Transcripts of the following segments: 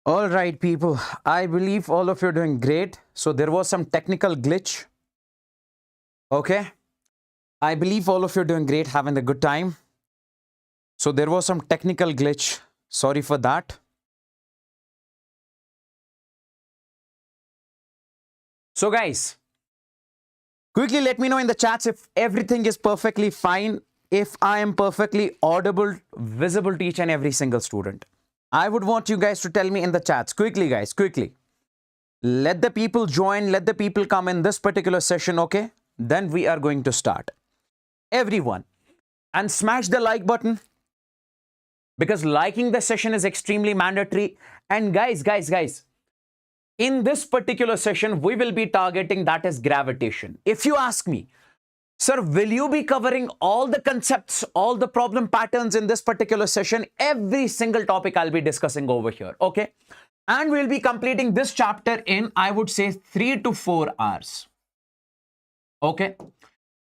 All right, people. I believe all of you are doing great. So there was some technical glitch. Okay. I believe all of you are doing great, having a good time. So there was some technical glitch. Sorry for that. So guys, quickly let me know in the chats if everything is perfectly fine, if I am perfectly audible, visible to each and every single student. I would want you guys to tell me in the chats. Quickly, guys, quickly. Let the people join, let the people come in this particular session, okay? Then we are going to start. Everyone, and smash the like button because liking the session is extremely mandatory. And guys, in this particular session, we will be targeting that is gravitation. If you ask me, sir, will you be covering all the concepts, all the problem patterns in this particular session? Every single topic I'll be discussing over here, okay? And we'll be completing this chapter in, I would say, 3 to 4 hours. Okay?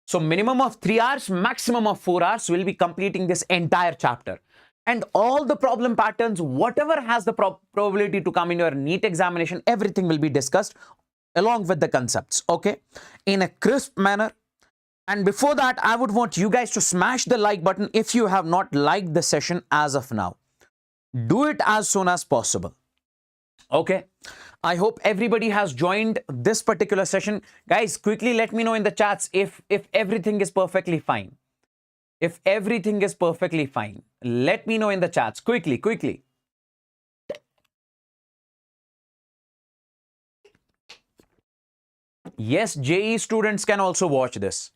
So minimum of 3 hours, maximum of 4 hours, we'll be completing this entire chapter. And all the problem patterns, whatever has the probability to come in your NEET examination, everything will be discussed along with the concepts, okay? In a crisp manner. And before that, I would want you guys to smash the like button if you have not liked the session as of now. Do it as soon as possible. Okay, I hope everybody has joined this particular session. Guys, quickly let me know in the chats if everything is perfectly fine. If everything is perfectly fine, let me know in the chats. Quickly. Yes, JE students can also watch this.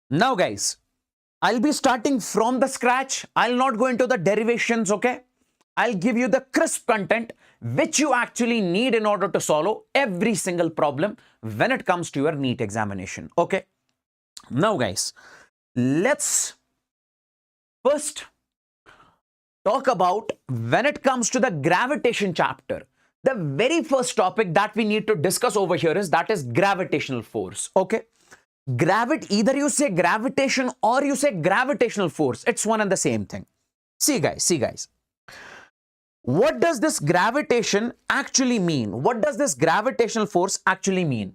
Now, guys, I'll be starting from the scratch. I'll not go into the derivations, okay? I'll give you the crisp content which you actually need in order to solve every single problem when it comes to your NEET examination. Okay. Now, guys, let's first talk about when it comes to the gravitation chapter. The very first topic that we need to discuss over here is that is gravitational force. Okay. Either you say gravitation or you say gravitational force. It's one and the same thing. See, guys. What does this gravitation actually mean? What does this gravitational force actually mean?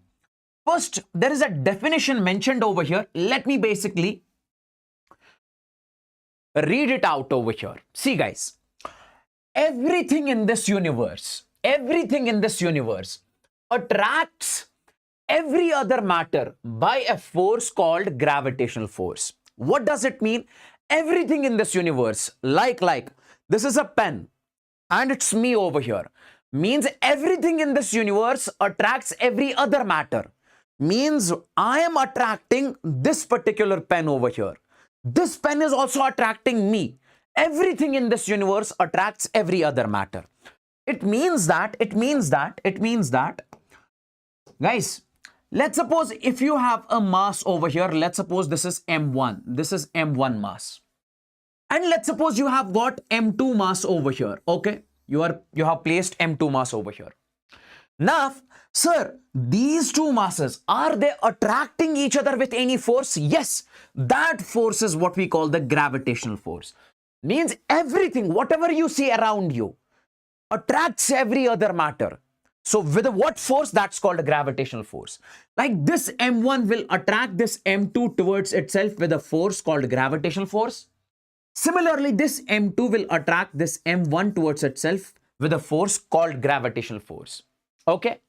First, there is a definition mentioned over here. Let me basically read it out over here. See, guys, everything in this universe attracts every other matter by a force called gravitational force. What does it mean? Everything in this universe, like this is a pen, and it's me over here, means everything in this universe attracts every other matter. Means I am attracting this particular pen over here. This pen is also attracting me. Everything in this universe attracts every other matter. It means that, guys, let's suppose if you have a mass over here, let's suppose this is M1. This is M1 mass. And let's suppose you have got M2 mass over here, okay? You have placed M2 mass over here. Now, sir, these two masses, are they attracting each other with any force? Yes, that force is what we call the gravitational force. Means everything, whatever you see around you, attracts every other matter. So with what force? That's called a gravitational force. Like this M1 will attract this M2 towards itself with a force called gravitational force. Similarly, this M2 will attract this M1 towards itself with a force called gravitational force. Okay.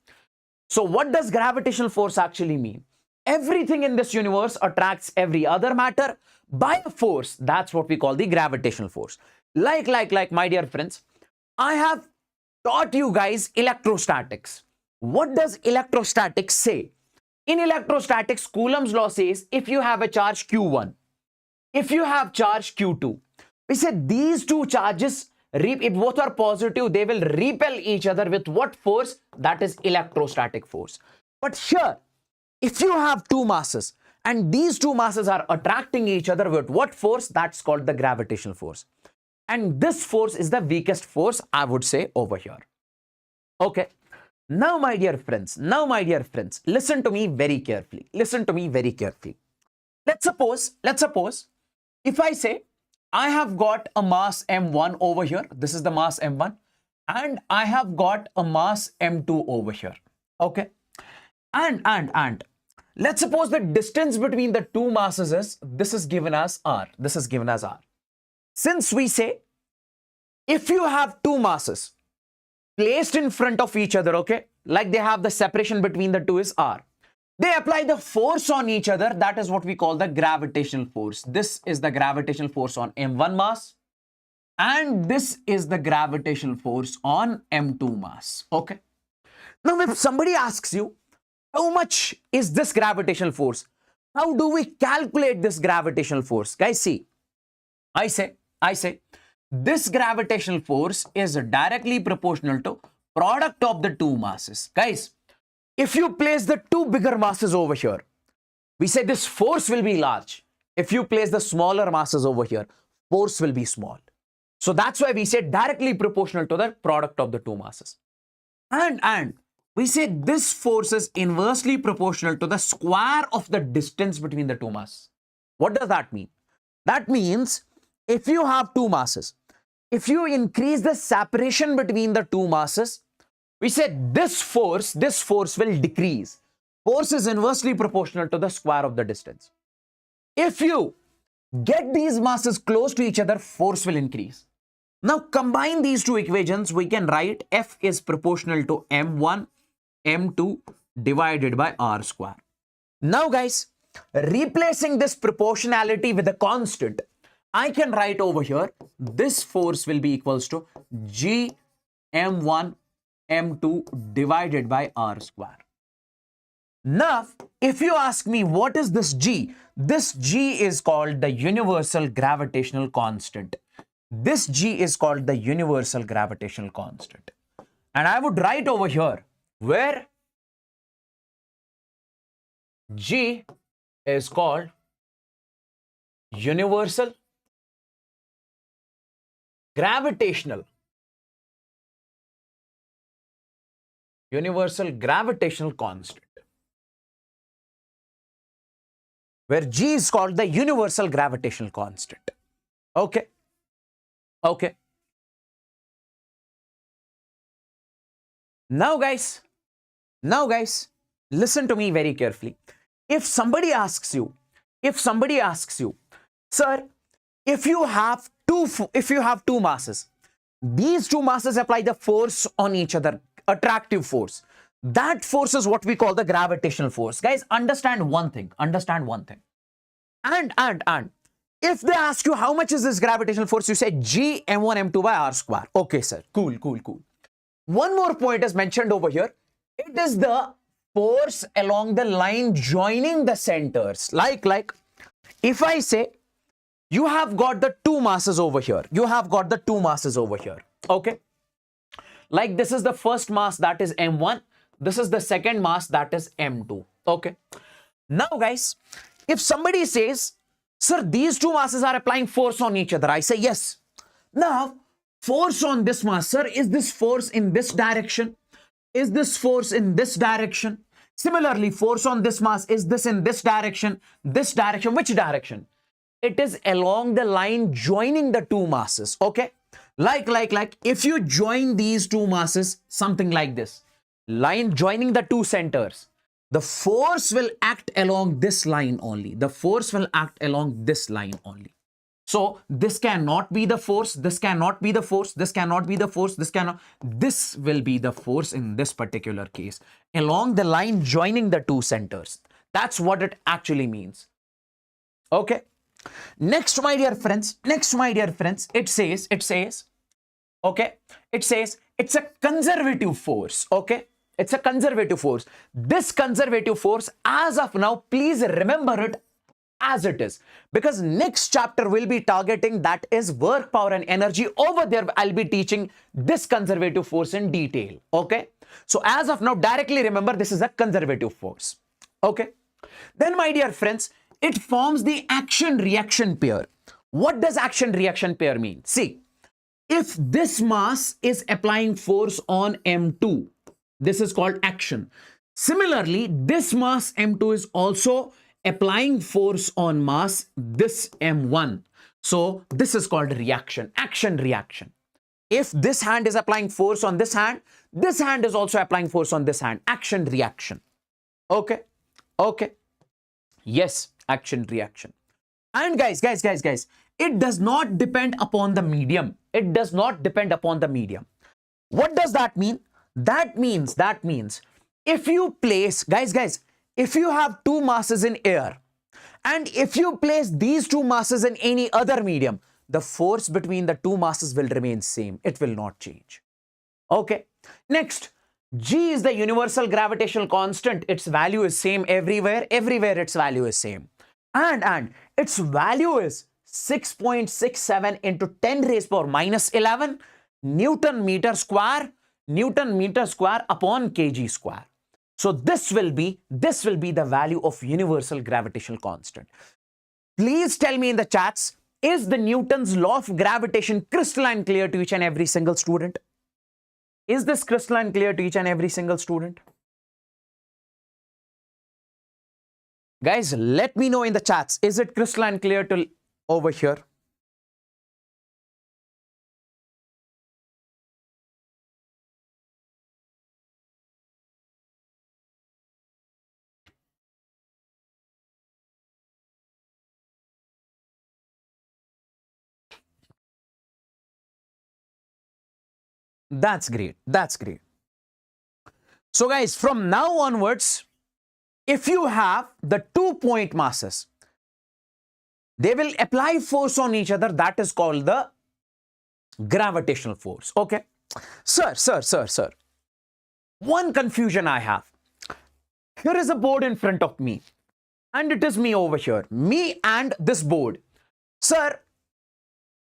So what does gravitational force actually mean? Everything in this universe attracts every other matter by a force. That's what we call the gravitational force. Like, my dear friends, I have taught you guys electrostatics. What does electrostatics say? In electrostatics, Coulomb's law says if you have a charge Q1, if you have charge Q2, we said these two charges, if both are positive, they will repel each other with what force? That is electrostatic force. But here, if you have two masses and these two masses are attracting each other with what force? That's called the gravitational force. And this force is the weakest force, I would say, over here. Okay. Now, my dear friends, listen to me very carefully. Let's suppose, if I say, I have got a mass M1 over here. This is the mass M1. and I have got a mass m2 over here. Okay. And let's suppose the distance between the two masses is, this is given as r. This is given as r. Since we say, if you have two masses placed in front of each other, okay, like they have the separation between the two is r, they apply the force on each other. That is what we call the gravitational force. This is the gravitational force on m1 mass, and this is the gravitational force on m2 mass. Okay. Now, if somebody asks you, how much is this gravitational force? How do we calculate this gravitational force? Guys, see, I say, this gravitational force is directly proportional to product of the two masses. Guys, if you place the two bigger masses over here, we say this force will be large. If you place the smaller masses over here, force will be small. So that's why we say directly proportional to the product of the two masses. And we say this force is inversely proportional to the square of the distance between the two masses. What does that mean? That means if you have two masses, if you increase the separation between the two masses, we say this force will decrease. Force is inversely proportional to the square of the distance. If you get these masses close to each other, force will increase. Now combine these two equations, we can write F is proportional to m1, m2 divided by r square. Now guys, replacing this proportionality with a constant, I can write over here, this force will be equals to G m1 m2 divided by r square. Now, if you ask me what is this G is called the universal gravitational constant. This G is called the universal gravitational constant. And I would write over here where G is called universal gravitational constant. Where G is called the universal gravitational constant. Okay. Okay. Now guys, listen to me very carefully. If somebody asks you, sir, if you have two masses, these two masses apply the force on each other, attractive force. That force is what we call the gravitational force. Guys, understand one thing. And if they ask you how much is this gravitational force, you say G m1 m2 by r square. Okay, sir. Cool. One more point is mentioned over here. It is the force along the line joining the centers. Like if I say you have got the two masses over here. Okay. Like this is the first mass, that is m1. This is the second mass, that is m2. Okay. Now guys, if somebody says, sir, these two masses are applying force on each other, I say yes. Now, force on this mass, sir, is this force in this direction? Is this force in this direction? Similarly, force on this mass, is this in this direction? This direction, which direction? It is along the line joining the two masses. Okay. Like if you join these two masses, something like this, line joining the two centers, the force will act along this line only. So this cannot be the force, this will be the force in this particular case, along the line joining the two centers. That's what it actually means. Okay. Next, my dear friends, it says, okay, it's a conservative force. Okay. It's a conservative force. This conservative force, as of now, please remember it as it is, because next chapter will be targeting, that is work, power and energy. Over there, I'll be teaching this conservative force in detail. Okay. So as of now, directly remember this is a conservative force. Okay. Then, my dear friends, it forms the action-reaction pair. What does action-reaction pair mean? See, if this mass is applying force on M2, this is called action. Similarly, this mass M2 is also applying force on mass this M1. So this is called reaction, action-reaction. If this hand is applying force on this hand is also applying force on this hand. Action, reaction. Okay. Okay. Yes, action, reaction. And guys, it does not depend upon the medium. It does not depend upon the medium. What does that mean? That means if you place, guys, if you have two masses in air, and if you place these two masses in any other medium, the force between the two masses will remain same. It will not change. Okay. Next, G is the universal gravitational constant. Its value is same everywhere. Everywhere its value is same. And its value is 6.67 into 10 raised power minus 11 Newton meter square upon kg square. So this will be the value of universal gravitational constant. Please tell me in the chats, is the Newton's law of gravitation crystalline clear to each and every single student? Is this crystalline clear to each and every single student? Guys, let me know in the chats, is it crystalline clear to over here? That's great. That's great. So guys, from now onwards, if you have the 2-point masses, they will apply force on each other. That is called the gravitational force. Okay. Sir. One confusion I have. Here is a board in front of me. And it is me over here. Me and this board. Sir,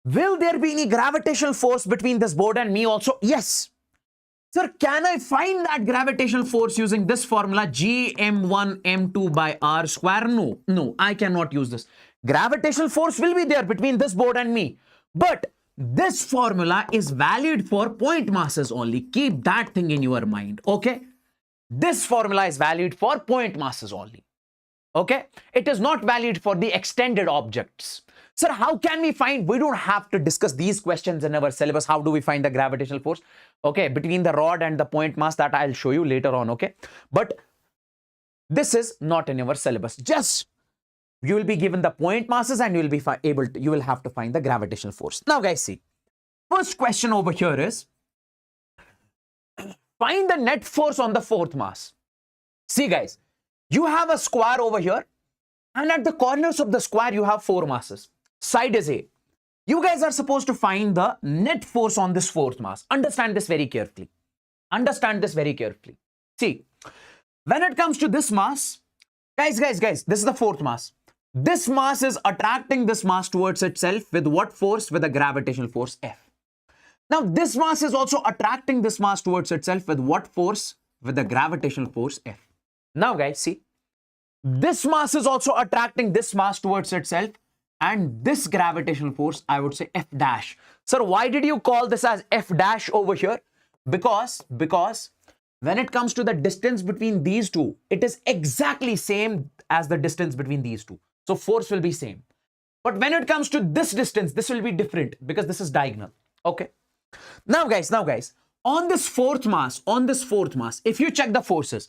will there be any gravitational force between this board and me also? Yes. Sir, can I find that gravitational force using this formula Gm1 m2 by r square? No, I cannot use this. Gravitational force will be there between this board and me. But this formula is valid for point masses only. Keep that thing in your mind, okay? This formula is valid for point masses only, okay? It is not valid for the extended objects. Sir, how can we find? We don't have to discuss these questions in our syllabus. How do we find the gravitational force? Okay, between the rod and the point mass, that I'll show you later on, okay? But this is not in our syllabus. Just you will be given the point masses and you will be you will have to find the gravitational force. Now guys, see, first question over here is find the net force on the fourth mass. See guys, you have a square over here and at the corners of the square you have 4 masses. Side is A. You guys are supposed to find the net force on this fourth mass. Understand this very carefully. Understand this very carefully. See, when it comes to this mass, guys, this is the fourth mass. This mass is attracting this mass towards itself with what force? With a gravitational force F. Now, this mass is also attracting this mass towards itself with what force? With the gravitational force F. Now, guys, see, this mass is also attracting this mass towards itself. And this gravitational force, I would say F dash. Sir, why did you call this as F dash over here? Because when it comes to the distance between these two, it is exactly same as the distance between these two. So force will be same. But when it comes to this distance, this will be different because this is diagonal. Okay. Now guys, on this fourth mass, if you check the forces,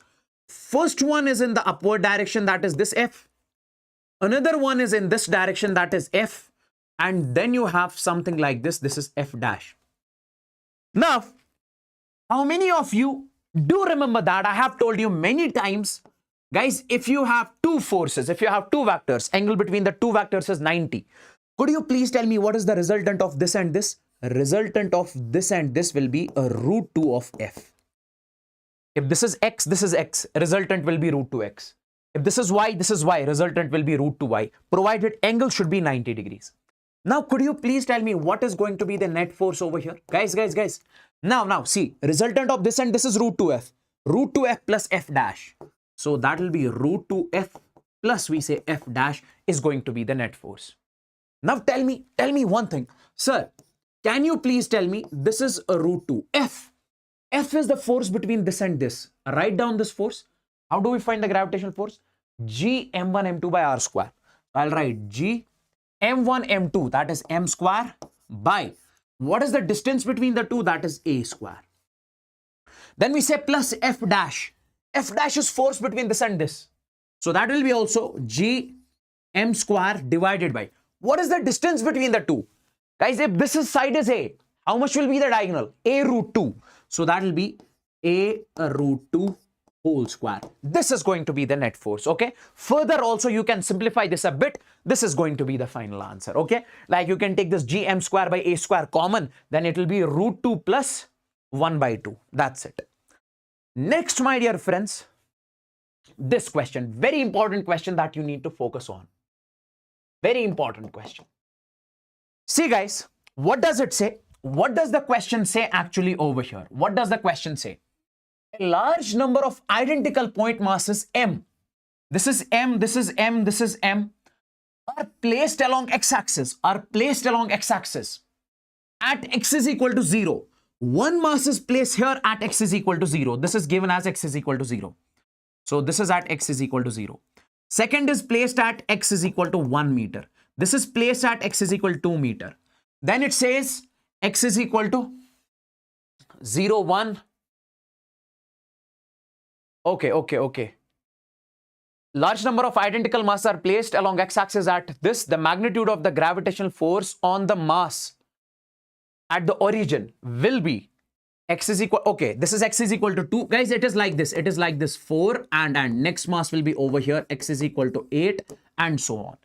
first one is in the upward direction, that is this F. Another one is in this direction, that is F. And then you have something like this. This is F dash. Now, how many of you do remember that? I have told you many times, guys, if you have two forces, if you have two vectors, angle between the two vectors is 90. Could you please tell me what is the resultant of this and this? Resultant of this and this will be a root 2 of F. If this is X, this is X. Resultant will be root 2X. If this is Y, resultant will be root 2Y, provided angle should be 90 degrees. Now, could you please tell me what is going to be the net force over here? Guys. Now, see, resultant of this and this is root 2F. Root 2F plus F dash. So that will be root 2F plus we say F dash is going to be the net force. Now, tell me one thing. Sir, can you please tell me this is a root 2. F is the force between this and this. Write down this force. How do we find the gravitational force? G m1 m2 by r square. I'll write G m1 m2, that is m square, by What is the distance between the two? That is a square. Then we say plus f dash. F dash is force between this and this. So that will be also g m square divided by. What is the distance between the two? Guys, if this is side is a, how much will be the diagonal? A root 2. So that will be a root 2 whole square. This is going to be the net force, okay? Further also, you can simplify this a bit. This is going to be the final answer, okay? Like you can take this gm square by a square common, then it will be root 2 plus 1 by 2. That's it. Next, my dear friends, this question, very important question that you need to focus on. Very important question. See guys, what does it say? What does the question say actually over here? What does the question say? A large number of identical point masses m, this is m, this is m, this is m, are placed along x-axis, at x is equal to 0. One mass is placed here at x is equal to 0. This is given as x is equal to 0. So this is at x is equal to 0. Second is placed at x is equal to 1 meter. This is placed at x is equal to 2 meter. Then it says x is equal to 0, 1. Okay. Large number of identical masses are placed along x-axis at this. The magnitude of the gravitational force on the mass at the origin will be x is equal, okay, this is x is equal to 2. Guys, it is like this. It is like this 4 and next mass will be over here. X is equal to 8 and so on.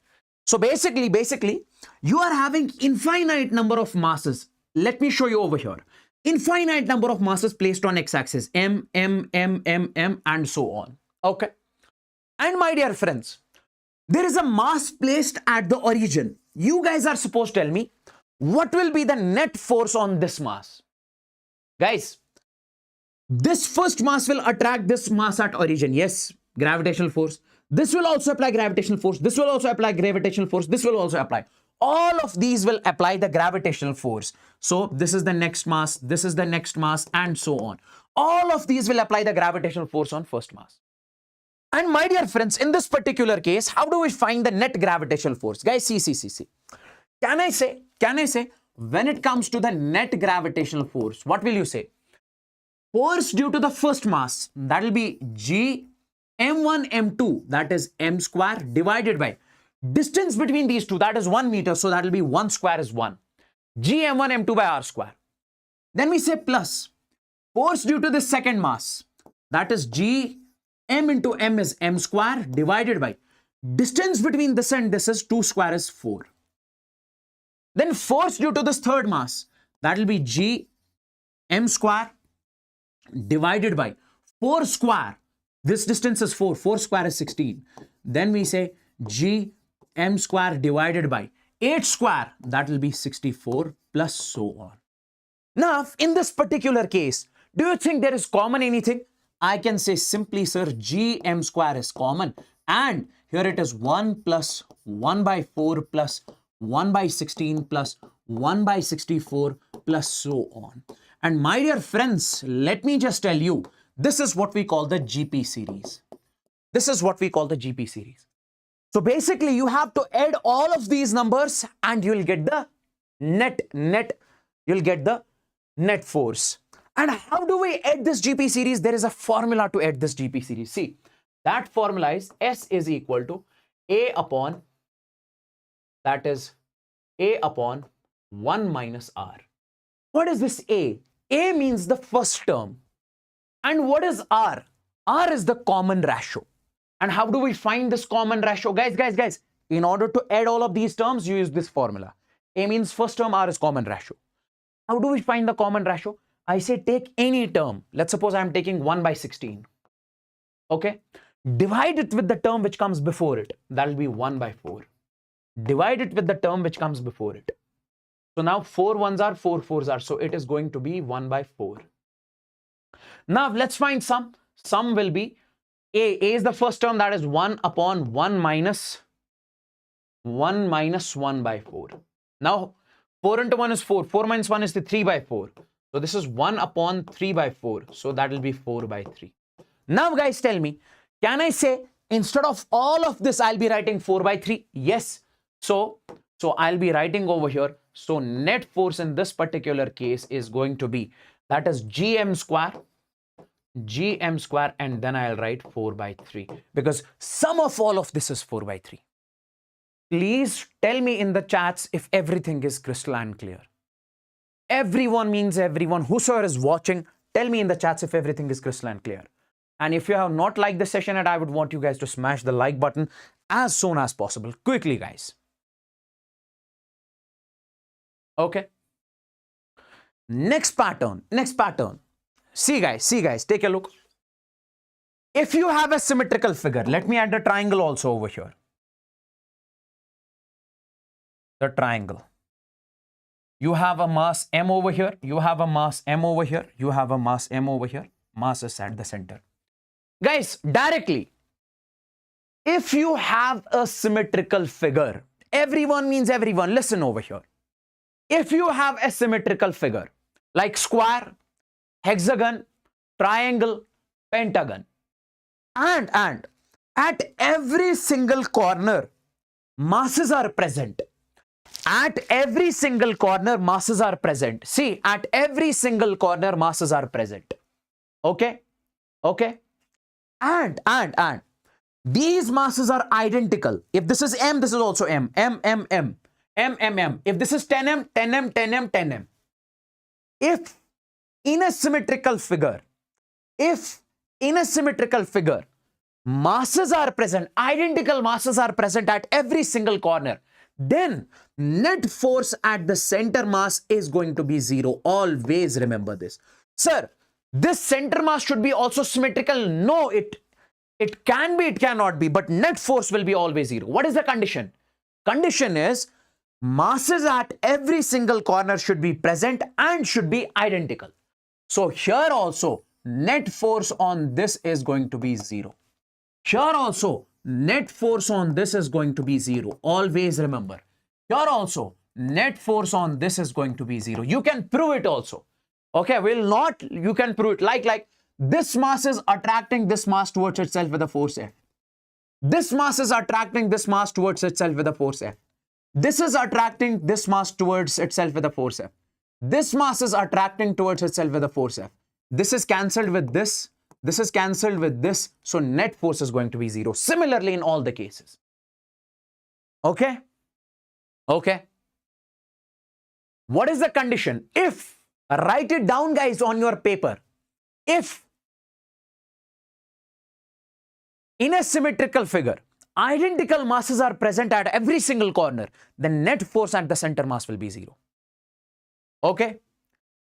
So basically, you are having infinite number of masses. Let me show you over here. Infinite number of masses placed on x-axis. M, and so on. Okay. And my dear friends, there is a mass placed at the origin. You guys are supposed to tell me what will be the net force on this mass. Guys, this first mass will attract this mass at origin. Yes, gravitational force. This will also apply gravitational force. This will also apply gravitational force. This will also apply. All of these will apply the gravitational force. So this is the next mass. This is the next mass and so on. All of these will apply the gravitational force on first mass. And my dear friends, in this particular case, how do we find the net gravitational force? Guys, see. Can I say, when it comes to the net gravitational force, what will you say? Force due to the first mass, that will be g m1 m2, that is m square divided by distance between these two, that is 1 meter, so that will be 1 square is 1. G m1 m2 by r square. Then we say plus force due to the second mass, that is g m into m is m square divided by distance between this and this is 2 square is 4. Then force due to this third mass, that will be g m square divided by 4 square. This distance is 4. 4 square is 16. Then we say g m square divided by 8 square. That will be 64 plus so on. Now, in this particular case, do you think there is common anything? I can say simply, sir, g m square is common. And here it is 1 plus 1 by 4 plus 1 by 16 plus 1 by 64 plus so on. And my dear friends, let me just tell you, this is what we call the GP series. This is what we call the GP series. So basically, you have to add all of these numbers and you will get the you'll get the net force. And how do we add this GP series? There is a formula to add this GP series. See, that formula is S is equal to A upon, that is A upon 1 minus R. What is this A? A means the first term. And what is R? R is the common ratio. And how do we find this common ratio? Guys, in order to add all of these terms, you use this formula. A means first term, R is common ratio. How do we find the common ratio? I say take any term. Let's suppose I'm taking 1 by 16. Okay. Divide it with the term which comes before it. That will be 1 by 4. Divide it with the term which comes before it. So now 4 1s are, 4 4s are. So it is going to be 1 by 4. Now let's find sum. Sum will be A. A is the first term, that is 1 upon 1 minus 1 by 4. Now 4 into 1 is 4. 4 minus 1 is the 3 by 4. So this is 1 upon 3 by 4. So that will be 4 by 3. Now guys, tell me, can I say instead of all of this, I'll be writing 4 by 3? Yes. So I'll be writing over here. So net force in this particular case is going to be, that is gm square, and then I'll write 4 by 3 because sum of all of this is 4 by 3. Please tell me in the chats if everything is crystalline clear. Everyone means everyone. Whosoever is watching, tell me in the chats if everything is crystalline clear. And if you have not liked this session yet, I would want you guys to smash the like button as soon as possible. Quickly, guys. Okay. Next pattern. See guys, take a look. If you have a symmetrical figure, let me add the triangle also over here. The triangle. You have a mass m over here, you have a mass m over here, you have a mass m over here, mass is at the center. Guys, directly, if you have a symmetrical figure, everyone means everyone, listen over here. If you have a symmetrical figure, like square, hexagon, triangle, pentagon, and at every single corner, masses are present. At every single corner, masses are present. See, at every single corner, masses are present. Okay? Okay? And these masses are identical. If this is m, this is also m. M. If this is 10m, 10m, 10m, 10m. If in a symmetrical figure, masses are present, identical masses are present at every single corner, then net force at the center mass is going to be 0. Always remember this. Sir, this center mass should be also symmetrical. No, it can be, it cannot be, but net force will be always 0. What is the condition? Condition is masses at every single corner should be present and should be identical. So here also, net force on this is going to be 0. Here also, net force on this is going to be 0. Always remember. Here also, net force on this is going to be 0. You can prove it also. Okay, you can prove it. Like this mass is attracting this mass towards itself with a force F. This mass is attracting this mass towards itself with a force F. This is attracting this mass towards itself with a force F. This mass is attracting towards itself with a force F. This is cancelled with this. This is cancelled with this. So net force is going to be 0. Similarly in all the cases. Okay? Okay. What is the condition? If, write it down guys on your paper. If in a symmetrical figure, identical masses are present at every single corner, then net force at the center mass will be 0. Okay?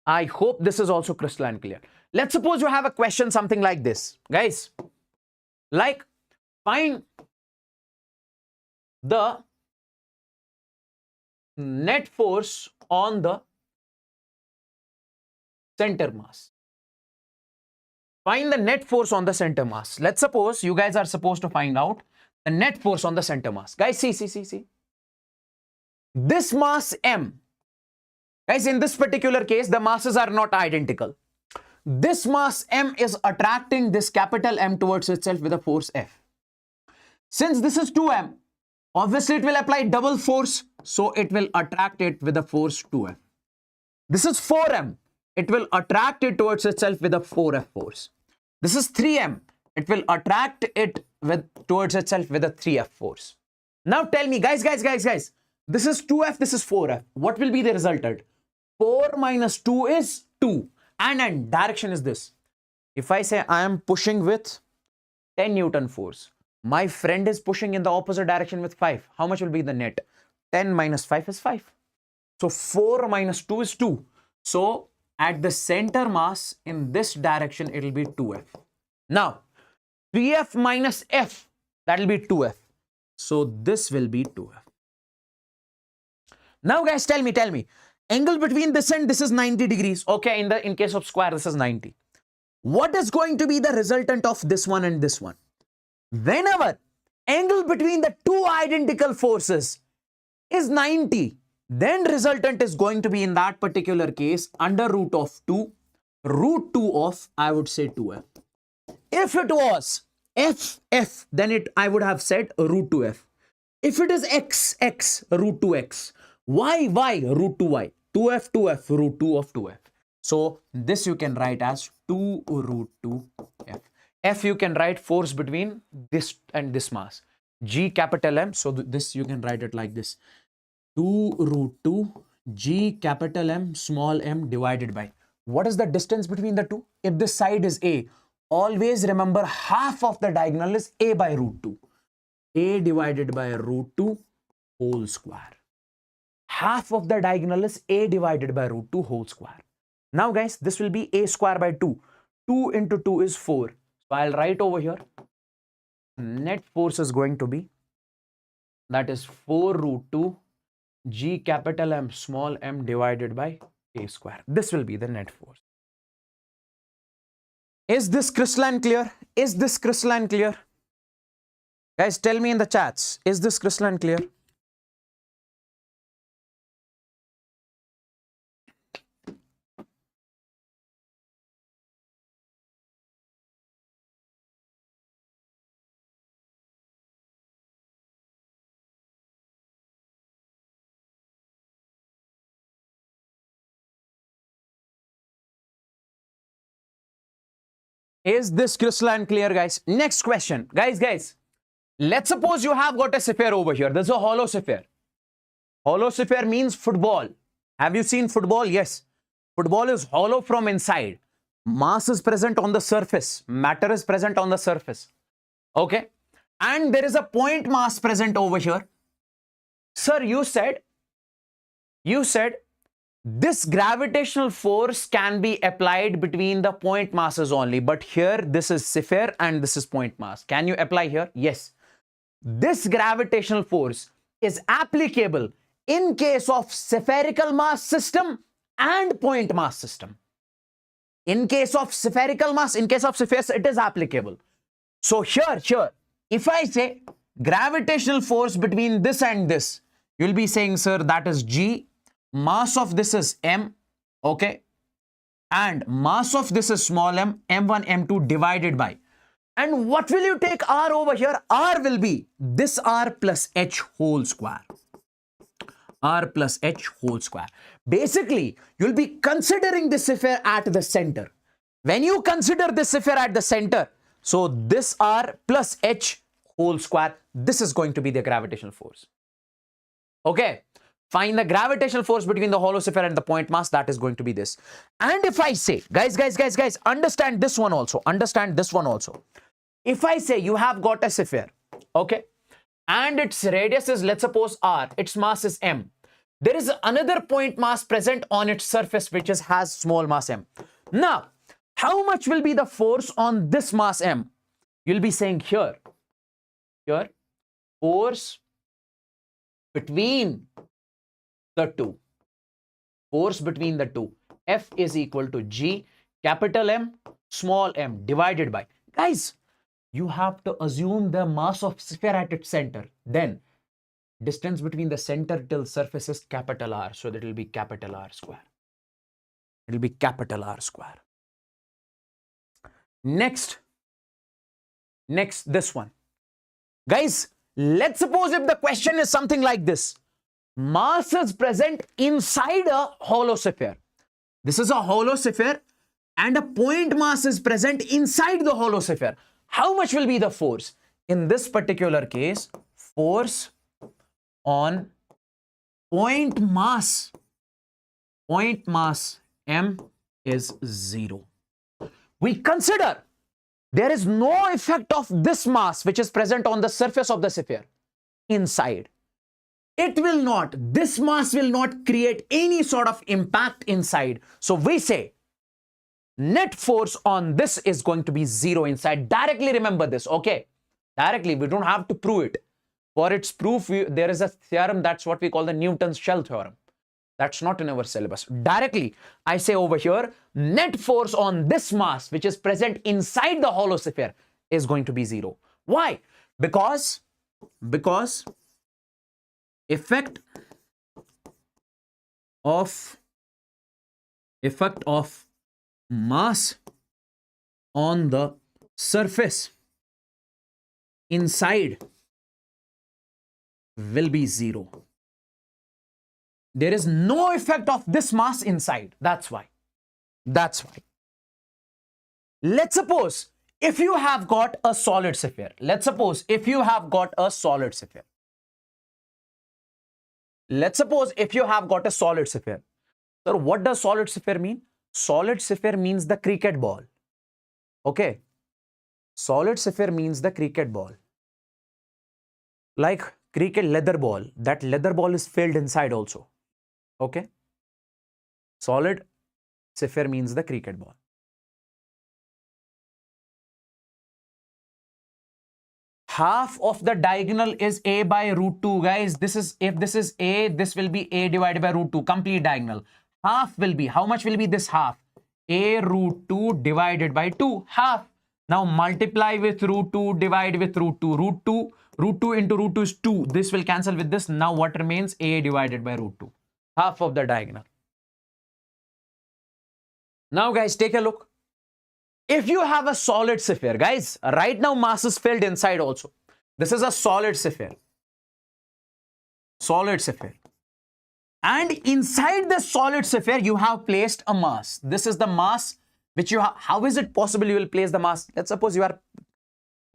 I hope this is also crystalline clear. Let's suppose you have a question something like this. Guys, like find the net force on the center mass. Find the net force on the center mass. Let's suppose you guys are supposed to find out the net force on the center mass. Guys, see. This mass m. Guys, in this particular case, the masses are not identical. This mass m is attracting this capital M towards itself with a force F. Since this is 2m, obviously it will apply double force, so it will attract it with a force 2F. This is 4m. It will attract it towards itself with a 4F force. This is 3m. It will attract it towards itself with a 3F force. Now tell me, guys. This is 2F, this is 4F. What will be the resultant? 4 minus 2 is 2. And direction is this. If I say I am pushing with 10 Newton force, my friend is pushing in the opposite direction with 5. How much will be the net? 10 minus 5 is 5. So 4 minus 2 is 2. So at the center mass in this direction, it will be 2F. Now, 3F minus F, that will be 2F. So this will be 2F. Now guys, tell me. Angle between this and this is 90 degrees. Okay, in case of square, this is 90. What is going to be the resultant of this one and this one? Whenever angle between the two identical forces is 90, then resultant is going to be in that particular case under root of 2, root 2 of, I would say 2F. If it was F, then I would have said root 2F. If it is X, root 2X. Why? Root 2y. 2f, 2f, root 2 of 2f. So this you can write as 2 root 2f. F you can write force between this and this mass. G capital M. So this you can write it like this. 2 root 2 G capital M small m divided by. What is the distance between the two? If this side is A, always remember half of the diagonal is A by root 2. A divided by root 2 whole square. Half of the diagonal is A divided by root 2 whole square. Now guys, this will be A square by 2. 2 into 2 is 4. So I'll write over here. Net force is going to be, that is 4 root 2 G capital M small m divided by A square. This will be the net force. Is this crystalline clear? Is this crystalline clear? Guys, tell me in the chats. Is this crystalline clear? Is this crystalline clear, guys? Next question. Guys. Let's suppose you have got a sphere over here. There's a hollow sphere. Hollow sphere means football. Have you seen football? Yes. Football is hollow from inside. Mass is present on the surface. Matter is present on the surface. Okay. And there is a point mass present over here. Sir, you said this gravitational force can be applied between the point masses only. But here, this is sphere and this is point mass. Can you apply here? Yes. This gravitational force is applicable in case of spherical mass system and point mass system. In case of spherical mass, in case of spheres, it is applicable. So here, if I say gravitational force between this and this, you'll be saying, sir, that is G. Mass of this is M, okay? And mass of this is small m, m1, m2 divided by. And what will you take R over here? R will be this R plus H whole square. R plus H whole square. Basically, you'll be considering this sphere at the center. When you consider this sphere at the center, so this R plus H whole square, this is going to be the gravitational force. Okay. Find the gravitational force between the hollow sphere and the point mass. That is going to be this. And if I say, guys, understand this one also. Understand this one also. If I say you have got a sphere, okay, and its radius is, let's suppose, R, its mass is M. There is another point mass present on its surface which has small mass M. Now, how much will be the force on this mass M? You'll be saying here, force between the two. Force between the two. F is equal to G, capital M, small m divided by. Guys, you have to assume the mass of sphere at its center. Then, distance between the center till surface is capital R. So that will be capital R square. It will be capital R square. Next, this one. Guys, let's suppose if the question is something like this. Mass is present inside a hollow sphere. This is a hollow sphere and a point mass is present inside the hollow sphere. How much will be the force? In this particular case, force on point mass M is 0. We consider there is no effect of this mass which is present on the surface of the sphere inside. It will not, this mass will not create any sort of impact inside. So we say net force on this is going to be 0 inside. Directly remember this, okay? Directly, we don't have to prove it. For its proof, there is a theorem, that's what we call the Newton's shell theorem. That's not in our syllabus. Directly, I say over here, net force on this mass, which is present inside the hollow sphere, is going to be 0. Why? Because effect of mass on the surface inside will be 0. There is no effect of this mass inside. That's why. That's why. Let's suppose if you have got a solid sphere. Let's suppose if you have got a solid sphere. Let's suppose if you have got a solid sphere. So what does solid sphere mean? Solid sphere means the cricket ball. Okay. Solid sphere means the cricket ball. Like cricket leather ball. That leather ball is filled inside also. Okay. Solid sphere means the cricket ball. Half of the diagonal is a by root 2, guys. This is, if this is a, this will be a divided by root 2, complete diagonal. Half will be, how much will be this half? A root 2 divided by 2, half. Now multiply with root 2, divide with root 2. Root 2 into root 2 is 2. This will cancel with this. Now what remains? A divided by root 2, half of the diagonal. Now guys, take a look. If you have a solid sphere, guys, right now mass is filled inside also. This is a solid sphere. Solid sphere. And inside the solid sphere, you have placed a mass. This is the mass which you have. How is it possible you will place the mass? Let's suppose you are,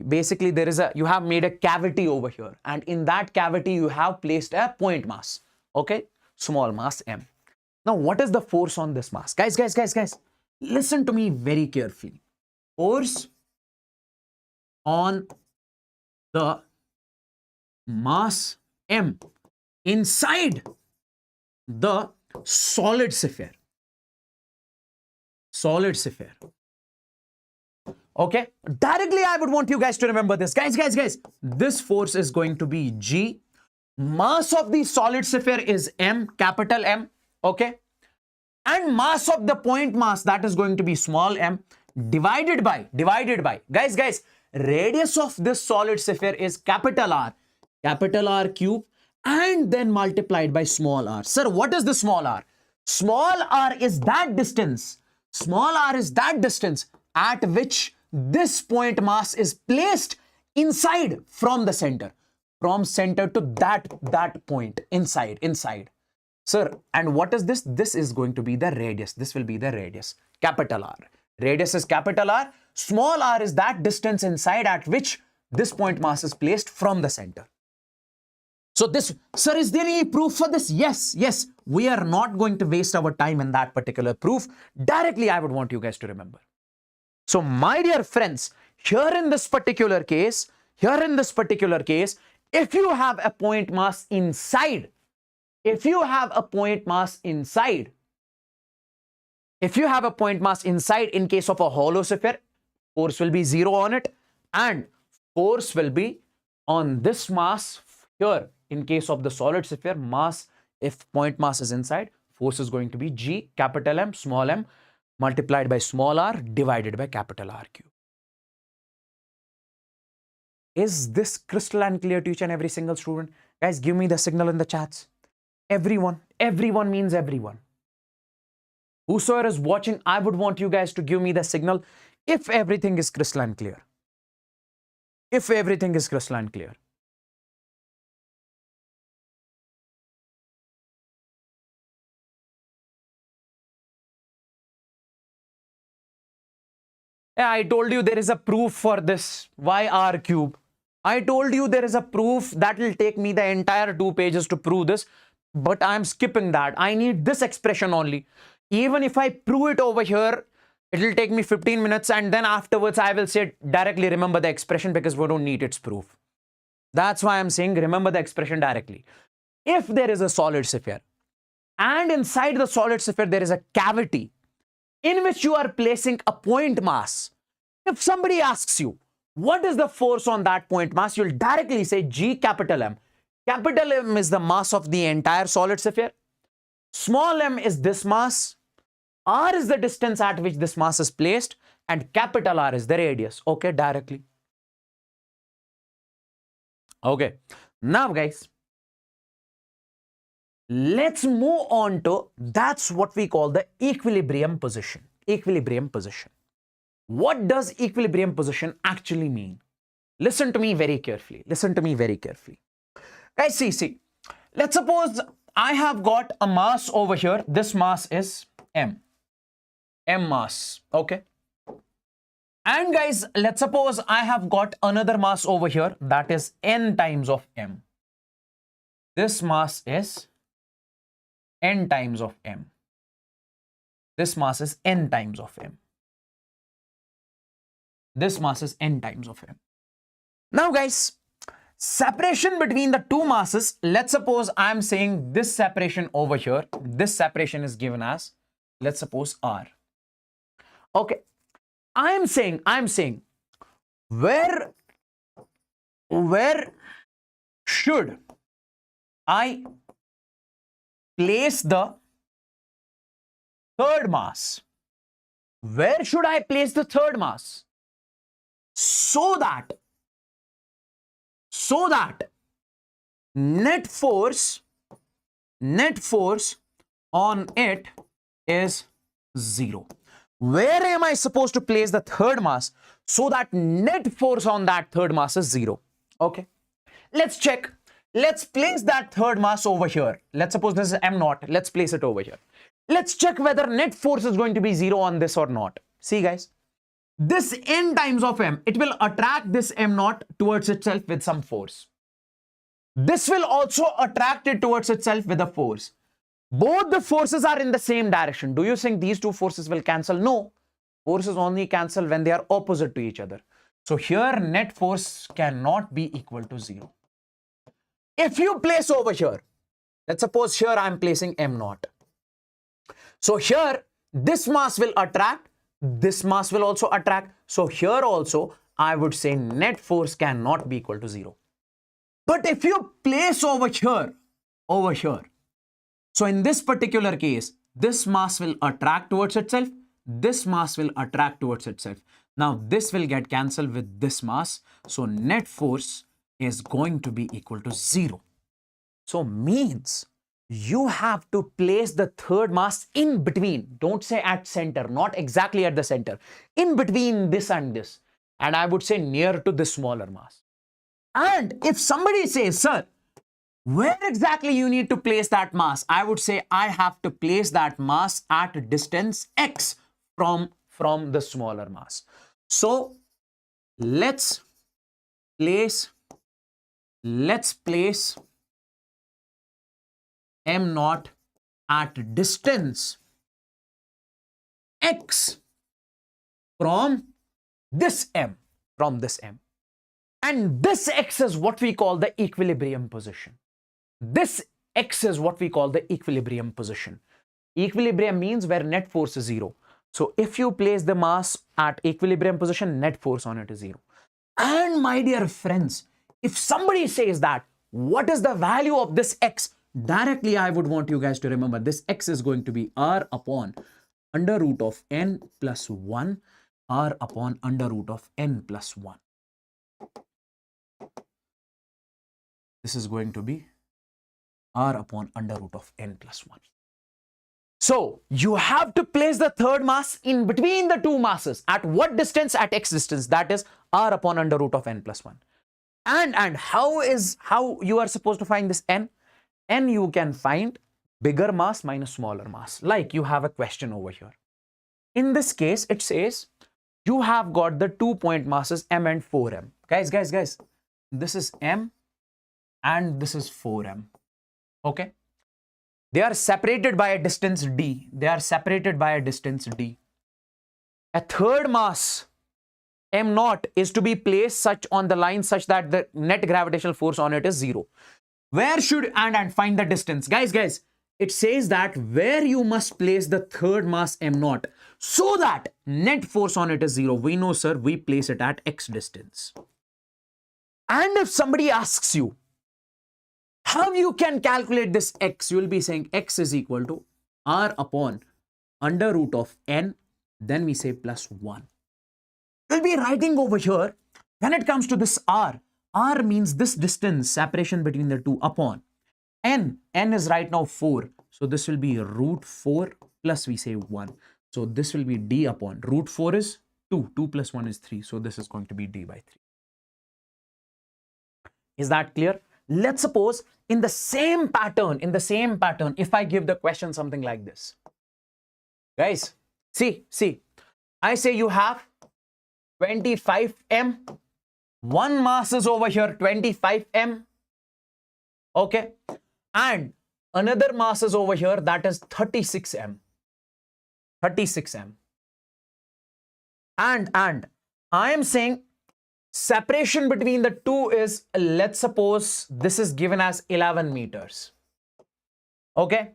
basically you have made a cavity over here. And in that cavity, you have placed a point mass. Okay. Small mass m. Now, what is the force on this mass? Guys. Listen to me very carefully. Force on the mass m inside the solid sphere. Solid sphere. Okay. Directly, I would want you guys to remember this. Guys. This force is going to be G. Mass of the solid sphere is m, capital M. Okay. And mass of the point mass, that is going to be small m, divided by, guys, radius of this solid sphere is capital R cube, and then multiplied by small r. Sir, what is the small r? Small r is that distance. Small r is that distance at which this point mass is placed inside from the center. From center to that point, inside. Sir, and what is this? This is going to be the radius. This will be the radius, capital R. Radius is capital R. Small r is that distance inside at which this point mass is placed from the center. So this, sir, is there any proof for this? Yes. We are not going to waste our time in that particular proof. Directly, I would want you guys to remember. So my dear friends, here in this particular case, if you have a point mass inside, in case of a hollow sphere, force will be 0 on it, and force will be on this mass here. In case of the solid sphere, mass, if point mass is inside, force is going to be G, capital M, small m, multiplied by small r, divided by capital R cube. Is this crystal and clear to each and every single student? Guys, give me the signal in the chats. Everyone means everyone. Whosoever is watching, I would want you guys to give me the signal if everything is crystalline clear. If everything is crystalline clear. Yeah, I told you there is a proof for this. Why R cube? I told you there is a proof that will take me the entire 2 pages to prove this. But I'm skipping that. I need this expression only. Even if I prove it over here, it will take me 15 minutes, and then afterwards I will say directly remember the expression, because we don't need its proof. That's why I'm saying remember the expression directly. If there is a solid sphere and inside the solid sphere there is a cavity in which you are placing a point mass, if somebody asks you what is the force on that point mass, you'll directly say G, capital M. Capital M is the mass of the entire solid sphere. Small m is this mass. R is the distance at which this mass is placed. And capital R is the radius. Okay, directly. Okay. Now, guys, let's move on to, that's what we call the equilibrium position. Equilibrium position. What does equilibrium position actually mean? Listen to me very carefully. Guys, see. Let's suppose I have got a mass over here. This mass is M mass, okay? And guys, let's suppose I have got another mass over here, that is N times of M. This mass is N times of M. This mass is N times of M. This mass is N times of M. Now guys, separation between the two masses, let's suppose I am saying this separation over here, this separation is given as, let's suppose R. Okay, I am saying, where should I place the third mass? Where should I place the third mass? So that net force on it is 0. Where am I supposed to place the third mass so that net force on that third mass is 0? Okay, let's check. Let's place that third mass over here. Let's suppose this is M0. Let's place it over here. Let's check whether net force is going to be 0 on this or not. See guys, this N times of M, it will attract this M0 towards itself with some force. This will also attract it towards itself with a force. Both the forces are in the same direction. Do you think these two forces will cancel? No. Forces only cancel when they are opposite to each other. So here net force cannot be equal to 0. If you place over here, let's suppose here I am placing M0. So here this mass will attract, this mass will also attract. So here also I would say net force cannot be equal to 0. But if you place over here, so in this particular case, this mass will attract towards itself, this mass will attract towards itself. Now this will get cancelled with this mass. So net force is going to be equal to 0. So means you have to place the third mass in between. Don't say at center, not exactly at the center. In between this and this. And I would say near to this smaller mass. And if somebody says, sir, where exactly you need to place that mass? I would say I have to place that mass at a distance x from the smaller mass. So let's place M0 at distance x from this M, and this x is what we call the equilibrium position. This x is what we call the equilibrium position. Equilibrium means where net force is 0. So if you place the mass at equilibrium position, net force on it is 0. And my dear friends, if somebody says that, what is the value of this x? Directly I would want you guys to remember this x is going to be r upon under root of n plus 1, r upon under root of n plus 1. This is going to be r upon under root of n plus 1. So you have to place the third mass in between the two masses. At what distance? At x distance. That is r upon under root of n plus 1. And how you are supposed to find this n? N you can find bigger mass minus smaller mass. Like you have a question over here. In this case, it says you have got the 2-point masses m and 4m. Guys. This is m and this is 4m. Okay. They are separated by a distance d. A third mass m0 is to be placed such on the line such that the net gravitational force on it is 0. Where should and find the distance? Guys, it says that where you must place the third mass m0 so that net force on it is 0. We know, sir, we place it at x distance. And if somebody asks you how you can calculate this x, you will be saying x is equal to r upon under root of n, then we say plus 1. We'll be writing over here, when it comes to this r means this distance, separation between the two, upon n is right now 4. So this will be root 4 plus we say 1. So this will be d upon root 4 is 2. 2 plus 1 is 3. So this is going to be d by 3. Is that clear? let's suppose in the same pattern, if I give the question something like this. Guys, see, I say you have 25 m, one mass is over here 25 m, okay, and another mass is over here, that is 36 m, and I am saying separation between the two is, let's suppose this is given as 11 meters, okay,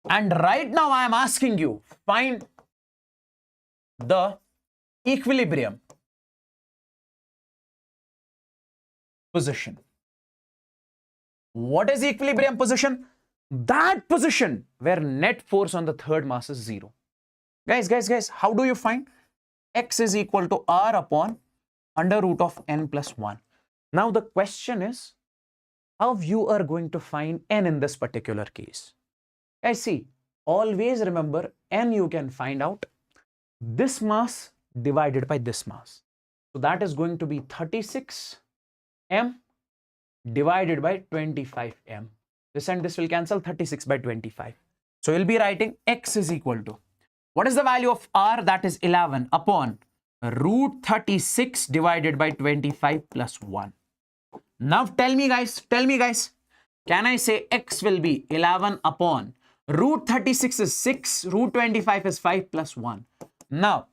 and right now I am asking you, find the equilibrium position. What is the equilibrium position? That position where net force on the third mass is 0. Guys, how do you find? X is equal to R upon under root of n plus 1. Now the question is, how you are going to find n in this particular case? Guys, see, always remember n you can find out this mass divided by this mass. So that is going to be 36 m divided by 25 m. This and this will cancel, 36 by 25. So you'll be writing x is equal to, what is the value of r? That is 11 upon root 36 divided by 25 plus 1. Now tell me guys, can I say x will be 11 upon root 36 is 6, root 25 is 5 plus 1. Now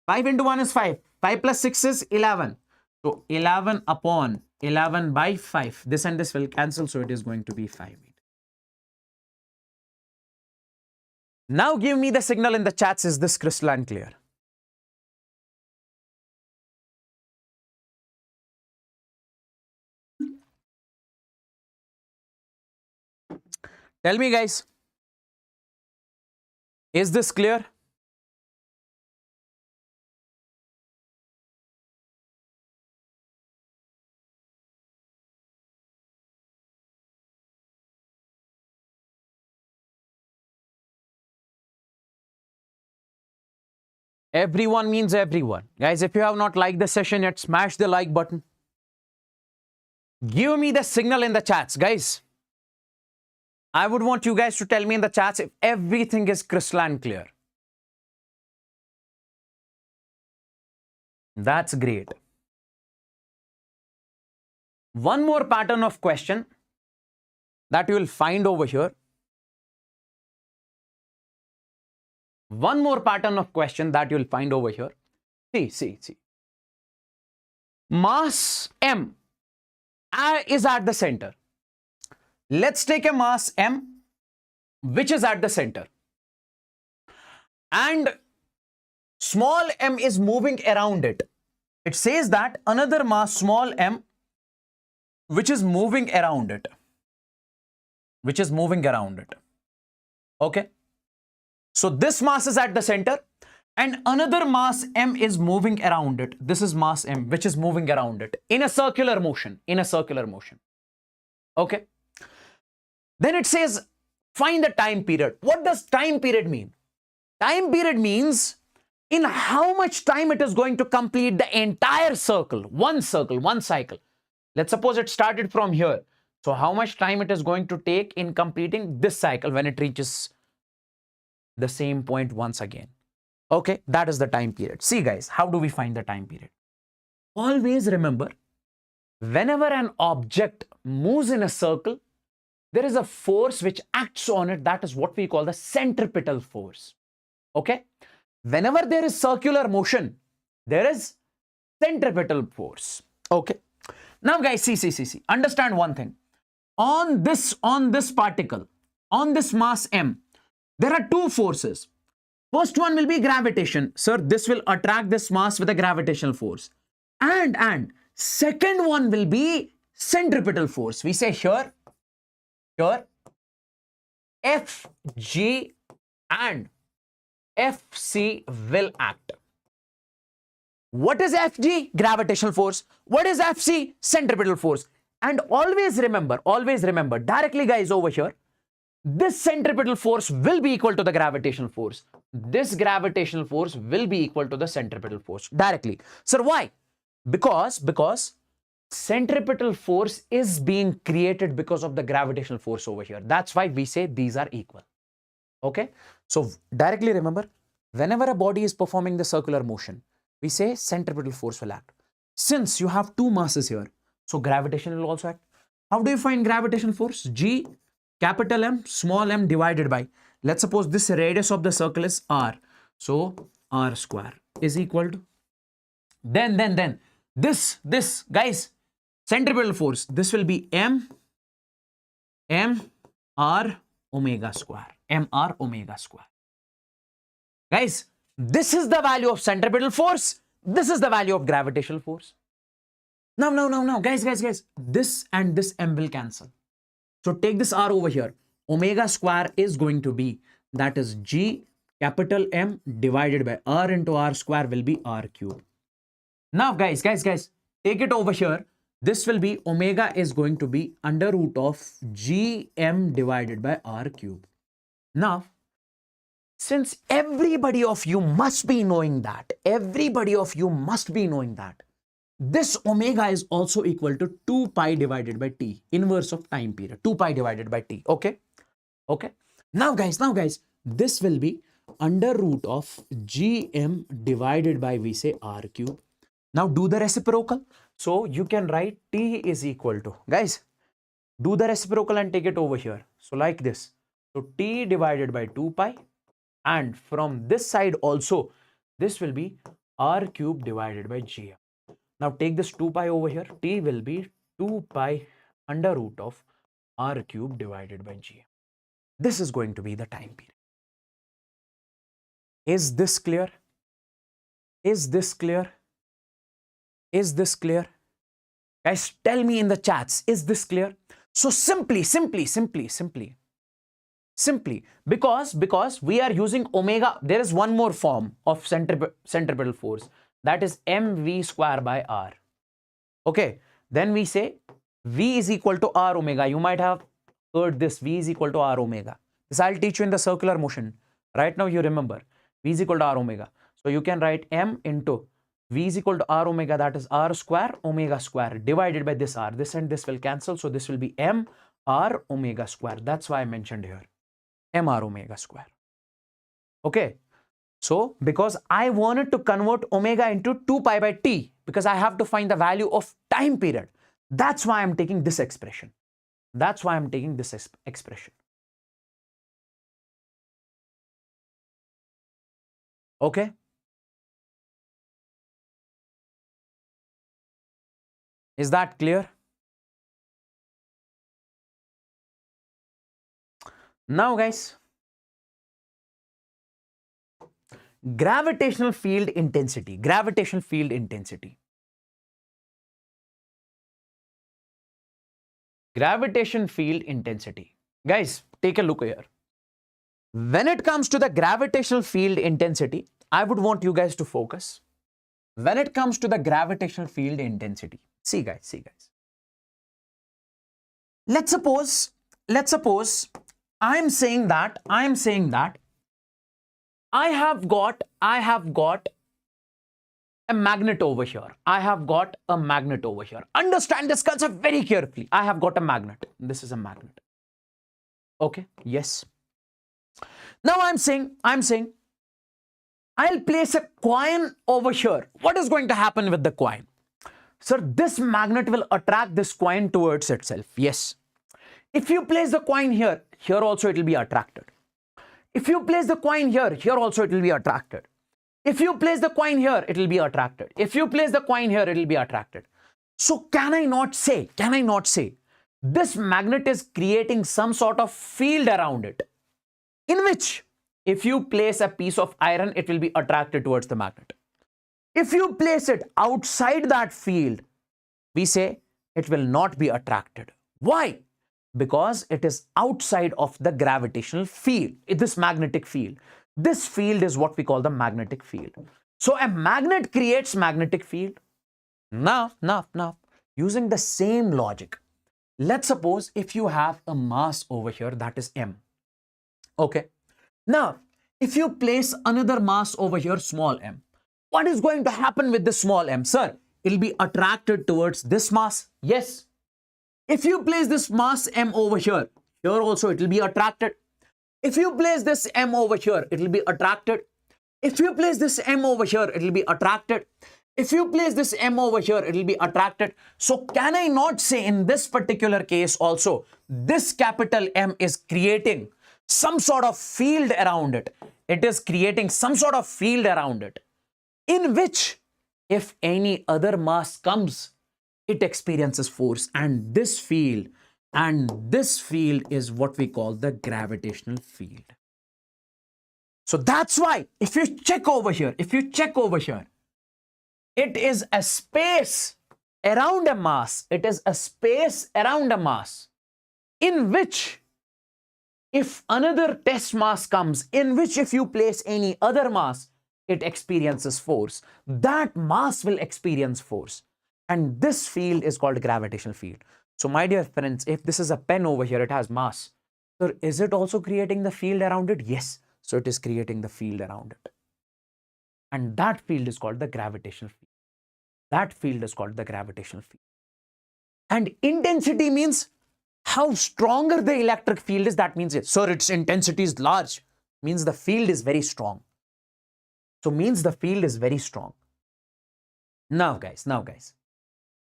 5 into 1 is 5, 5 plus 6 is 11. So 11 upon 11 by 5. This and this will cancel, so it is going to be 5 meters. Now give me the signal in the chats. Is this crystalline clear? Tell me guys, is this clear? Everyone means everyone. Guys, if you have not liked the session yet, smash the like button. Give me the signal in the chats, guys. I would want you guys to tell me in the chats if everything is crystalline clear. That's great. One more pattern of question that you will find over here. One more pattern of question that you'll find over here. See. Mass M is at the center. Let's take a mass M which is at the center. And small m is moving around it. It says that another mass small m which is moving around it. Okay. So this mass is at the center and another mass m is moving around it. This is mass m which is moving around it in a circular motion. Okay. Then it says find the time period. What does time period mean? Time period means in how much time it is going to complete the entire circle, one cycle. Let's suppose it started from here. So how much time it is going to take in completing this cycle when it reaches the same point once again. Okay, that is the time period. See guys, how do we find the time period? Always remember, whenever an object moves in a circle, there is a force which acts on it. That is what we call the centripetal force. Okay, whenever there is circular motion, there is centripetal force. Okay, now guys, see. Understand one thing. On this particle, on this mass m, there are two forces. First one will be gravitation. Sir, this will attract this mass with a gravitational force. And second one will be centripetal force. We say here, Fg and Fc will act. What is Fg? Gravitational force. What is Fc? Centripetal force. And always remember, directly guys over here, this centripetal force will be equal to the gravitational force. This gravitational force will be equal to the centripetal force directly. Sir, why? Because centripetal force is being created because of the gravitational force over here. That's why we say these are equal. Okay, so directly remember, whenever a body is performing the circular motion, we say centripetal force will act. Since you have two masses here, so gravitation will also act. How do you find gravitational force? G capital M small m divided by, let's suppose this radius of the circle is r, so r square is equal to, then this guys, centripetal force, this will be m r omega square, mr omega square. Guys, this is the value of centripetal force, this is the value of gravitational force. Now, guys, this and this m will cancel. So take this r over here. Omega square is going to be, that is G capital M divided by r into r square will be r cube. Now, guys, take it over here. This will be, omega is going to be under root of Gm divided by r cube. Now, since everybody of you must be knowing that, this omega is also equal to 2 pi divided by t, inverse of time period, 2 pi divided by t. Okay. Now guys, this will be under root of Gm divided by, we say, r cube. Now do the reciprocal. So you can write t is equal to, guys, do the reciprocal and take it over here. So like this. So t divided by 2 pi, and from this side also, this will be r cube divided by Gm. Now take this 2 pi over here. T will be 2 pi under root of r cube divided by Gm. This is going to be the time period. Is this clear? Is this clear? Is this clear? Guys, tell me in the chats, is this clear? So simply, because we are using omega, there is one more form of centripetal force, that is mv square by r. Okay, then we say v is equal to r omega. You might have heard this, v is equal to r omega. This I'll teach you in the circular motion. Right now you remember, v is equal to r omega. So you can write m into v is equal to r omega, that is r square omega square divided by this r. This and this will cancel, so this will be m r omega square. That's why I mentioned here m r omega square. Okay. So, because I wanted to convert omega into 2 pi by t, because I have to find the value of time period. That's why I'm taking this expression. Okay. Is that clear? Now, guys, gravitational field intensity. Gravitational field intensity. Gravitation field intensity. Guys, take a look here. When it comes to the gravitational field intensity, I would want you guys to focus. When it comes to the gravitational field intensity, see guys. Let's suppose I'm saying that I have got a magnet over here. Understand this concept very carefully. I have got a magnet. This is a magnet. Okay, yes. Now I'm saying I'll place a coin over here. What is going to happen with the coin? Sir, this magnet will attract this coin towards itself. Yes. If you place the coin here also it will be attracted. If you place the coin here also it will be attracted. If you place the coin here, it will be attracted. If you place the coin here, it will be attracted. So can I not say this magnet is creating some sort of field around it, in which if you place a piece of iron, it will be attracted towards the magnet. If you place it outside that field, we say it will not be attracted. Why? Because it is outside of the gravitational field, this magnetic field. This field is what we call the magnetic field. So a magnet creates magnetic field. Now, using the same logic, let's suppose if you have a mass over here, that is m. Okay. Now, if you place another mass over here, small m, what is going to happen with this small m? Sir, it'll be attracted towards this mass. Yes. If you place this mass m over here, here also it will be attracted. If you place this m over here, it will be attracted. If you place this m over here, it will be attracted. If you place this m over here, it will be attracted. So can I not say in this particular case also, this capital M is creating some sort of field around it. It is creating some sort of field around it, in which if any other mass comes, it experiences force, and this field is what we call the gravitational field. So that's why if you check over here, it is a space around a mass. It is a space around a mass in which if another test mass comes, in which if you place any other mass, it experiences force. That mass will experience force. And this field is called gravitational field. So my dear friends, if this is a pen over here, it has mass. So is it also creating the field around it? Yes. So it is creating the field around it. And that field is called the gravitational field. That field is called the gravitational field. And intensity means how stronger the electric field is. That means, sir, its intensity is large. Means the field is very strong. So means the field is very strong. Now guys,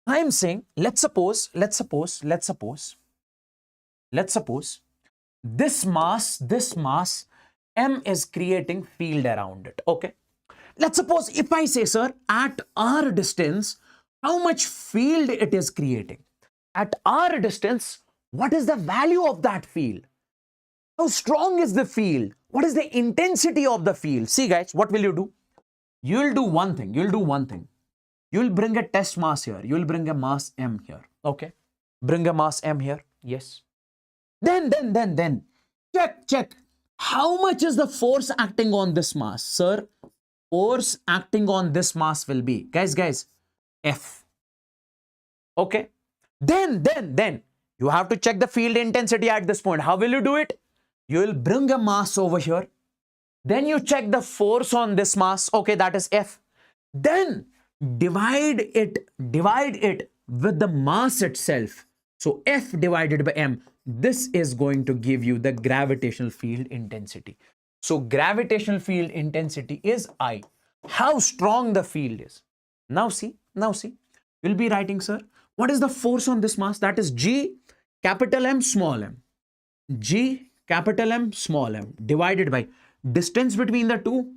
I am saying, let's suppose this mass M is creating field around it. Okay. Let's suppose if I say, sir, at r distance, how much field it is creating? At r distance, what is the value of that field? How strong is the field? What is the intensity of the field? See guys, what will you do? You'll do one thing. You'll bring a test mass here. You'll bring a mass M here. Okay. Bring a mass M here. Yes. Then. Check. How much is the force acting on this mass? Sir, force acting on this mass will be, guys, F. Okay. Then you have to check the field intensity at this point. How will you do it? You will bring a mass over here. Then you check the force on this mass. Okay, that is F. Then divide it with the mass itself. So F divided by M. This is going to give you the gravitational field intensity. So gravitational field intensity is I. How strong the field is. Now see. You'll be writing, sir, what is the force on this mass? That is G capital M small m. G capital M small m divided by distance between the two,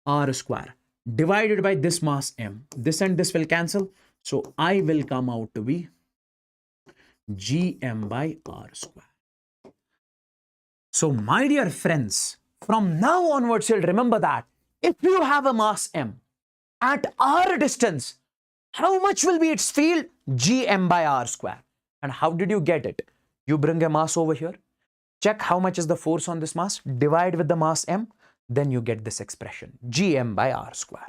r square, divided by this mass M. This and this will cancel. So I will come out to be Gm by r square. So my dear friends, from now onwards, you'll remember that if you have a mass M at r distance, how much will be its field? Gm by r square. And how did you get it? You bring a mass over here, check how much is the force on this mass, divide with the mass M, then you get this expression, Gm by r square.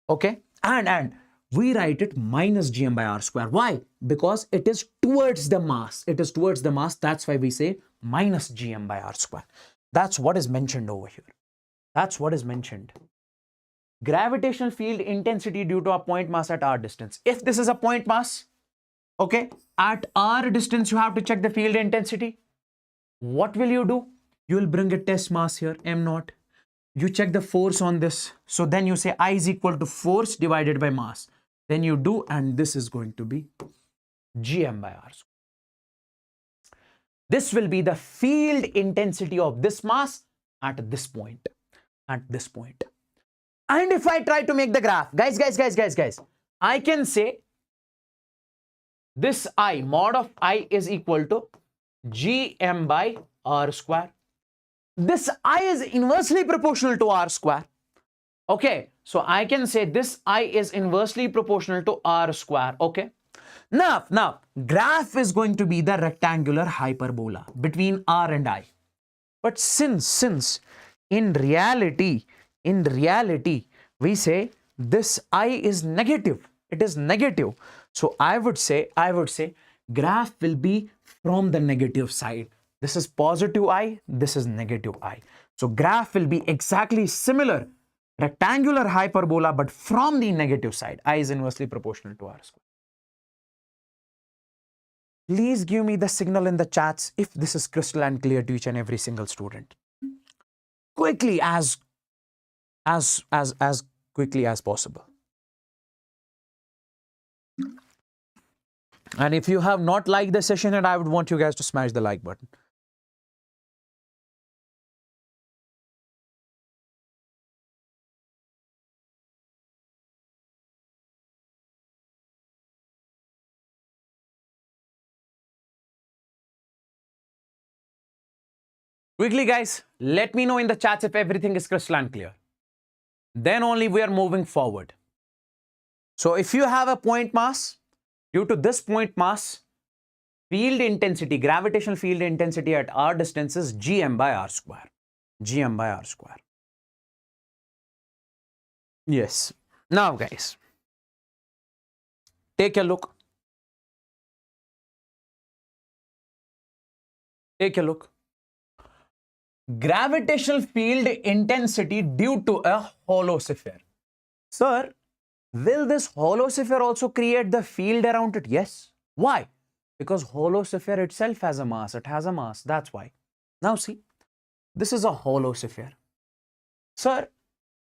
Okay? And we write it minus Gm by r square. Why? Because it is towards the mass. It is towards the mass. That's why we say minus Gm by r square. That's what is mentioned over here. That's what is mentioned. Gravitational field intensity due to a point mass at r distance. If this is a point mass, okay, at r distance, you have to check the field intensity. What will you do? You will bring a test mass here, m naught. You check the force on this. So then you say I is equal to force divided by mass. Then you do, and this is going to be Gm by r square. This will be the field intensity of this mass at this point. And if I try to make the graph, guys, I can say this I, mod of I is equal to Gm by r square. This I is inversely proportional to r square. Okay, so I can say this I is inversely proportional to r square. Okay. Now, graph is going to be the rectangular hyperbola between r and I. But since in reality, we say this I is negative. It is negative. So I would say graph will be from the negative side. This is positive I, this is negative I. So graph will be exactly similar Rectangular hyperbola, but from the negative side. I is inversely proportional to r square. Please give me the signal in the chats if this is crystal and clear to each and every single student. Quickly, as quickly as possible. And if you have not liked the session, and I would want you guys to smash the like button. Quickly, guys, let me know in the chats if everything is crystal and clear. Then only we are moving forward. So if you have a point mass, due to this point mass, field intensity, gravitational field intensity at r distance is gm by r square. Gm by r square. Yes. Now, guys, take a look. Take a look. Gravitational field intensity due to a hollow sphere. Sir, will this hollow sphere also create the field around it? Yes. Why? Because hollow sphere itself has a mass. It has a mass. That's why. Now see, this is a hollow sphere. Sir,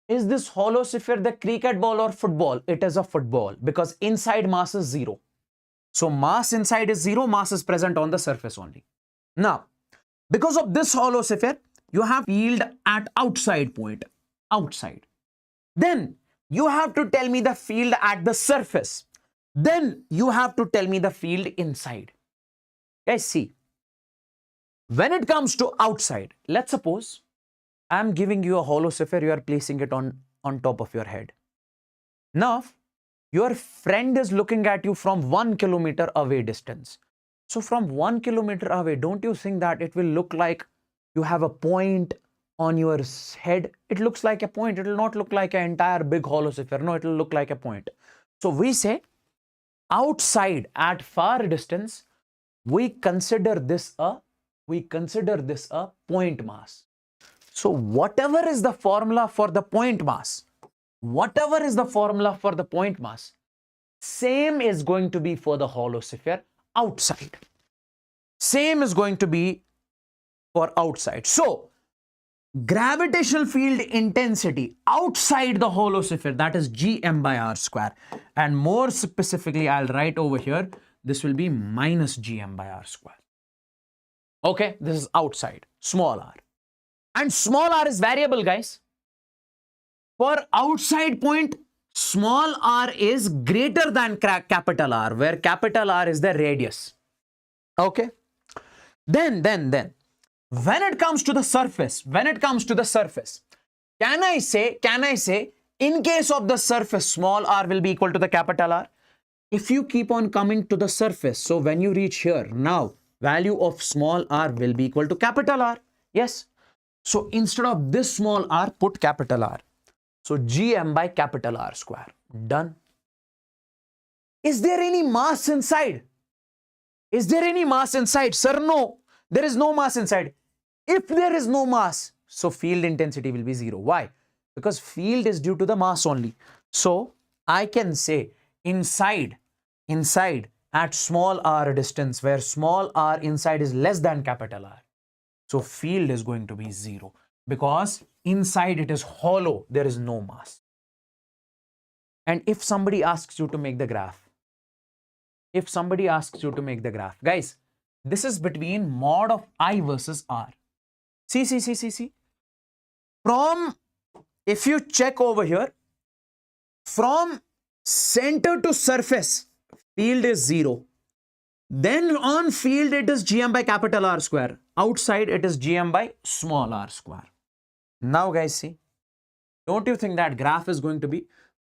is this hollow sphere the cricket ball or football? It is a football because inside mass is 0. So mass inside is 0. Mass is present on the surface only. Now, because of this hollow sphere, you have field at outside point. Outside. Then you have to tell me the field at the surface. Then you have to tell me the field inside. Guys, see. When it comes to outside, let's suppose I'm giving you a hollow sphere, you are placing it on top of your head. Now, your friend is looking at you from 1 kilometer away distance. So from 1 kilometer away, don't you think that it will look like you have a point on your head? It looks like a point. It will not look like an entire big hollow sphere. No, it will look like a point. So we say outside at far distance, we consider this a point mass. So whatever is the formula for the point mass, same is going to be for the hollow sphere outside. Same is going to be for outside. So gravitational field intensity outside the hollow sphere, that is gm by r square. And more specifically, I'll write over here, this will be minus gm by r square. Okay, this is outside, small r. And small r is variable, guys. For outside point, small r is greater than capital R, where capital R is the radius. Okay. Then, when it comes to the surface, can I say, in case of the surface, small r will be equal to the capital R? If you keep on coming to the surface, so when you reach here, now value of small r will be equal to capital R. Yes. So instead of this small r, put capital R. So gm by capital R square. Done. Is there any mass inside? Sir, no. There is no mass inside. If there is no mass, so field intensity will be 0. Why? Because field is due to the mass only. So I can say inside at small r distance, where small r inside is less than capital R. So field is going to be 0 because inside it is hollow. There is no mass. And if somebody asks you to make the graph, guys, this is between mod of I versus R. See. From, if you check over here, from center to surface, field is 0. Then on field, it is gm by capital R square. Outside, it is gm by small r square. Now, guys, see, don't you think that graph is going to be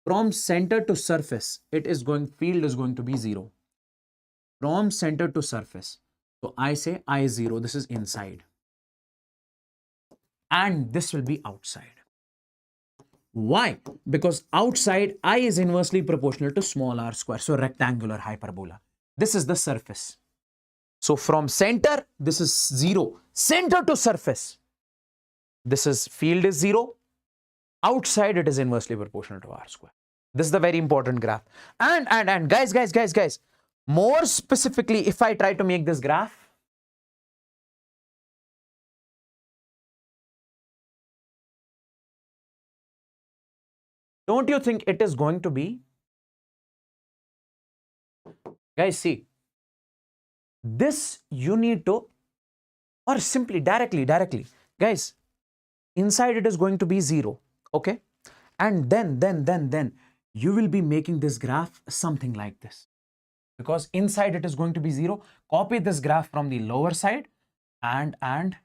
from center to surface? Field is going to be 0. From center to surface. So I say I0, this is inside. And this will be outside. Why? Because outside, I is inversely proportional to small r square. So rectangular hyperbola. This is the surface. So from center, this is 0. Center to surface. This is field is 0. Outside, it is inversely proportional to r square. This is the very important graph. And guys, more specifically, if I try to make this graph, don't you think it is going to be, guys, see, this you need to, or simply directly, guys, inside it is going to be 0, okay? And then you will be making this graph something like this. Because inside it is going to be 0. Copy this graph from the lower side and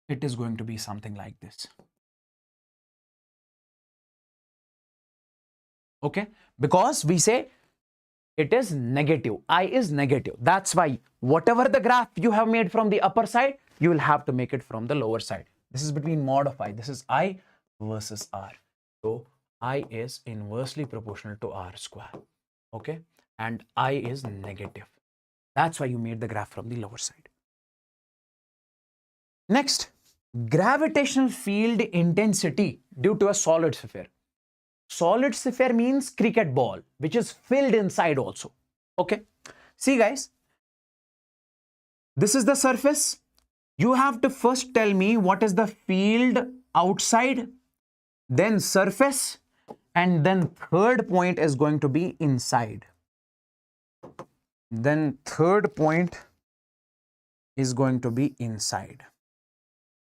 it is going to be something like this. Okay? Because we say it is negative. I is negative. That's why whatever the graph you have made from the upper side, you will have to make it from the lower side. This is between mod of I. This is I versus R. So I is inversely proportional to R square. Okay? And I is negative. That's why you made the graph from the lower side. Next, gravitational field intensity due to a solid sphere. Solid sphere means cricket ball, which is filled inside also. Okay? See guys, this is the surface. You have to first tell me what is the field outside, then surface, and then third point is going to be inside. Then third point is going to be inside.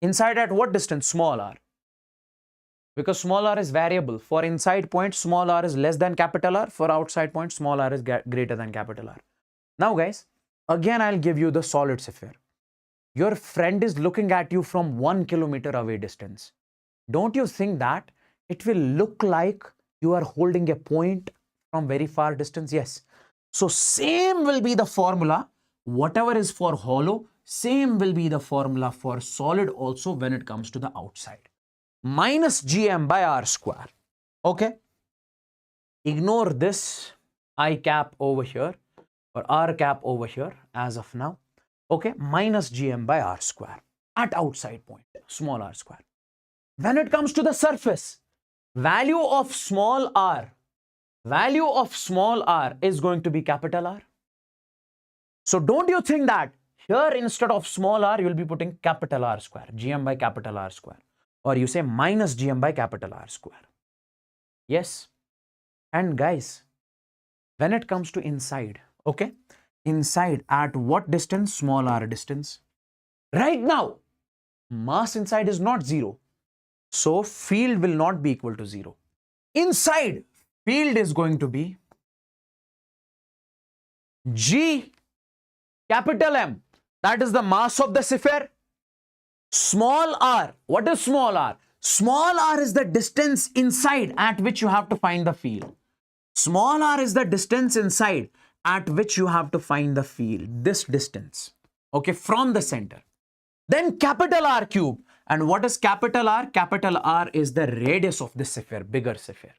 Inside at what distance? Small r. Because small r is variable. For inside point, small r is less than capital R. For outside point, small r is greater than capital R. Now guys, again I'll give you the solid sphere. Your friend is looking at you from 1 kilometer away distance. Don't you think that it will look like you are holding a point from very far distance? Yes. So same will be the formula. Whatever is for hollow, same will be the formula for solid also when it comes to the outside. Minus gm by r square. Okay? Ignore this I cap over here or r cap over here as of now. Okay? Minus gm by r square at outside point, small r square. When it comes to the surface, value of small r is going to be capital R. So don't you think that here instead of small r, you will be putting capital R square, gm by capital R square. Or you say minus gm by capital R square. Yes. And guys, when it comes to inside, okay? Inside at what distance? Small r distance. Right now, mass inside is not 0. So field will not be equal to 0. Inside, field is going to be G capital M. That is the mass of the sphere. Small r. What is small r? Small r is the distance inside at which you have to find the field. Small r is the distance inside at which you have to find the field. This distance. Okay, from the center. Then capital R cube. And what is capital R? Capital R is the radius of this sphere, bigger sphere.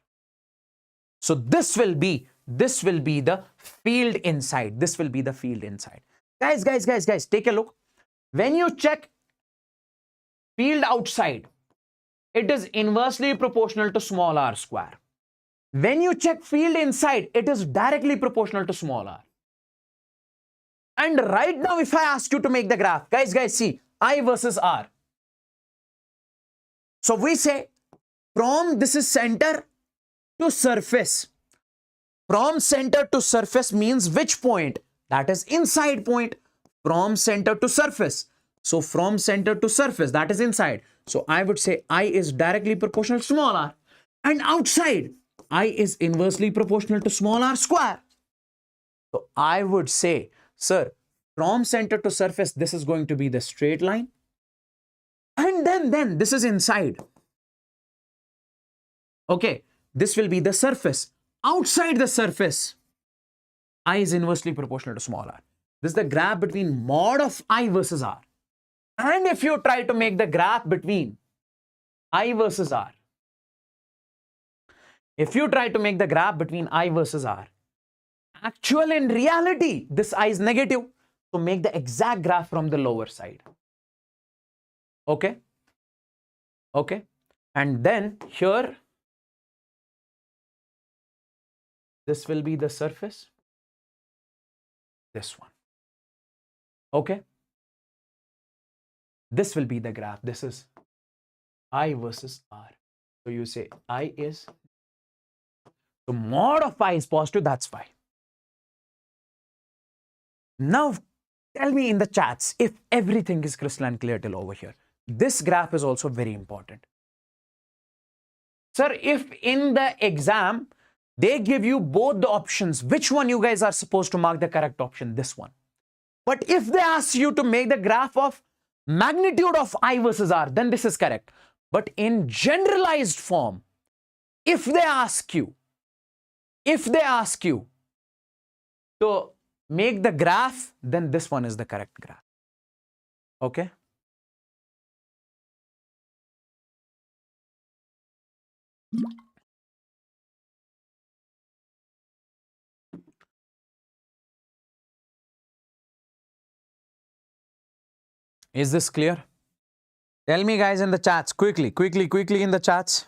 So this will be the field inside. This will be the field inside. Guys, take a look. When you check field outside, it is inversely proportional to small r square. When you check field inside, it is directly proportional to small r. And right now, if I ask you to make the graph, guys, see, I versus r. So we say from this is center to surface. From center to surface means which point? That is inside point. From center to surface. So from center to surface, that is inside. So I would say I is directly proportional to small r. And outside, I is inversely proportional to small r square. So I would say, sir, from center to surface, this is going to be the straight line. And then this is inside. Okay, this will be the surface. Outside the surface, I is inversely proportional to small r. This is the graph between mod of I versus r. And if you try to make the graph between I versus r, actual in reality, this I is negative. So make the exact graph from the lower side. Okay? Okay? And then here, this will be the surface, this one. Okay? This will be the graph. This is I versus R. So you say I is, so mod of I is positive, that's why. Now, tell me in the chats if everything is crystalline clear till over here. This graph is also very important. Sir, if in the exam, they give you both the options, which one you guys are supposed to mark the correct option? This one. But if they ask you to make the graph of magnitude of I versus R, then this is correct. But in generalized form, if they ask you to make the graph, then this one is the correct graph. Okay? Is this clear? Tell me guys in the chats, quickly in the chats.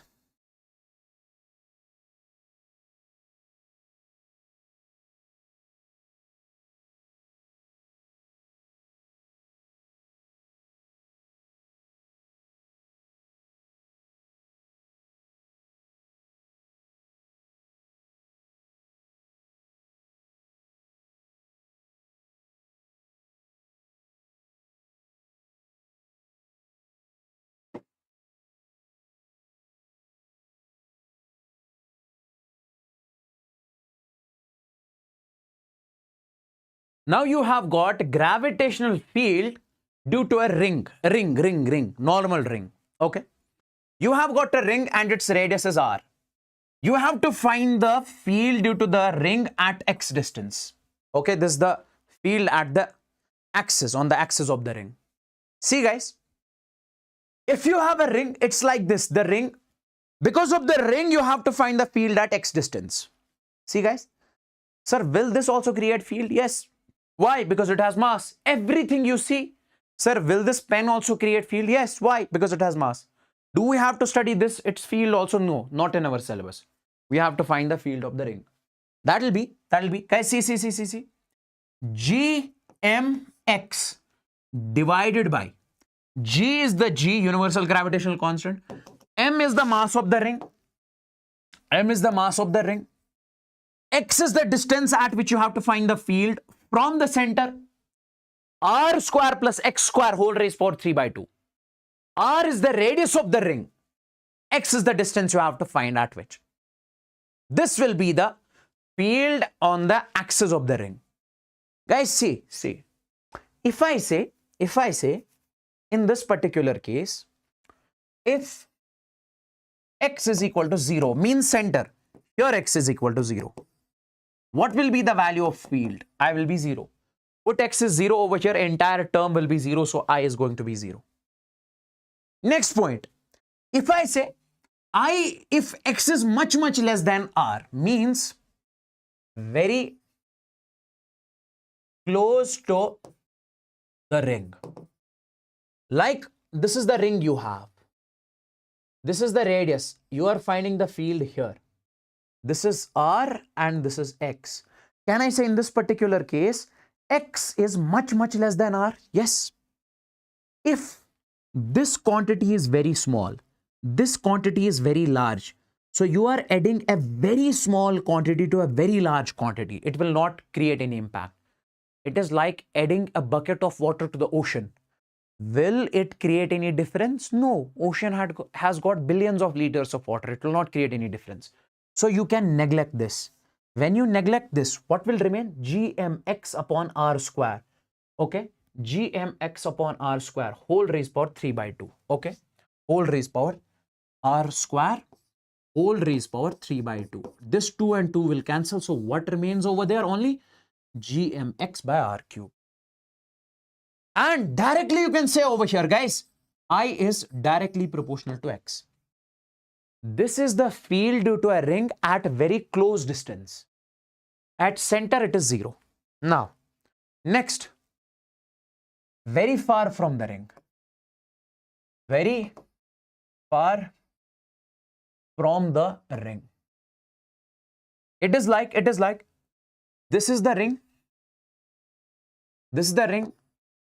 Now you have got gravitational field due to a ring, normal ring. Okay. You have got a ring and its radius is R. You have to find the field due to the ring at x distance. Okay, this is the field at the axis, on the axis of the ring. See guys, if you have a ring, it's like this, the ring, because of the ring, you have to find the field at x distance. See guys, sir, will this also create field? Yes. Why? Because it has mass. Everything you see. Sir, will this pen also create field? Yes. Why? Because it has mass. Do we have to study this, its field also? No, not in our syllabus. We have to find the field of the ring. That'll be, guys, see. Gmx divided by, G is the G, universal gravitational constant. M is the mass of the ring. X is the distance at which you have to find the field from the center. R square plus x square whole raised power 3 by 2. R is the radius of the ring. X is the distance you have to find at which. This will be the field on the axis of the ring. Guys, see. If I say, in this particular case, if x is equal to 0, means center, here x is equal to 0. What will be the value of field? I will be 0. Put x is 0 over here, entire term will be 0, so I is going to be 0. Next point, if I say if x is much less than R, means very close to the ring. Like this is the ring you have. This is the radius. You are finding the field here. This is R and this is x. Can I say in this particular case, x is much less than R? Yes. If this quantity is very small, this quantity is very large, so you are adding a very small quantity to a very large quantity. It will not create any impact. It is like adding a bucket of water to the ocean. Will it create any difference? No. Ocean has got billions of liters of water. It will not create any difference. So you can neglect this. When you neglect this, what will remain? Gmx upon R square. Okay. Gmx upon R square whole raised power 3 by 2. Okay. Whole raised power R square whole raised power 3 by 2. This 2 and 2 will cancel. So what remains over there? Only Gmx by R cube. And directly you can say over here, guys, I is directly proportional to x. This is the field due to a ring at very close distance. At center, it is 0. Now, next, very far from the ring. Very far from the ring. It is like, this is the ring,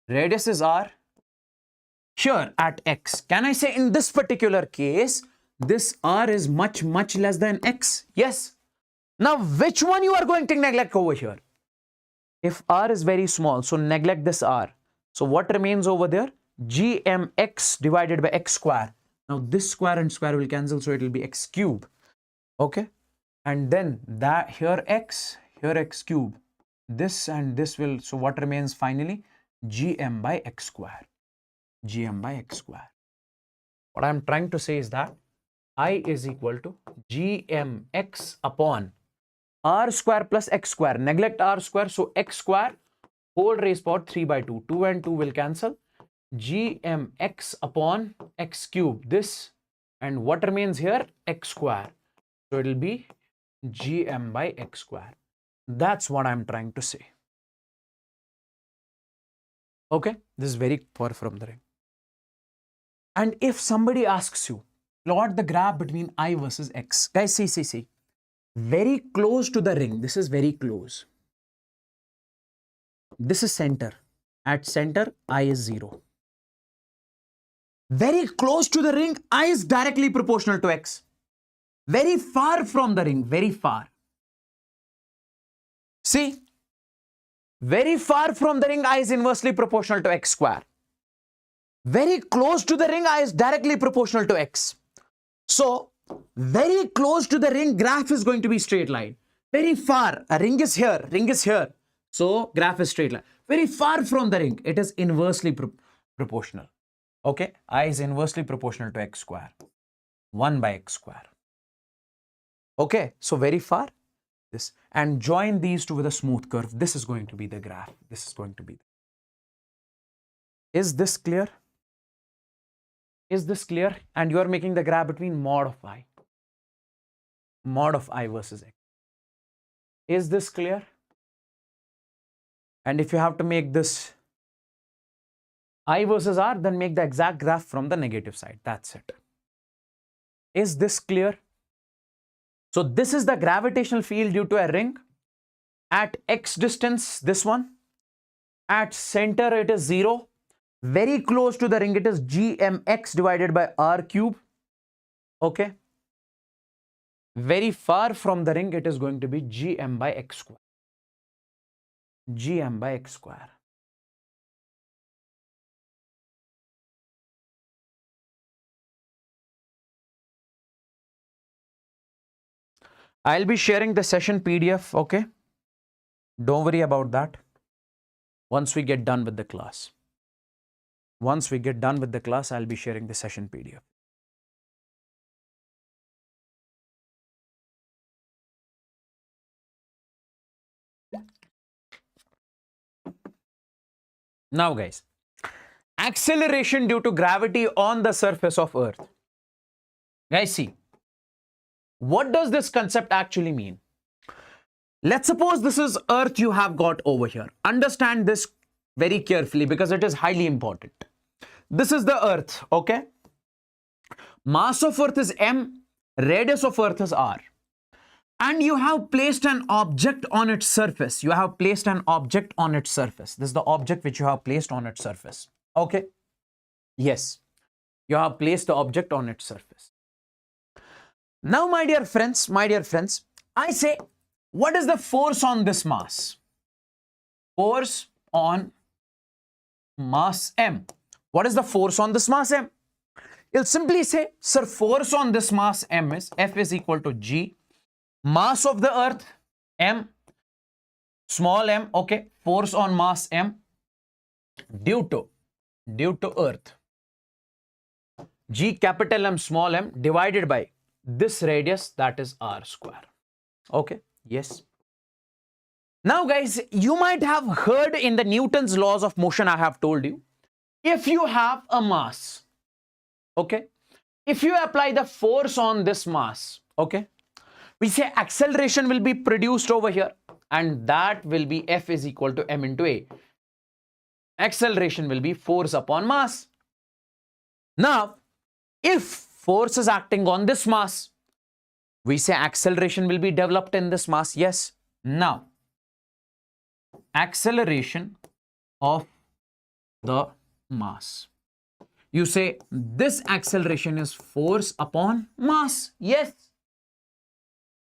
radius is r, here at x. Can I say in this particular case, this r is much less than x? Yes. Now, which one you are going to neglect over here? If r is very small, so neglect this r. So what remains over there? Gmx divided by x square. Now this square and square will cancel, so it will be x cube. Okay. And then that here x cube. This and this will, so what remains finally? Gm by x square. Gm by x square. What I'm trying to say is that I is equal to Gmx upon r square plus x square. Neglect r square, so x square whole raised power 3 by 2. 2 and 2 will cancel. Gmx upon x cube. This, and what remains here? X square. So it will be Gm by x square. That's what I'm trying to say. Okay, this is very far from the ring. And if somebody asks you, plot the graph between I versus x. Guys, see. Very close to the ring. This is very close. This is center. At center, I is 0. Very close to the ring, I is directly proportional to x. Very far from the ring, very far. See, very far from the ring, I is inversely proportional to x square. Very close to the ring, I is directly proportional to x. So, very close to the ring, graph is going to be straight line. Very far, a ring is here. So, graph is straight line. Very far from the ring, it is inversely proportional. Okay, I is inversely proportional to x square. 1 by x square. Okay, so very far, this. And join these two with a smooth curve. This is going to be the graph. This is going to be. Is this clear? Is this clear? And you are making the graph between mod of I. Mod of I versus x. Is this clear? And if you have to make this I versus R, then make the exact graph from the negative side. That's it. Is this clear? So this is the gravitational field due to a ring. At x distance, this one. At center, it is 0. Very close to the ring, it is Gmx divided by R cube. Okay. Very far from the ring, it is going to be Gm by x square. Gm by x square. I'll be sharing the session PDF, okay? Don't worry about that. Once we get done with the class. Once we get done with the class, I'll be sharing the session PDF. Now, guys, acceleration due to gravity on the surface of Earth. Guys, see. What does this concept actually mean? Let's suppose this is Earth you have got over here. Understand this very carefully because it is highly important. This is the Earth, okay? Mass of Earth is m, radius of Earth is r. And you have placed an object on its surface. You have placed an object on its surface. This is the object which you have placed on its surface. Okay? Yes. You have placed the object on its surface. Now, my dear friends, I say, what is the force on this mass? Force on mass m. What is the force on this mass m? You'll simply say, sir, force on this mass m is F is equal to G. Mass of the Earth, m, small m, okay, force on mass m due to Earth. G capital M small m divided by this radius, that is r square. Okay, yes. Now, guys, you might have heard in the Newton's laws of motion, I have told you, if you have a mass, okay, if you apply the force on this mass, okay, we say acceleration will be produced over here, and that will be F is equal to m into a. Acceleration will be force upon mass. Now, if force is acting on this mass, We say acceleration will be developed in this mass. Yes. Now, acceleration of the mass. You say this acceleration is force upon mass. Yes.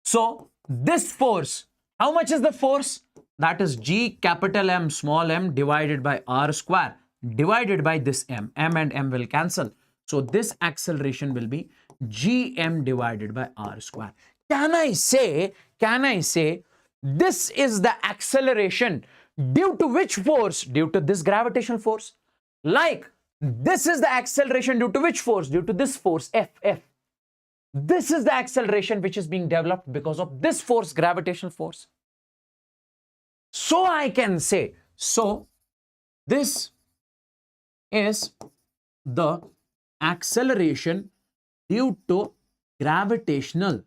So this force, how much is the force? That is G capital M small m divided by R square divided by this m. M and m will cancel. So this acceleration will be Gm divided by R square. Can I say this is the acceleration due to which force? Due to this gravitational force. Like this is the acceleration due to which force? Due to this force F. This is the acceleration which is being developed because of this force, gravitational force. So I can say, so this is the acceleration due to gravitational.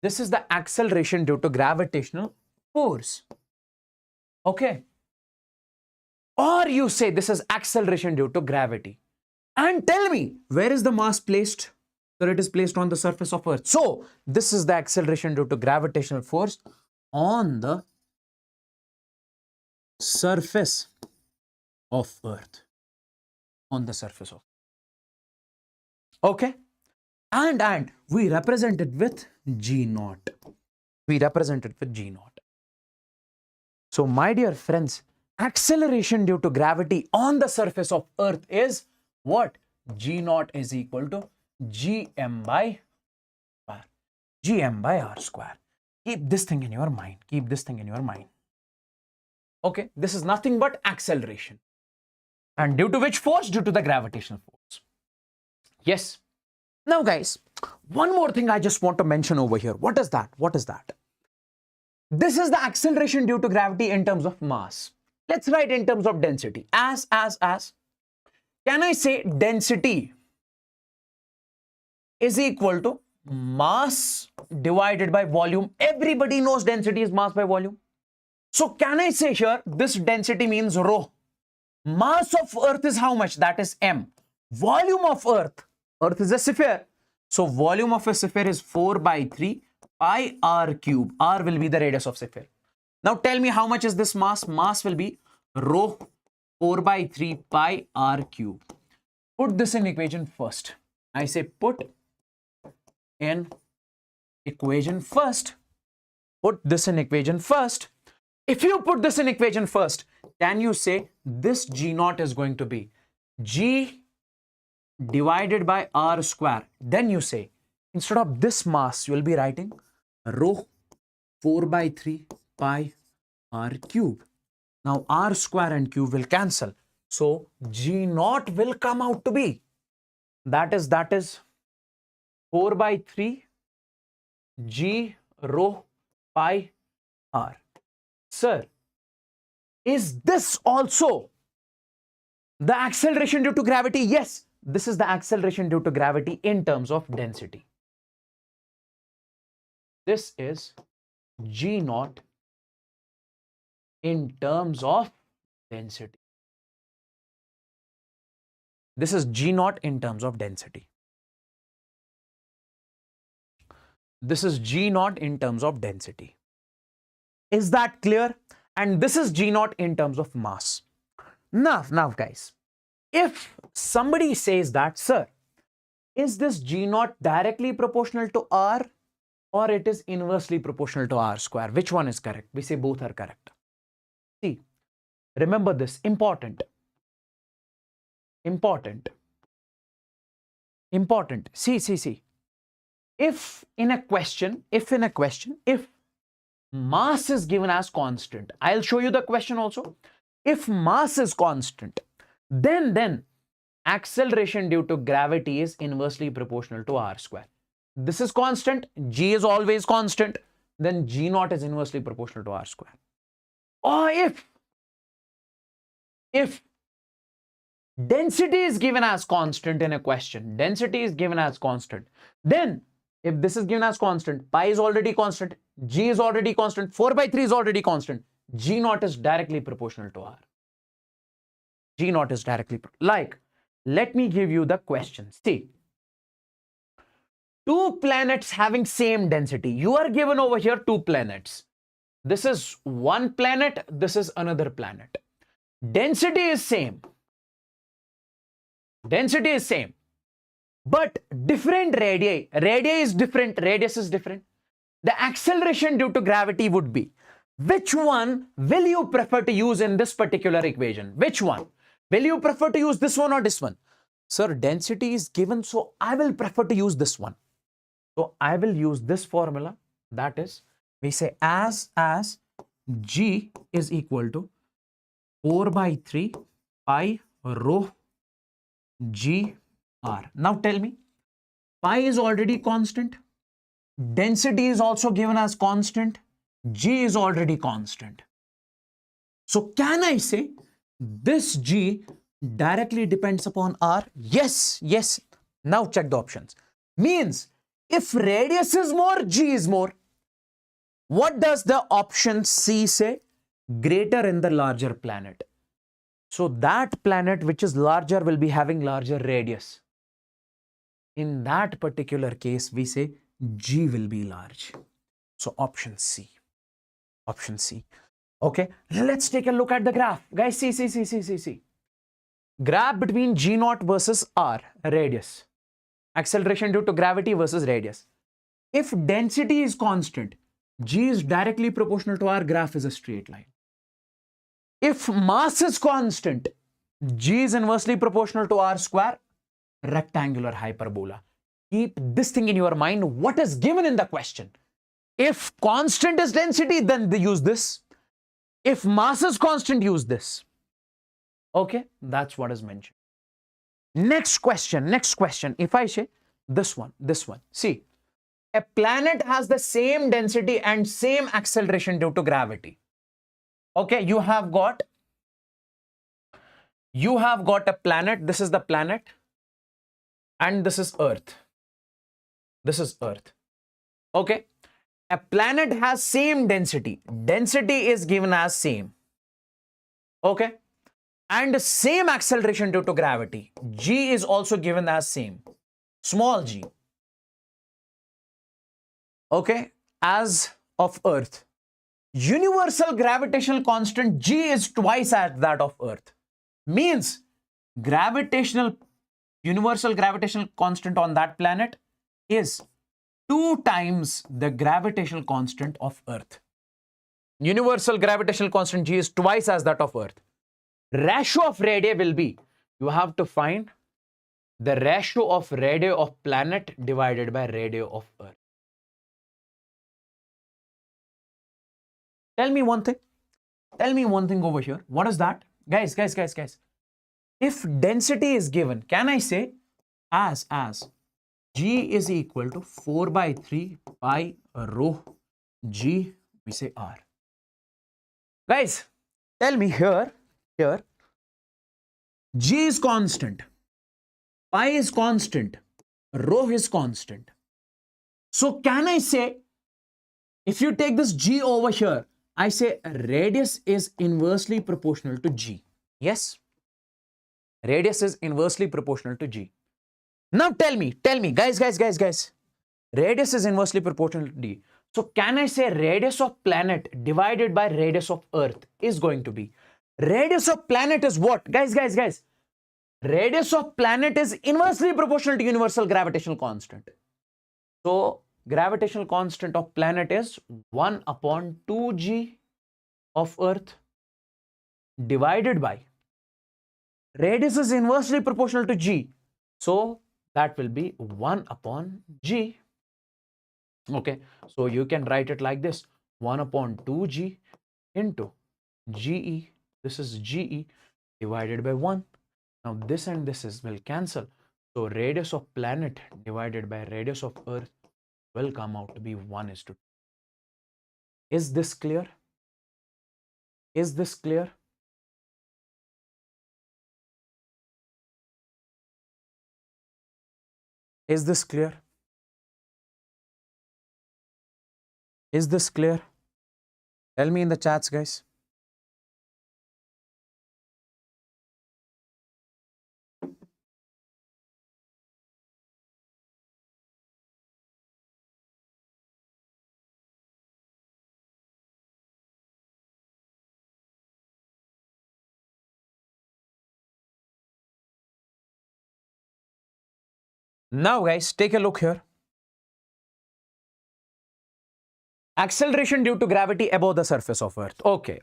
This is the acceleration due to gravitational force. Okay. Or you say this is acceleration due to gravity. And tell me, where is the mass placed? So it is placed on the surface of Earth. So this is the acceleration due to gravitational force on the surface of Earth. On the surface of. Okay. And we represent it with G naught. We represent it with G naught. So my dear friends, acceleration due to gravity on the surface of Earth is what? G naught is equal to Gm by R. Gm by R square. Keep this thing in your mind. Keep this thing in your mind. Okay, this is nothing but acceleration. And due to which force? Due to the gravitational force. Yes. Now guys, one more thing I just want to mention over here. What is that? What is that? This is the acceleration due to gravity in terms of mass. Let's write in terms of density. As. Can I say density is equal to mass divided by volume? Everybody knows density is mass by volume. So can I say here this density means rho? Mass of Earth is how much? That is m. Volume of Earth. Earth is a sphere. So volume of a sphere is 4 by 3 pi r cube. R will be the radius of sphere. Now tell me how much is this mass? Mass will be rho 4 by 3 pi r cube. Put this in equation first. I say put in equation first. Put this in equation first. If you put this in equation first, can you say this G naught is going to be G divided by R square? Then you say, instead of this mass, you will be writing rho 4 by 3 pi r cube. Now R square and cube will cancel. So G naught will come out to be. That is 4 by 3 G rho pi r. Sir, is this also the acceleration due to gravity? Yes, this is the acceleration due to gravity in terms of density. This is G naught in terms of density. This is G naught in terms of density. This is G naught in terms of density. Is that clear? And this is G naught in terms of mass. Now guys, if somebody says that, sir, is this G naught directly proportional to R or it is inversely proportional to R square? Which one is correct? We say both are correct. See, remember this, important. See. If mass is given as constant, I'll show you the question also. If mass is constant, then acceleration due to gravity is inversely proportional to R square. This is constant, G is always constant, then G naught is inversely proportional to R square. Or if density is given as constant in a question, density is given as constant, then if this is given as constant, pi is already constant, G is already constant, 4 by 3 is already constant, G naught is directly proportional to R. G naught is directly, like, let me give you the question. See, two planets having same density. You are given over here two planets. This is one planet, this is another planet. Density is same. Density is same. But different radii. Radii is different, radius is different. The acceleration due to gravity would be, which one will you prefer to use in this particular equation? Which one? Will you prefer to use this one or this one? Sir, density is given, so I will prefer to use this one. So I will use this formula. That is, we say as G is equal to 4 by 3 pi rho G R. Now tell me, pi is already constant. Density is also given as constant. G is already constant. So can I say this G directly depends upon R? Yes, yes. Now check the options. Means if radius is more, G is more. What does the option C say? Greater in the larger planet. So that planet which is larger will be having larger radius. In that particular case, we say G will be large. So option C. Option C. Okay, let's take a look at the graph. Guys, see. Graph between G0 versus R, radius. Acceleration due to gravity versus radius. If density is constant, G is directly proportional to R, graph is a straight line. If mass is constant, G is inversely proportional to R square, rectangular hyperbola. Keep this thing in your mind, what is given in the question. If constant is density, then they use this. If mass is constant, use this. Okay, that's what is mentioned. Next question. If I say this one. See, a planet has the same density and same acceleration due to gravity. Okay, you have got a planet. This is the planet. And this is Earth. This is Earth. Okay. A planet has same density. Density is given as same. Okay. And same acceleration due to gravity. G is also given as same. Small g. Okay. As of Earth. Universal gravitational constant G is twice as that of Earth. Means universal gravitational constant on that planet is 2 times the gravitational constant of Earth. Universal gravitational constant G is twice as that of Earth. Ratio of radii will be, you have to find the ratio of radii of planet divided by radii of Earth. Tell me one thing. Tell me one thing over here. What is that? Guys. If density is given, can I say as G is equal to 4 by 3 pi rho G, we say R. Guys, tell me here, G is constant, pi is constant, rho is constant. So can I say, if you take this G over here, I say radius is inversely proportional to G. Yes? Radius is inversely proportional to G. Now tell me, guys. Radius is inversely proportional to D. So can I say radius of planet divided by radius of Earth is going to be, radius of planet is what? Guys. Radius of planet is inversely proportional to universal gravitational constant. So gravitational constant of planet is 1 upon 2G of Earth divided by radius is inversely proportional to G. So that will be 1 upon G. Okay, so you can write it like this, 1 upon 2G into GE. This is GE divided by 1. Now this and this will cancel. So radius of planet divided by radius of Earth will come out to be 1:2. Is this clear? Is this clear? Is this clear? Is this clear? Tell me in the chats, guys. Now guys, take a look here. Acceleration due to gravity above the surface of Earth. Okay.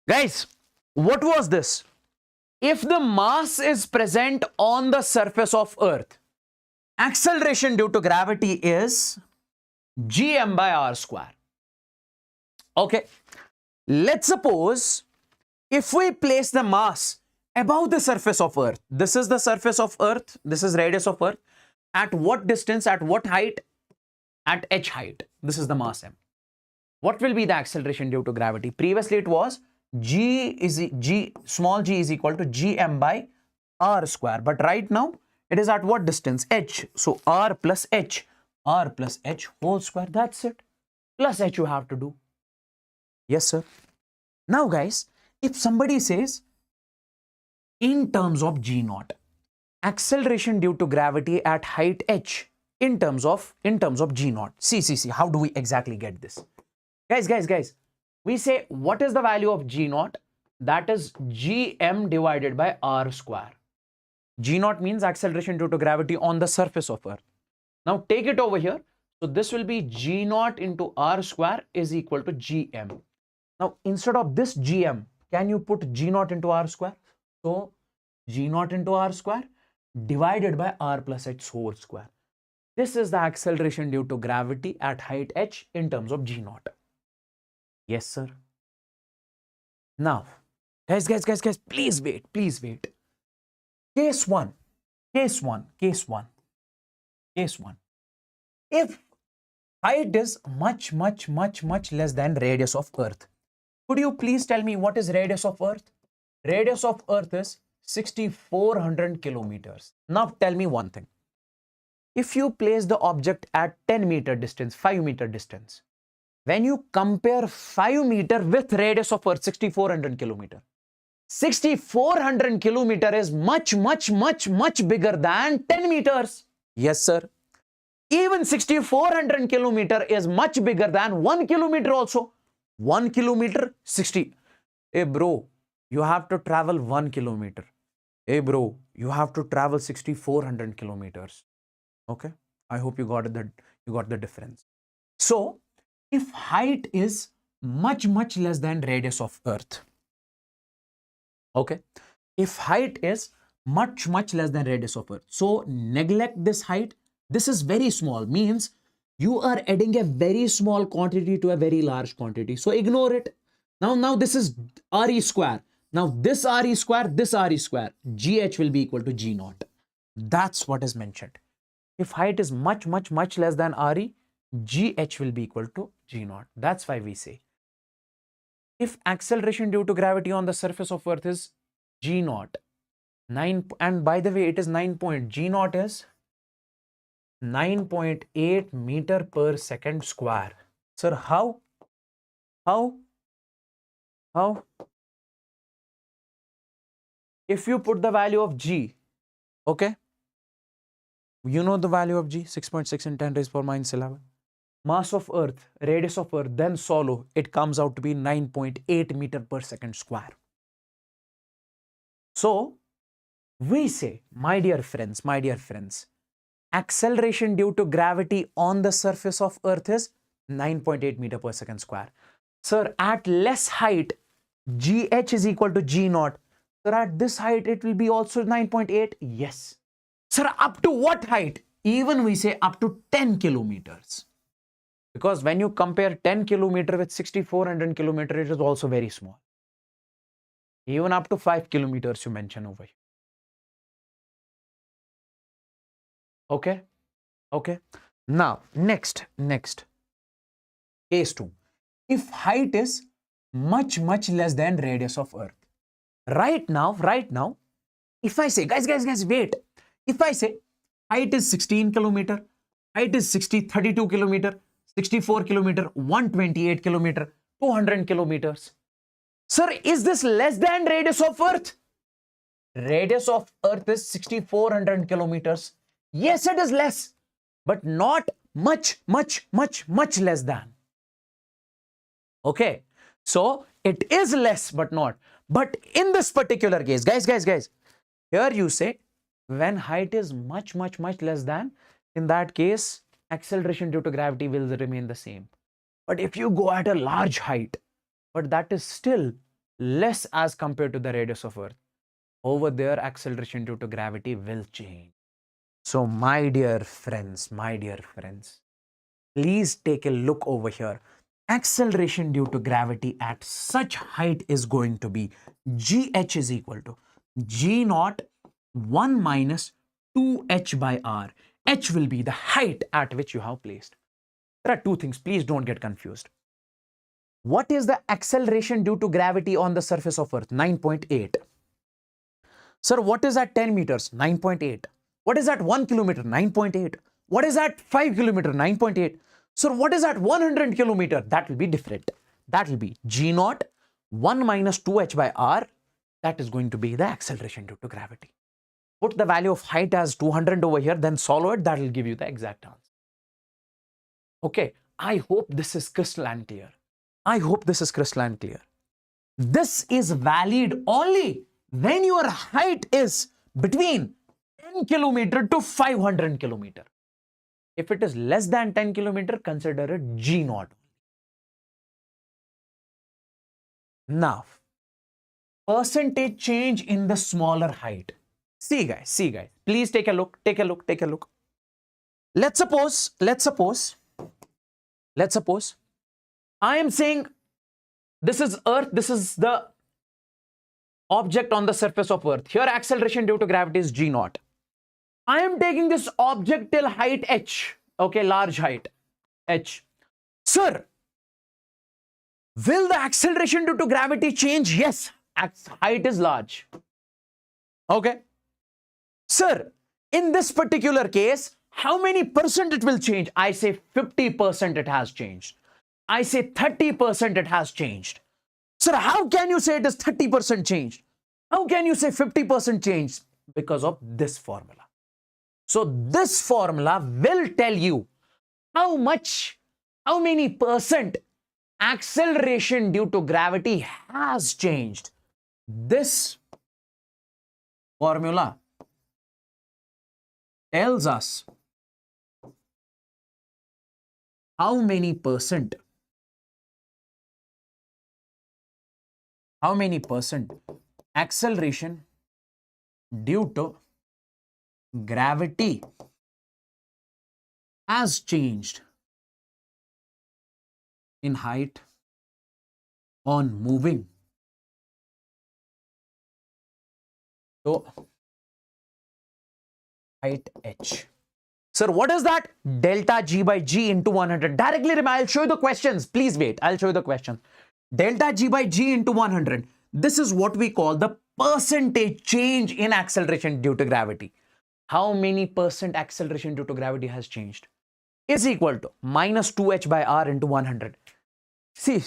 Guys, what was this? If the mass is present on the surface of Earth, acceleration due to gravity is gm by r square. Okay. Let's suppose if we place the mass above the surface of Earth, this is the surface of Earth, this is radius of Earth, at what distance, at what height? At h height. This is the mass m. What will be the acceleration due to gravity? Previously it was small g is equal to gm by r square, but right now it is at what distance? H. So r plus h whole square. That's it. Plus h you have to do. Yes, sir. Now guys, if somebody says in terms of g naught, acceleration due to gravity at height h in terms of g naught. See, how do we exactly get this? Guys, we say what is the value of g naught? That is gm divided by r square. G naught means acceleration due to gravity on the surface of Earth. Now take it over here. So this will be g naught into r square is equal to gm. Now instead of this gm, can you put g naught into r square? So g naught into r square divided by r plus h whole square. This is the acceleration due to gravity at height h in terms of g naught. Yes, sir. Now, guys, please wait. Case one. If height is much less than radius of Earth, could you please tell me what is radius of Earth? Radius of Earth is 6,400 kilometers. Now tell me one thing. If you place the object at 10 meter distance, 5 meter distance, when you compare 5 meter with radius of Earth 6,400 kilometer, 6,400 kilometer is much bigger than 10 meters. Yes, sir. Even 6,400 kilometer is much bigger than 1 kilometer also. 1 kilometer, 60. Hey bro, you have to travel 1 kilometer. Hey bro, you have to travel 6,400 kilometers. Okay, I hope you got the difference. So if height is much less than radius of Earth, okay, if height is much less than radius of Earth, so neglect this height. This is very small, means you are adding a very small quantity to a very large quantity, so ignore it. Now this is re square. Now this re square, gh will be equal to g naught. That's what is mentioned. If height is much less than re, gh will be equal to g naught. That's why we say if acceleration due to gravity on the surface of Earth is g naught, 9, and by the way it is 9 point, g naught is 9.8 meter per second square. Sir, how? If you put the value of g, okay, you know the value of g, 6.6 in 10 raised to power minus 11. Mass of Earth, radius of Earth, then solo, it comes out to be 9.8 meter per second square. So we say, my dear friends, acceleration due to gravity on the surface of Earth is 9.8 meter per second square. Sir, at less height, gh is equal to g naught. Sir, at this height, it will be also 9.8. Yes. Sir, up to what height? Even we say up to 10 kilometers. Because when you compare 10 kilometer with 6,400 kilometer, it is also very small. Even up to 5 kilometers you mention over here. Okay. Now, next. Case 2. If height is much less than radius of Earth. Right now, if I say, guys, wait. If I say height is 16 kilometer, height is 32 kilometer, 64 kilometer, 128 kilometer, 200 kilometers. Sir, is this less than radius of Earth? Radius of Earth is 6,400 kilometers. Yes, it is less, but not much less than. Okay, so it is less, but not. But in this particular case, guys, here you say When height is much less than, in that case acceleration due to gravity will remain the same. But if you go at a large height, but that is still less as compared to the radius of Earth, over there acceleration due to gravity will change. So my dear friends, please take a look over here. Acceleration due to gravity at such height is going to be gh is equal to g naught 1 minus 2h by r. H will be the height at which you have placed. There are two things, please don't get confused. What is the acceleration due to gravity on the surface of Earth? 9.8. Sir, what is at 10 meters? 9.8. What is at 1 kilometer? 9.8. What is at 5 kilometer? 9.8. Sir, what is at 100 kilometer? That will be different. That will be g naught 1 minus 2h by r. That is going to be the acceleration due to gravity. Put the value of height as 200 over here, then solve it. That will give you the exact answer. Okay, I hope this is crystal and clear. I hope this is crystal and clear. This is valid only when your height is between 10 kilometer to 500 kilometer. If it is less than 10 kilometer, consider it G naught. Now, percentage change in the smaller height. See guys, please take a look. Let's suppose, I am saying this is Earth, this is the object on the surface of Earth. Here acceleration due to gravity is G naught. I am taking this object till height h, okay, large height h. Sir, will the acceleration due to gravity change? Yes, height is large. Okay. Sir, in this particular case, how many percent it will change? I say 50% it has changed. I say 30% it has changed. Sir, how can you say it is 30% changed? How can you say 50% changed? Because of this formula. So this formula will tell you how many percent acceleration due to gravity has changed. This formula tells us how many percent acceleration due to gravity has changed in height on moving to height h. Sir, what is that? Delta G by G into 100. Directly, I'll show you the questions. Please wait. I'll show you the question. Delta G by G into 100. This is what we call the percentage change in acceleration due to gravity. How many percent acceleration due to gravity has changed? Is equal to minus 2h by r into 100. See.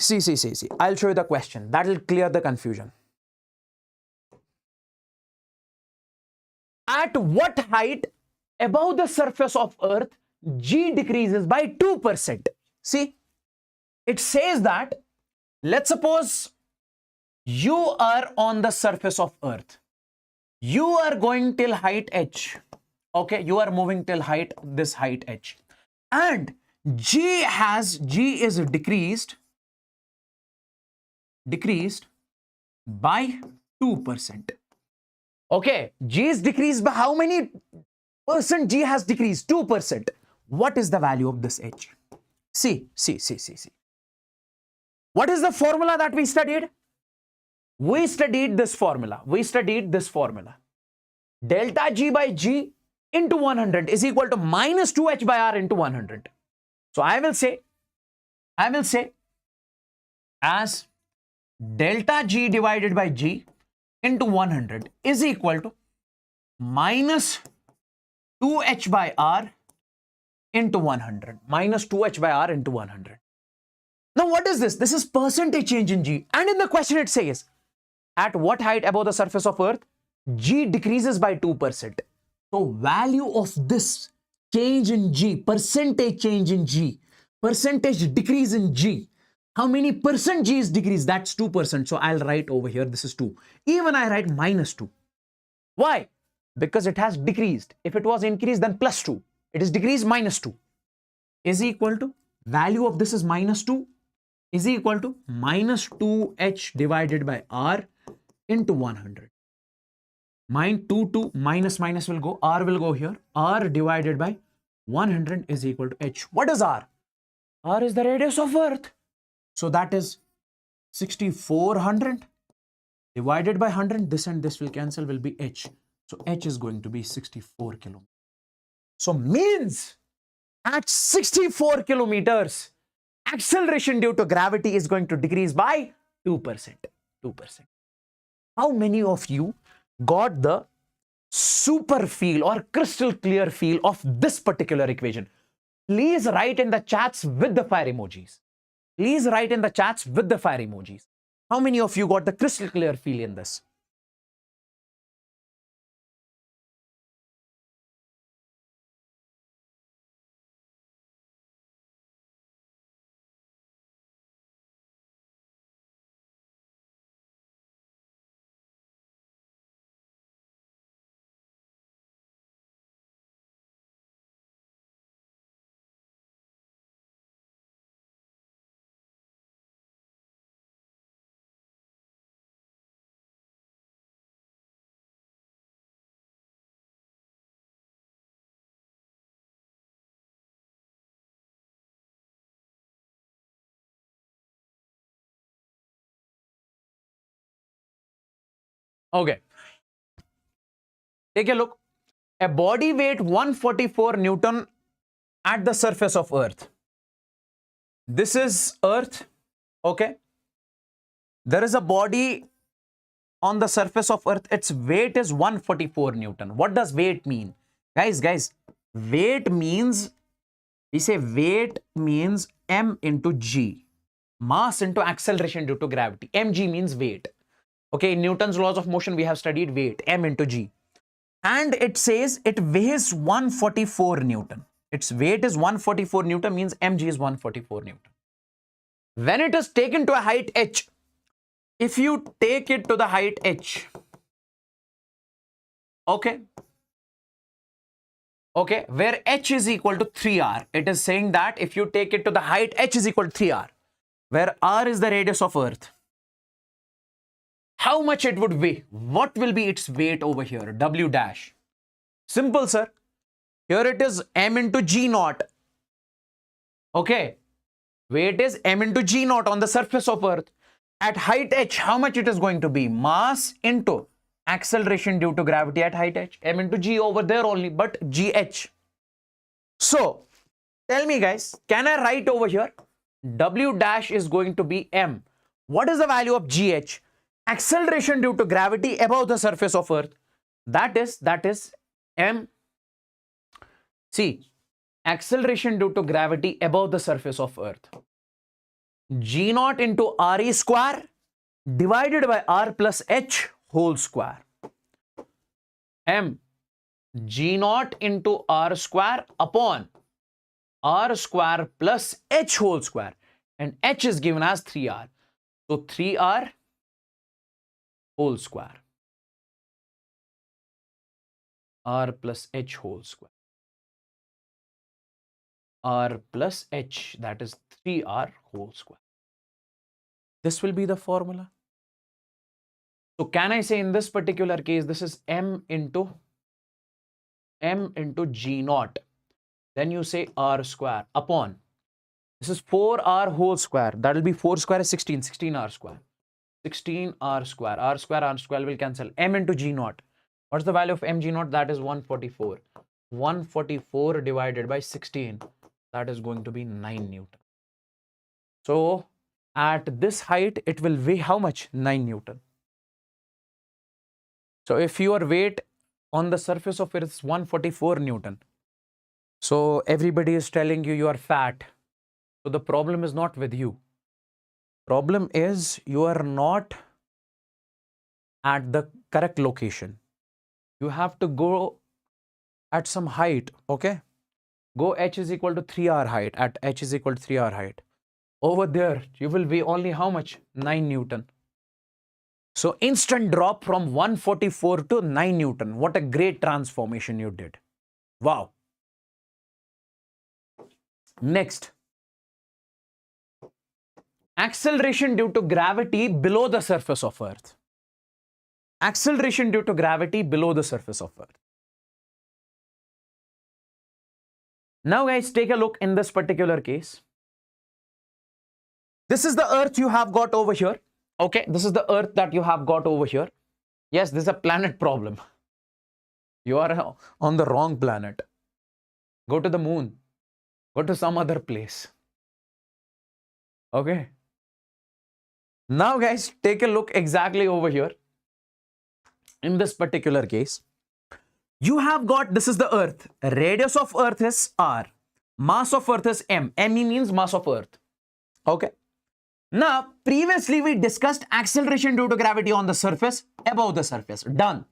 I'll show you the question. That will clear the confusion. At what height above the surface of Earth G decreases by 2%? See, it says that, let's suppose you are on the surface of Earth. You are going till height h. Okay, you are moving till this height h. And G is decreased by 2%. Okay, G is decreased by how many percent? G has decreased 2%. What is the value of this h? See. What is the formula that we studied? We studied this formula. Delta G by G into 100 is equal to minus 2h by r into 100. So I will say as delta G divided by G into 100 is equal to minus 2h by r into 100. Minus 2h by r into 100. Now what is this? This is percentage change in G. And in the question it says, at what height above the surface of Earth G decreases by 2%. So value of this change in G, percentage change in G, percentage decrease in G, how many percent G is decreased? That's 2%. So I'll write over here, this is 2. Even I write minus 2. Why? because it has decreased. If it was increased, then plus 2. It is decreased, minus 2 is equal to, value of this is minus 2, is equal to minus 2h divided by r into 100. Mine 2 minus minus will go, r will go here, r divided by 100 is equal to h. What is r? R is the radius of Earth. So that is 6400 divided by 100. This and this will cancel, will be h. So h is going to be 64 kilometers. So means at 64 kilometers, acceleration due to gravity is going to decrease by 2%. 2%. How many of you got the super feel or crystal clear feel of this particular equation? Please write in the chats with the fire emojis. Please write in the chats with the fire emojis. How many of you got the crystal clear feel in this? Okay. Take a look. A body weight 144 Newton at the surface of Earth. This is Earth. Okay. There is a body on the surface of Earth. Its weight is 144 Newton. What does weight mean? Guys, weight means, we say weight means m into g. Mass into acceleration due to gravity. mg means weight. Okay, in Newton's laws of motion, we have studied weight, m into g. And it says it weighs 144 Newton. Its weight is 144 Newton, means mg is 144 Newton. When it is taken to a height h, if you take it to the height h, okay, where h is equal to 3r, it is saying that if you take it to the height h is equal to 3r, where r is the radius of Earth, how much it would weigh? What will be its weight over here? W dash. Simple, sir. Here it is m into g naught. Okay. Weight is m into g naught on the surface of Earth. At height h, how much it is going to be? Mass into acceleration due to gravity at height h. M into g over there only, but gh. So, tell me guys, can I write over here? W dash is going to be m. What is the value of gh? Acceleration due to gravity above the surface of Earth. That is m. See, acceleration due to gravity above the surface of Earth. G naught into re square divided by r plus h whole square. M. G naught into r square upon r square plus h whole square. And h is given as 3r. So 3r whole square. R plus h whole square. R plus h, that is 3r whole square. This will be the formula. So can I say in this particular case, this is m into g naught. Then you say r square upon. This is 4r whole square. That will be 4 square is 16, 16r square. 16r square. R square will cancel. M into g naught. What's the value of mg naught? That is 144. 144 divided by 16. That is going to be 9 Newton. So at this height, it will weigh how much? 9 Newton. So if your weight on the surface of Earth is 144 Newton, so everybody is telling you are fat. So the problem is not with you. Problem is you are not at the correct location. You have to go at some height, okay? Go h is equal to 3r height. At h is equal to 3r height. Over there, you will be only how much? 9 Newton. So instant drop from 144 to 9 Newton. What a great transformation you did. Wow. Next. Acceleration due to gravity below the surface of Earth. Acceleration due to gravity below the surface of Earth. Now guys, take a look in this particular case. This is the Earth you have got over here. Okay, this is the Earth that you have got over here. Yes, this is a planet problem. You are on the wrong planet. Go to the moon. Go to some other place. Okay. Now guys, take a look exactly over here. In this particular case, you have got, this is the Earth. Radius of Earth is R. Mass of Earth is M. ME means mass of Earth. Okay. Now, previously we discussed acceleration due to gravity on the surface, above the surface. Done.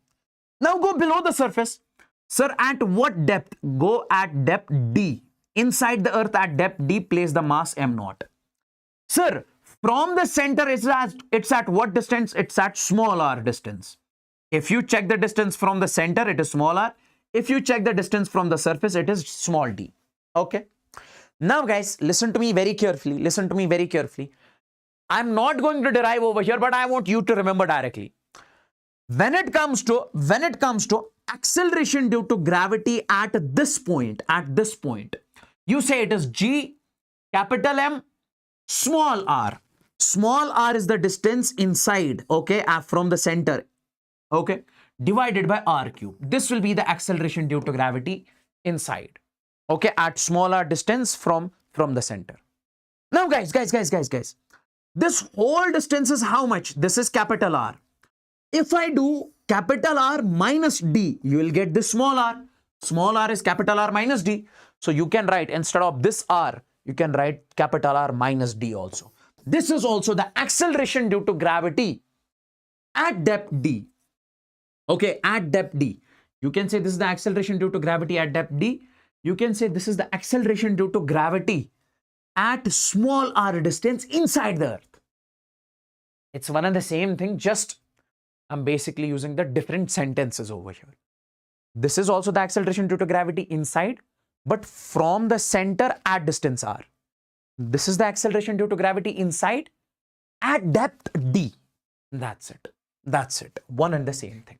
Now go below the surface. Sir, at what depth? Go at depth D. Inside the Earth at depth D, place the mass m0. Sir, from the center, it's at what distance? It's at small r distance. If you check the distance from the center, it is small r. If you check the distance from the surface, it is small d. Okay. Now guys, listen to me very carefully. Listen to me very carefully. I'm not going to derive over here, but I want you to remember directly. When it comes to acceleration due to gravity at this point, you say it is G, capital M, small r. Small r is the distance inside, okay, from the center, okay, divided by r cube. This will be the acceleration due to gravity inside, okay, at small r distance from the center. Now guys, this whole distance is how much? This is capital R. If I do capital R minus D, you will get this small r. Small r is capital R minus D. So you can write, instead of this R, you can write capital R minus D also. This is also the acceleration due to gravity at depth D. Okay, at depth D. You can say this is the acceleration due to gravity at depth D. You can say this is the acceleration due to gravity at small r distance inside the Earth. It's one and the same thing, just I'm basically using the different sentences over here. This is also the acceleration due to gravity inside, but from the center at distance r. This is the acceleration due to gravity inside at depth d. That's it. That's it. One and the same thing.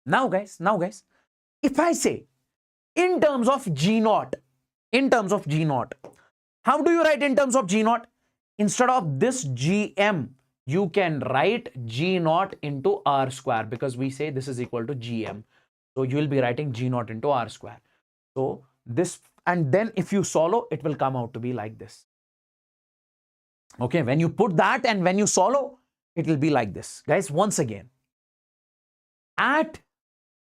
Now guys, if I say in terms of G0, how do you write in terms of G0? Instead of this Gm, you can write G0 into R square, because we say this is equal to Gm. So you will be writing G0 into R square. So this, and then if you solve, it will come out to be like this. Okay, when you put that and when you solve, it will be like this. Guys, once again, at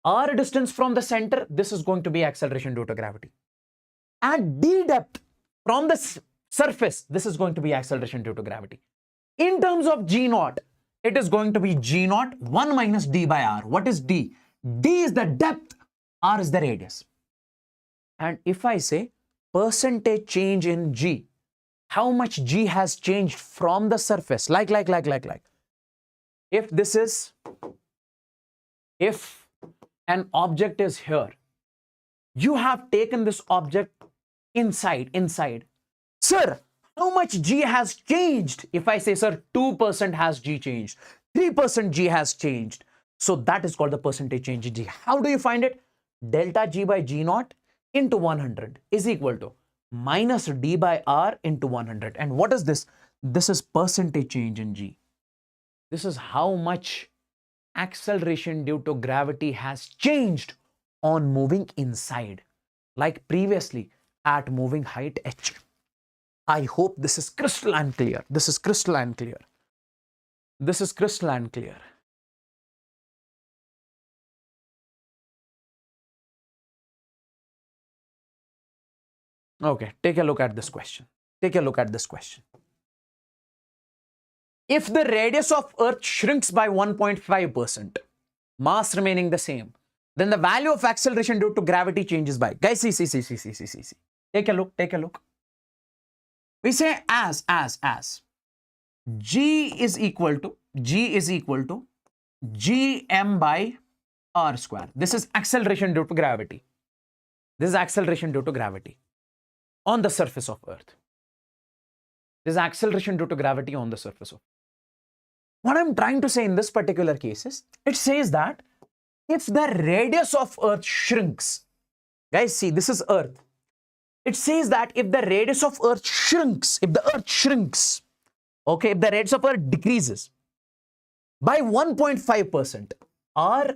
R distance from the center, this is going to be acceleration due to gravity. At D depth from the surface, this is going to be acceleration due to gravity. In terms of G0, it is going to be G0 1 minus D by R. What is D? D is the depth, R is the radius. And if I say percentage change in G, how much G has changed from the surface? Like. If an object is here, you have taken this object inside. Sir, how much G has changed? If I say, sir, 2% has G changed, 3% G has changed. So that is called the percentage change in G. How do you find it? Delta G by G0 into 100 is equal to minus D by R into 100. And what is this? This is percentage change in G. This is how much acceleration due to gravity has changed on moving inside, like previously at moving height h. I hope this is crystalline clear. This is crystalline clear. This is crystalline clear. Okay, take a look at this question. Take a look at this question. If the radius of Earth shrinks by 1.5%, mass remaining the same, then the value of acceleration due to gravity changes by. Guys, see. Take a look. We say as G is equal to G is equal to gm by r square. This is acceleration due to gravity. This is acceleration due to gravity on the surface of Earth. This is acceleration due to gravity on the surface of. What I'm trying to say in this particular case is, it says that if the radius of Earth shrinks, guys, see, this is Earth. It says that if the radius of Earth shrinks, if the Earth shrinks, okay, if the radius of Earth decreases by 1.5%, R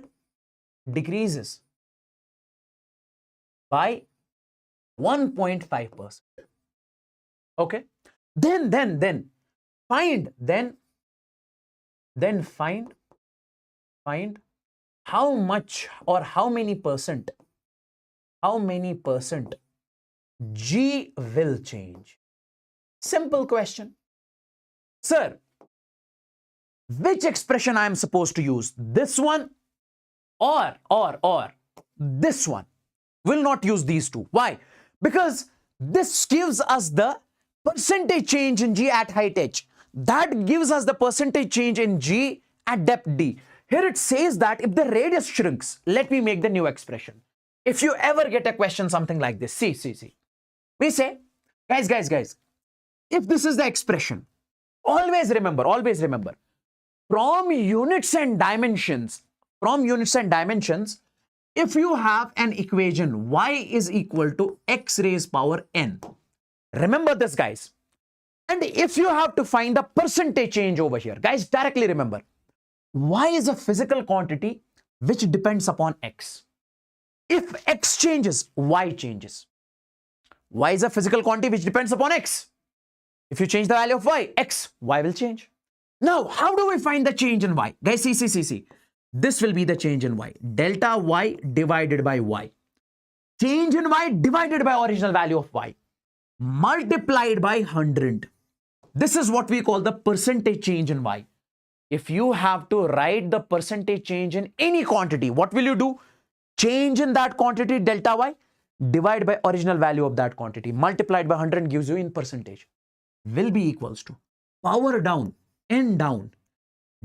decreases by 1.5%. Okay, then find how much or how many percent G will change. Simple question. Sir, which expression I am supposed to use? This one or this one? Will not use these two. Why? Because this gives us the percentage change in G at height h. That gives us the percentage change in G at depth d. Here it says that if the radius shrinks, let me make the new expression. If you ever get a question something like this, see. We say, guys, if this is the expression, always remember, from units and dimensions, if you have an equation y is equal to x raised power n, remember this, guys. And if you have to find the percentage change over here, guys, directly remember, y is a physical quantity which depends upon x. If x changes, y changes. Y is a physical quantity which depends upon x. If you change the value of y, y will change. Now, how do we find the change in y? Guys, see. This will be the change in y. Delta y divided by y. Change in y divided by original value of y. Multiplied by 100. This is what we call the percentage change in y. If you have to write the percentage change in any quantity, what will you do? Change in that quantity, delta y, divide by original value of that quantity, multiplied by 100 gives you in percentage, will be equals to power down, n down,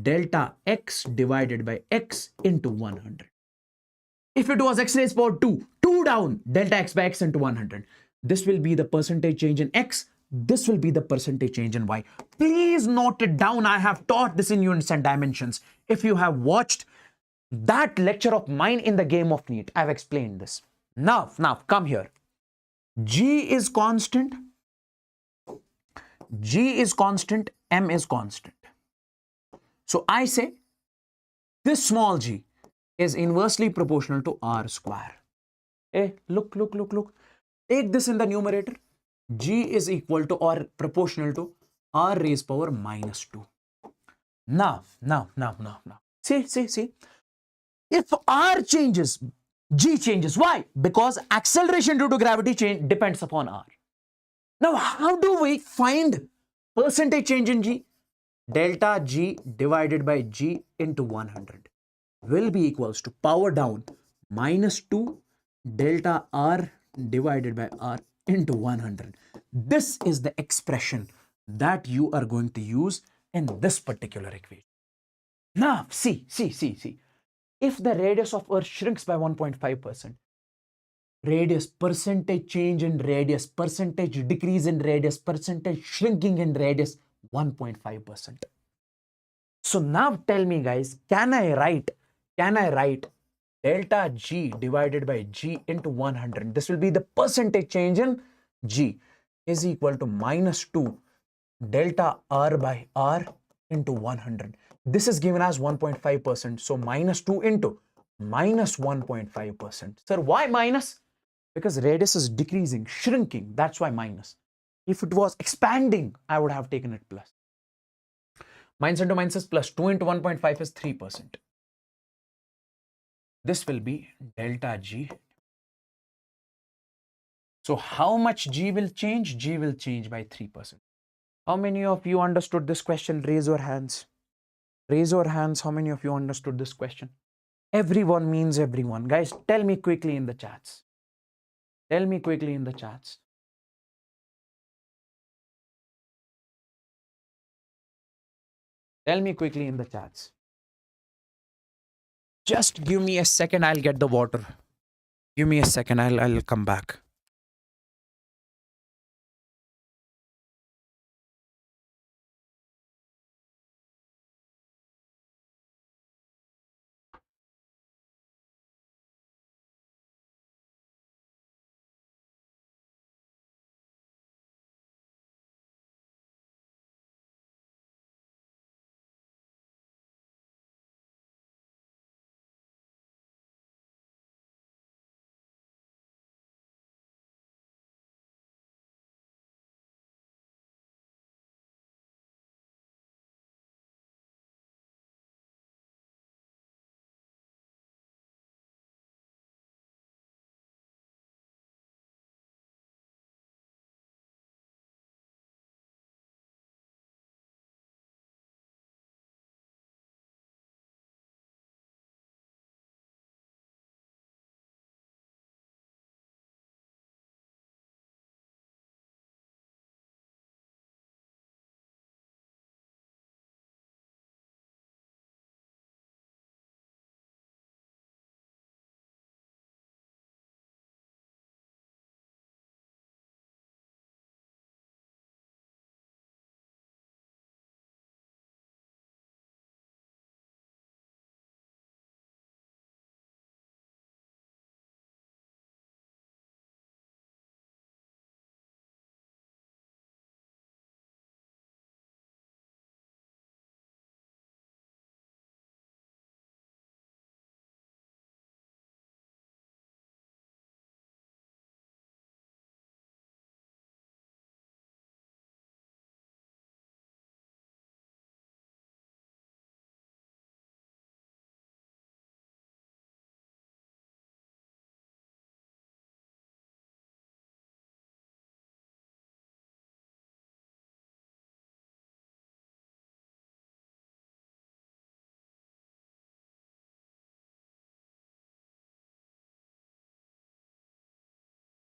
delta x divided by x into 100. If it was x raised power 2, 2 down, delta x by x into 100. This will be the percentage change in x. This will be the percentage change in y. Please note it down. I have taught this in units and dimensions. If you have watched that lecture of mine in the game of NEET, I've explained this. Now, come here. G is constant. G is constant. M is constant. So I say this small g is inversely proportional to r square. Hey, look. Take this in the numerator. G is equal to or proportional to r raised power minus 2. Now. See. If r changes, G changes. Why? Because acceleration due to gravity change depends upon r. Now, how do we find percentage change in G? Delta G divided by G into 100 will be equals to power down minus 2 delta R divided by R into 100. This is the expression that you are going to use in this particular equation. Now, see. If the radius of Earth shrinks by 1.5%, radius, percentage change in radius, percentage decrease in radius, percentage shrinking in radius, 1.5%. So now tell me, guys, can I write delta G divided by G into 100? This will be the percentage change in G is equal to minus 2 delta R by R into 100. This is given as 1.5%. So minus 2 into minus 1.5%. Sir, why minus? Because radius is decreasing, shrinking. That's why minus. If it was expanding, I would have taken it plus. Minus into minus is plus. 2 into 1.5 is 3%. This will be delta G. So how much G will change? G will change by 3%. How many of you understood this question? Raise your hands. Raise your hands. How many of you understood this question? Everyone means everyone. Guys, tell me quickly in the chats. Tell me quickly in the chats. Tell me quickly in the chats. Just give me a second, I'll get the water. Give me a second, I'll come back.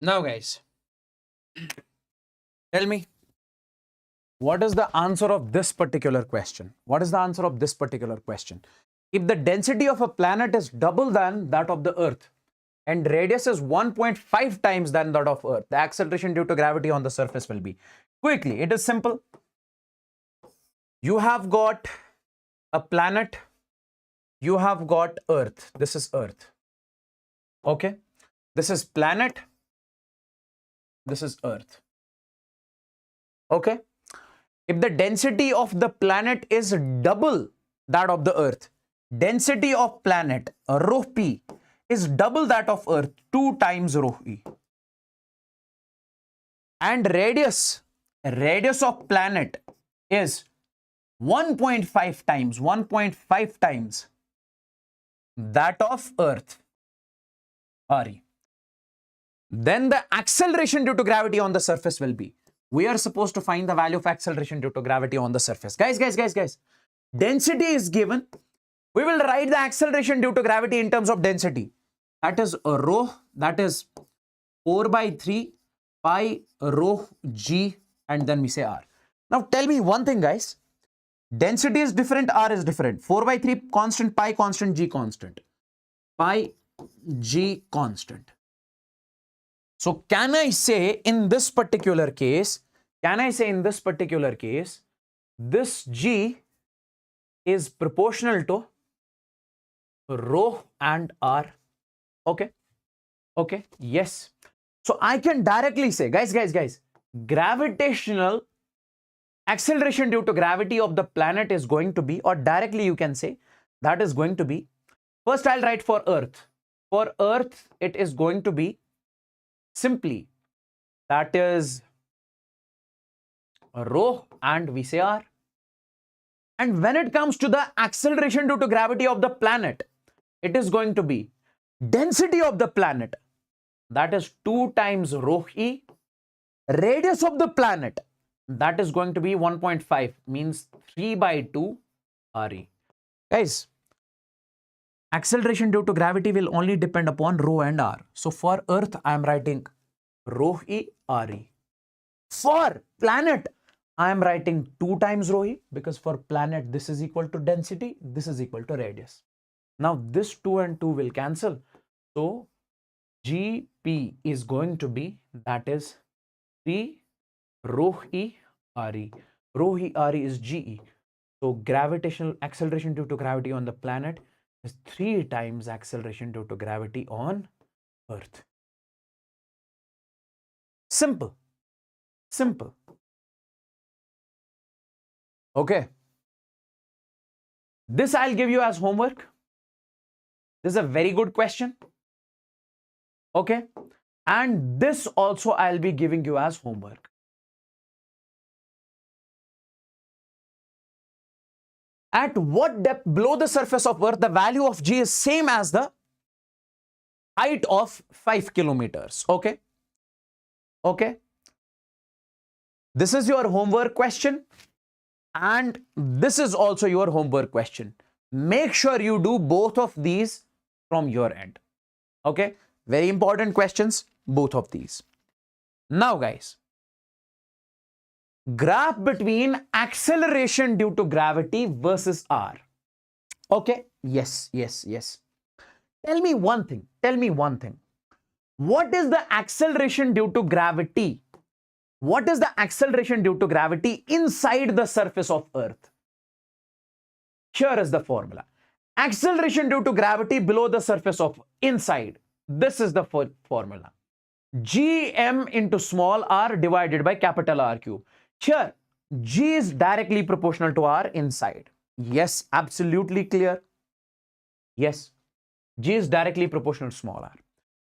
Now, guys, tell me, what is the answer of this particular question? What is the answer of this particular question? If the density of a planet is double than that of the Earth and radius is 1.5 times than that of Earth, the acceleration due to gravity on the surface will be. Quickly, it is simple. You have got a planet, you have got Earth. This is Earth. Okay? This is planet, this is Earth. Okay? If the density of the planet is double that of the Earth, density of planet, rho p, is double that of Earth, 2 times rho e. And radius of planet is 1.5 times that of Earth, re. Then the acceleration due to gravity on the surface will be. We are supposed to find the value of acceleration due to gravity on the surface. Guys. Density is given. We will write the acceleration due to gravity in terms of density. That is rho, that is 4 by 3 pi rho g, and then we say r. Now tell me one thing, guys. Density is different, r is different. 4 by 3 constant, pi constant, g constant. Pi, g constant. So can I say in this particular case, this g is proportional to rho and r? Okay. Yes. So I can directly say, guys, gravitational acceleration due to gravity of the planet is going to be, or directly you can say, that is going to be, first I'll write for Earth. For Earth, it is going to be simply, that is rho and we say r. And when it comes to the acceleration due to gravity of the planet, it is going to be density of the planet, that is 2 times rho e. Radius of the planet, that is going to be 1.5, means 3 by 2 re. Guys, acceleration due to gravity will only depend upon rho and r. So for Earth, I am writing rho e re. For planet, I am writing 2 times rho e because for planet this is equal to density, this is equal to radius. Now this 2 and 2 will cancel. So Gp is going to be, that is 3 rho e re. Rho e re is Ge. So gravitational acceleration due to gravity on the planet is 3 times acceleration due to gravity on Earth. Simple. Simple. Okay. This I'll give you as homework. This is a very good question. Okay. And this also I'll be giving you as homework. At what depth below the surface of Earth the value of G is same as the height of 5 kilometers? Okay. Okay. This is your homework question. And this is also your homework question. Make sure you do both of these from your end. Okay. Very important questions, both of these. Now, guys, graph between acceleration due to gravity versus R. Okay. Yes, yes, yes. Tell me one thing. Tell me one thing. What is the acceleration due to gravity? What is the acceleration due to gravity inside the surface of Earth? Here is the formula. Acceleration due to gravity below the surface of inside. This is the formula. Gm into small r divided by capital R cube. Here, G is directly proportional to R inside. Yes, absolutely clear. Yes, G is directly proportional to small r.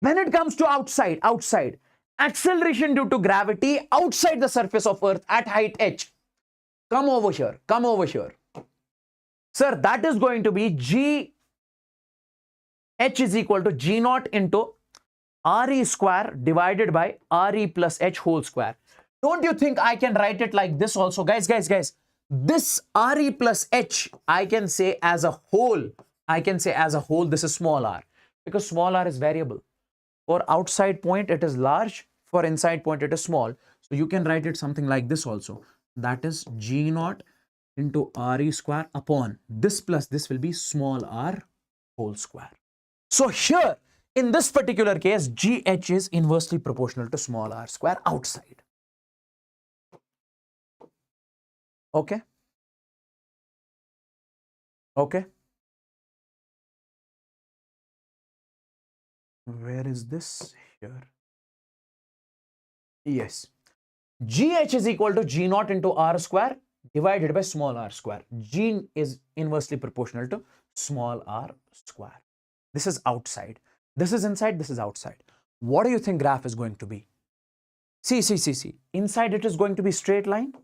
When it comes to outside, acceleration due to gravity outside the surface of Earth at height h. Come over here. Come over here. Sir, that is going to be G h is equal to G naught into Re square divided by Re plus h whole square. Don't you think I can write it like this also? Guys. This Re plus h, I can say as a whole. This is small r. Because small r is variable. For outside point, it is large. For inside point, it is small. So you can write it something like this also. That is G naught into Re square upon this plus this will be small r whole square. So here, in this particular case, GH is inversely proportional to small r square outside. Okay. Okay. Where is this here? Yes. GH is equal to G naught into R square divided by small r square. G is inversely proportional to small r square. This is outside. This is inside. This is outside. What do you think graph is going to be? See. Inside it is going to be straight line.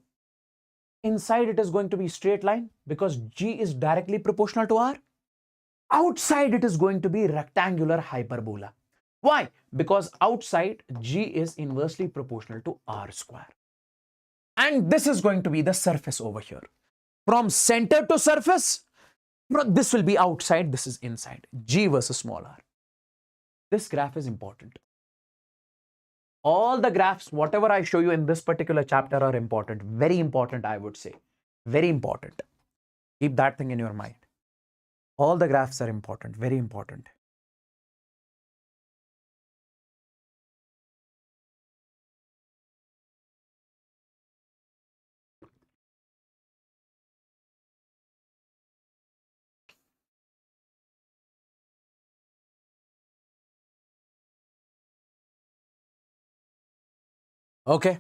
Inside it is going to be straight line because G is directly proportional to R. Outside it is going to be rectangular hyperbola. Why? Because outside G is inversely proportional to R square. And this is going to be the surface over here. From center to surface, this will be outside, this is inside. G versus small r. This graph is important. All the graphs, whatever I show you in this particular chapter are important. Very important, I would say. Very important. Keep that thing in your mind. All the graphs are important, very important. Okay.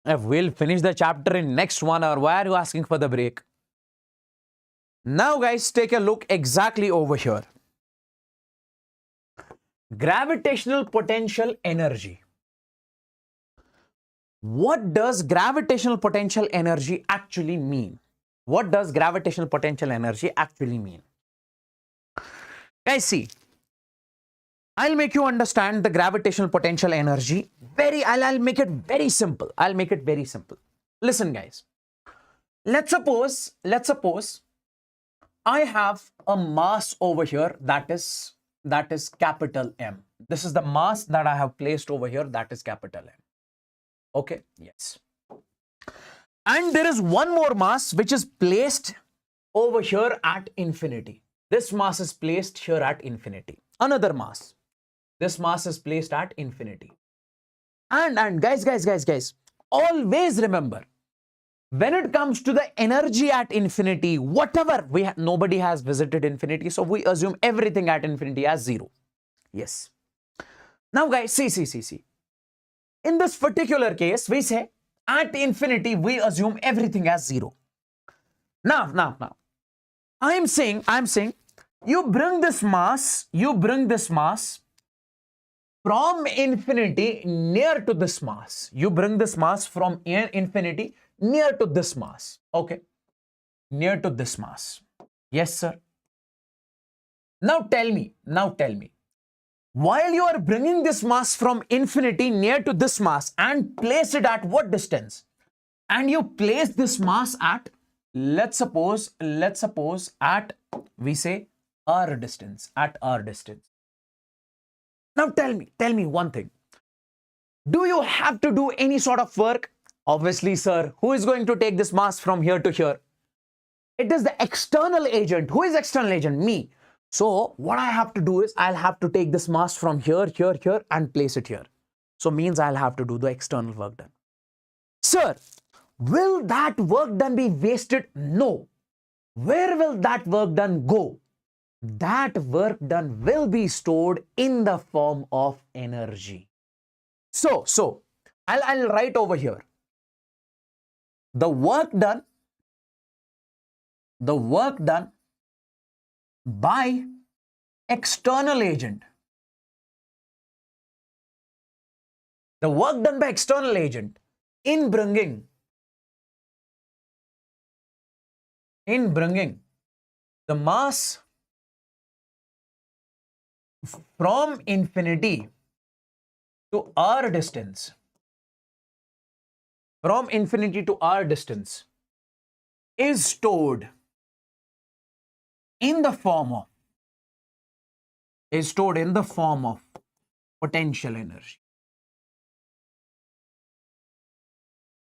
We'll finish the chapter in next 1 hour. Why are you asking for the break? Now, guys, take a look exactly over here. Gravitational potential energy. What does gravitational potential energy actually mean? What does gravitational potential energy actually mean? Guys, see. I'll make you understand the gravitational potential energy. I'll make it very simple. Listen, guys. Let's suppose I have a mass over here that is capital M. This is the mass that I have placed over here, that is capital M. Okay, yes. And there is one more mass which is placed over here at infinity. This mass is placed here at infinity. Another mass. This mass is placed at infinity. And guys, always remember, when it comes to the energy at infinity, whatever nobody has visited infinity, so we assume everything at infinity as zero. Yes. Now, guys, see. In this particular case, we say at infinity, we assume everything as zero. Now, I am saying, you bring this mass from infinity near to this mass. You bring this mass from infinity near to this mass. Okay. Near to this mass. Yes, sir. Now tell me. While you are bringing this mass from infinity near to this mass and place it at what distance? And you place this mass at, let's suppose at, we say, r distance, at r distance. Now tell me one thing. Do you have to do any sort of work? Obviously, sir. Who is going to take this mass from here to here? It is the external agent. Who is external agent? Me. So what I have to do is I'll have to take this mass from here and place it here. So means I'll have to do the external work done. Sir, will that work done be wasted? No. Where will that work done go? That work done will be stored in the form of energy. So I'll write over here. The work done by external agent. The work done by external agent in bringing the mass from infinity to r distance. From infinity to r distance is stored in the form of potential energy.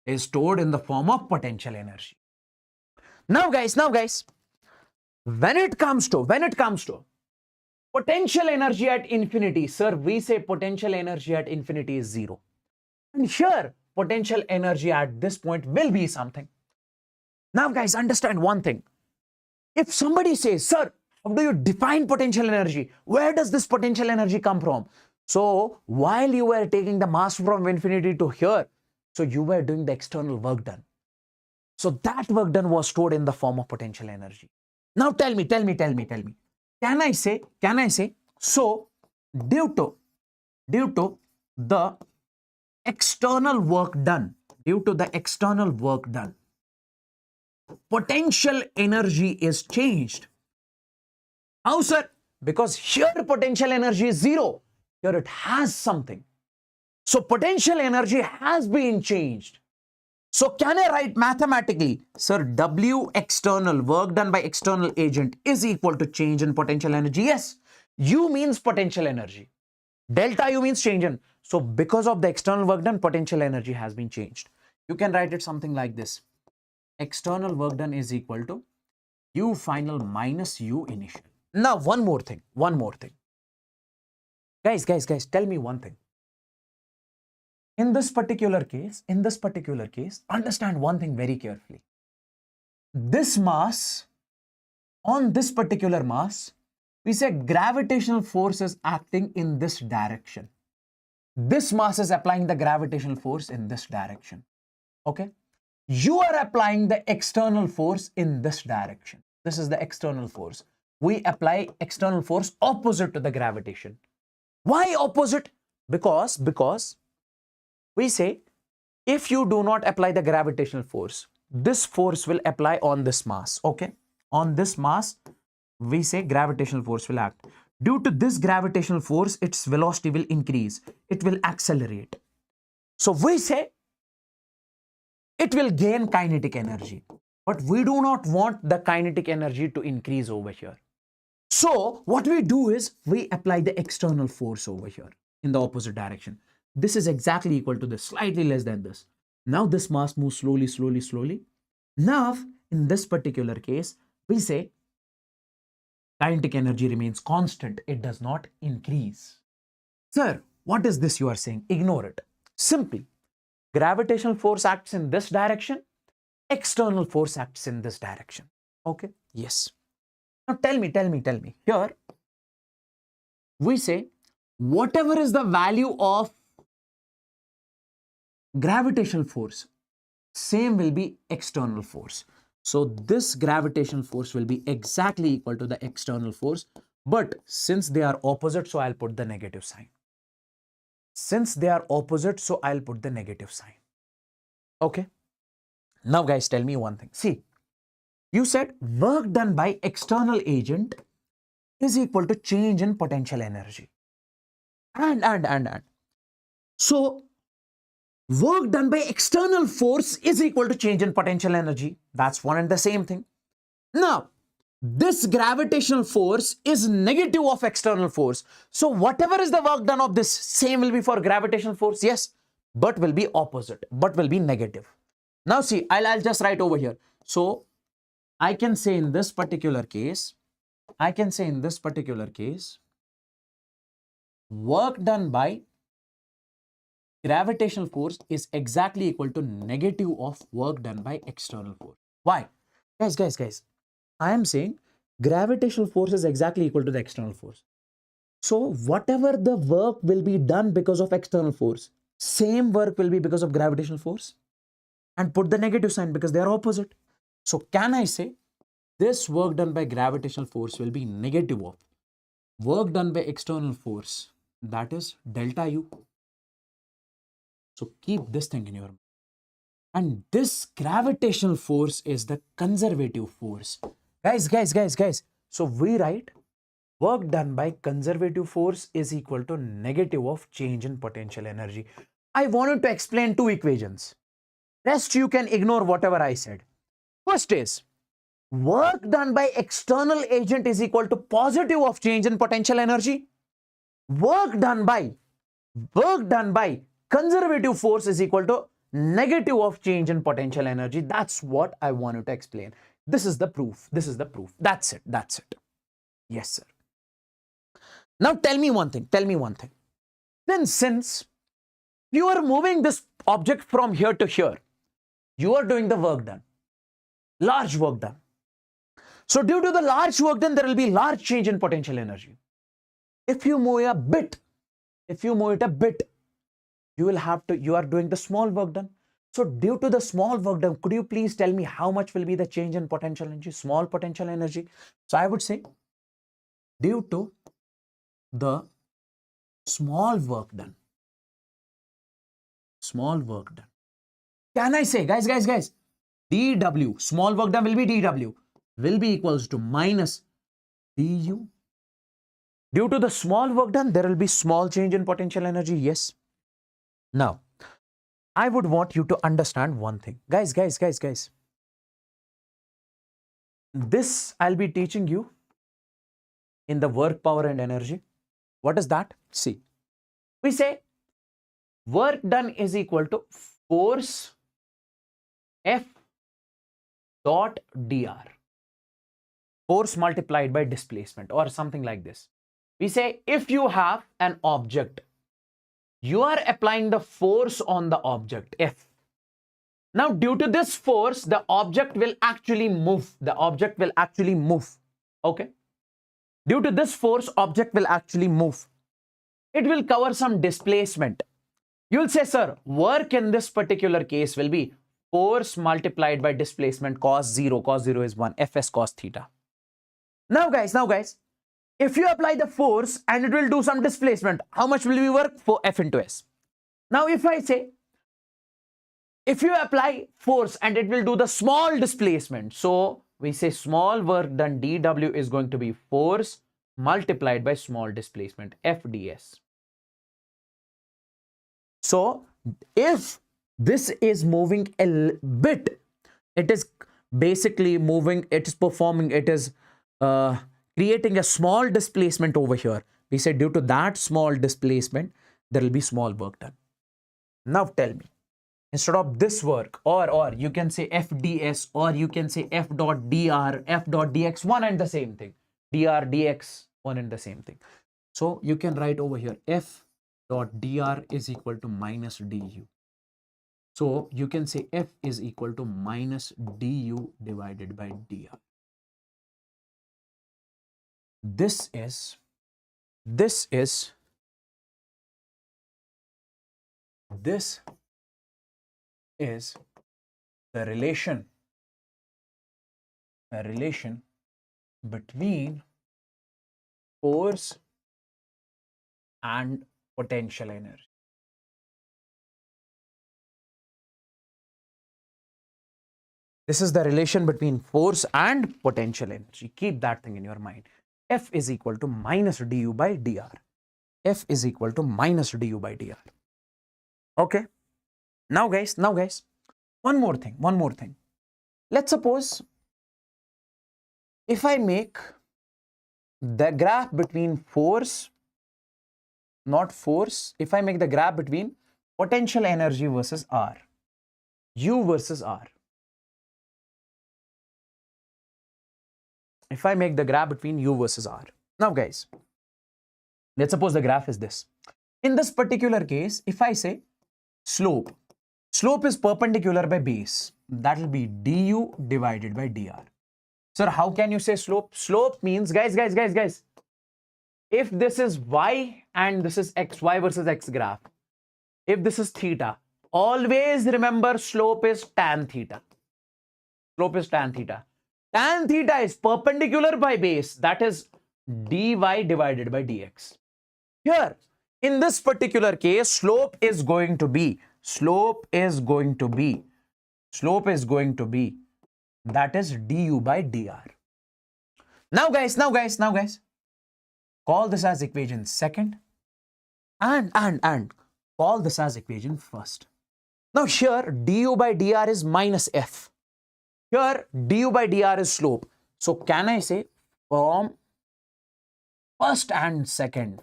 Is stored in the form of potential energy. Now guys, when it comes to potential energy at infinity, sir, we say potential energy at infinity is zero. And here, potential energy at this point will be something. Now guys, understand one thing. If somebody says, sir, how do you define potential energy? Where does this potential energy come from? So while you were taking the mass from infinity to here, so you were doing the external work done. So that work done was stored in the form of potential energy. Now tell me. Can I say, so due to the external work done, potential energy is changed. How, sir? Because here potential energy is zero. Here it has something. So potential energy has been changed. So can I write mathematically, sir, W external, work done by external agent, is equal to change in potential energy? Yes. U means potential energy. Delta U means change in. So because of the external work done, potential energy has been changed. You can write it something like this. External work done is equal to U final minus U initial. Now one more thing. Guys, tell me one thing. In this particular case, understand one thing very carefully. This mass, on this particular mass, we say gravitational force is acting in this direction. This mass is applying the gravitational force in this direction. Okay? You are applying the external force in this direction. This is the external force. We apply external force opposite to the gravitation. Why opposite? Because we say, if you do not apply the gravitational force, this force will apply on this mass, okay? On this mass, we say gravitational force will act. Due to this gravitational force, its velocity will increase. It will accelerate. So we say, it will gain kinetic energy. But we do not want the kinetic energy to increase over here. So what we do is, we apply the external force over here in the opposite direction. This is exactly equal to this, slightly less than this. Now this mass moves slowly, slowly, slowly. Now, in this particular case, we say kinetic energy remains constant. It does not increase. Sir, what is this you are saying? Ignore it. Simply, gravitational force acts in this direction. External force acts in this direction. Okay? Yes. Now tell me. Here, we say whatever is the value of gravitational force, same will be external force. So this gravitational force will be exactly equal to the external force. But since they are opposite, so I'll put the negative sign. Since they are opposite, so I'll put the negative sign. Okay. Now guys, tell me one thing. See, you said work done by external agent is equal to change in potential energy. And. So work done by external force is equal to change in potential energy. That's one and the same thing. Now, this gravitational force is negative of external force. So whatever is the work done of this, same will be for gravitational force. Yes, but will be opposite, but will be negative. Now see, I'll just write over here. So I can say in this particular case, work done by gravitational force is exactly equal to negative of work done by external force. Why? Guys, I am saying gravitational force is exactly equal to the external force. So whatever the work will be done because of external force, same work will be because of gravitational force. And put the negative sign because they are opposite. So can I say this work done by gravitational force will be negative of work done by external force, that is delta U. So keep this thing in your mind. And this gravitational force is the conservative force. Guys. So we write work done by conservative force is equal to negative of change in potential energy. I wanted to explain two equations. Rest you can ignore whatever I said. First is work done by external agent is equal to positive of change in potential energy. Work done by conservative force is equal to negative of change in potential energy. That's what I wanted to explain. This is the proof. That's it. Yes, sir. Now tell me one thing. Then since you are moving this object from here to here, you are doing the work done, large work done. So due to the large work done, there will be large change in potential energy. If you move it a bit, you are doing the small work done. So due to the small work done, could you please tell me how much will be the change in potential energy, small potential energy? So I would say due to the small work done. Can I say, guys, dW, small work done will be dW, will be equals to minus du. Due to the small work done, there will be small change in potential energy. Yes. Now, I would want you to understand one thing. Guys. This I'll be teaching you in the work, power and energy. What is that? See, we say work done is equal to force F dot dr, force multiplied by displacement or something like this. We say if you have an object, you are applying the force on the object F. Now due to this force, the object will actually move. Okay. Due to this force, object will actually move. It will cover some displacement. You'll say, sir, work in this particular case will be force multiplied by displacement cos 0. Cos 0 is 1, Fs cos theta. Now guys, if you apply the force and it will do some displacement, how much will we work? For F into S. Now if I say, if you apply force and it will do the small displacement, so we say small work done dW is going to be force multiplied by small displacement F ds. So if this is moving a bit, it is basically moving, it is performing, it is creating a small displacement over here. We say due to that small displacement, there will be small work done. Now tell me, instead of this work, or you can say FDS, or you can say F dot dr, F dot dx, one and the same thing. Dr, dx, one and the same thing. So you can write over here F dot dr is equal to minus du. So you can say F is equal to minus du divided by dr. This is the relation between force and potential energy. This is the relation between force and potential energy. Keep that thing in your mind. F is equal to minus du by dr. F is equal to minus du by dr. Okay. Now guys, one more thing. Let's suppose if I make the graph between force, not force, if I make the graph between potential energy versus R, U versus R. If I make the graph between U versus R. Now guys, let's suppose the graph is this. In this particular case, if I say slope is perpendicular by base, that will be du divided by dr. Sir, how can you say slope? Slope means, guys, if this is y and this is x, y versus x graph, if this is theta, always remember slope is tan theta. Slope is tan theta. Tan theta is perpendicular by base, that is dy divided by dx. Here, in this particular case, slope is going to be, that is du by dr. Now guys, call this as equation second and call this as equation first. Now here du by dr is minus f. Here du by dr is slope. So can I say from first and second,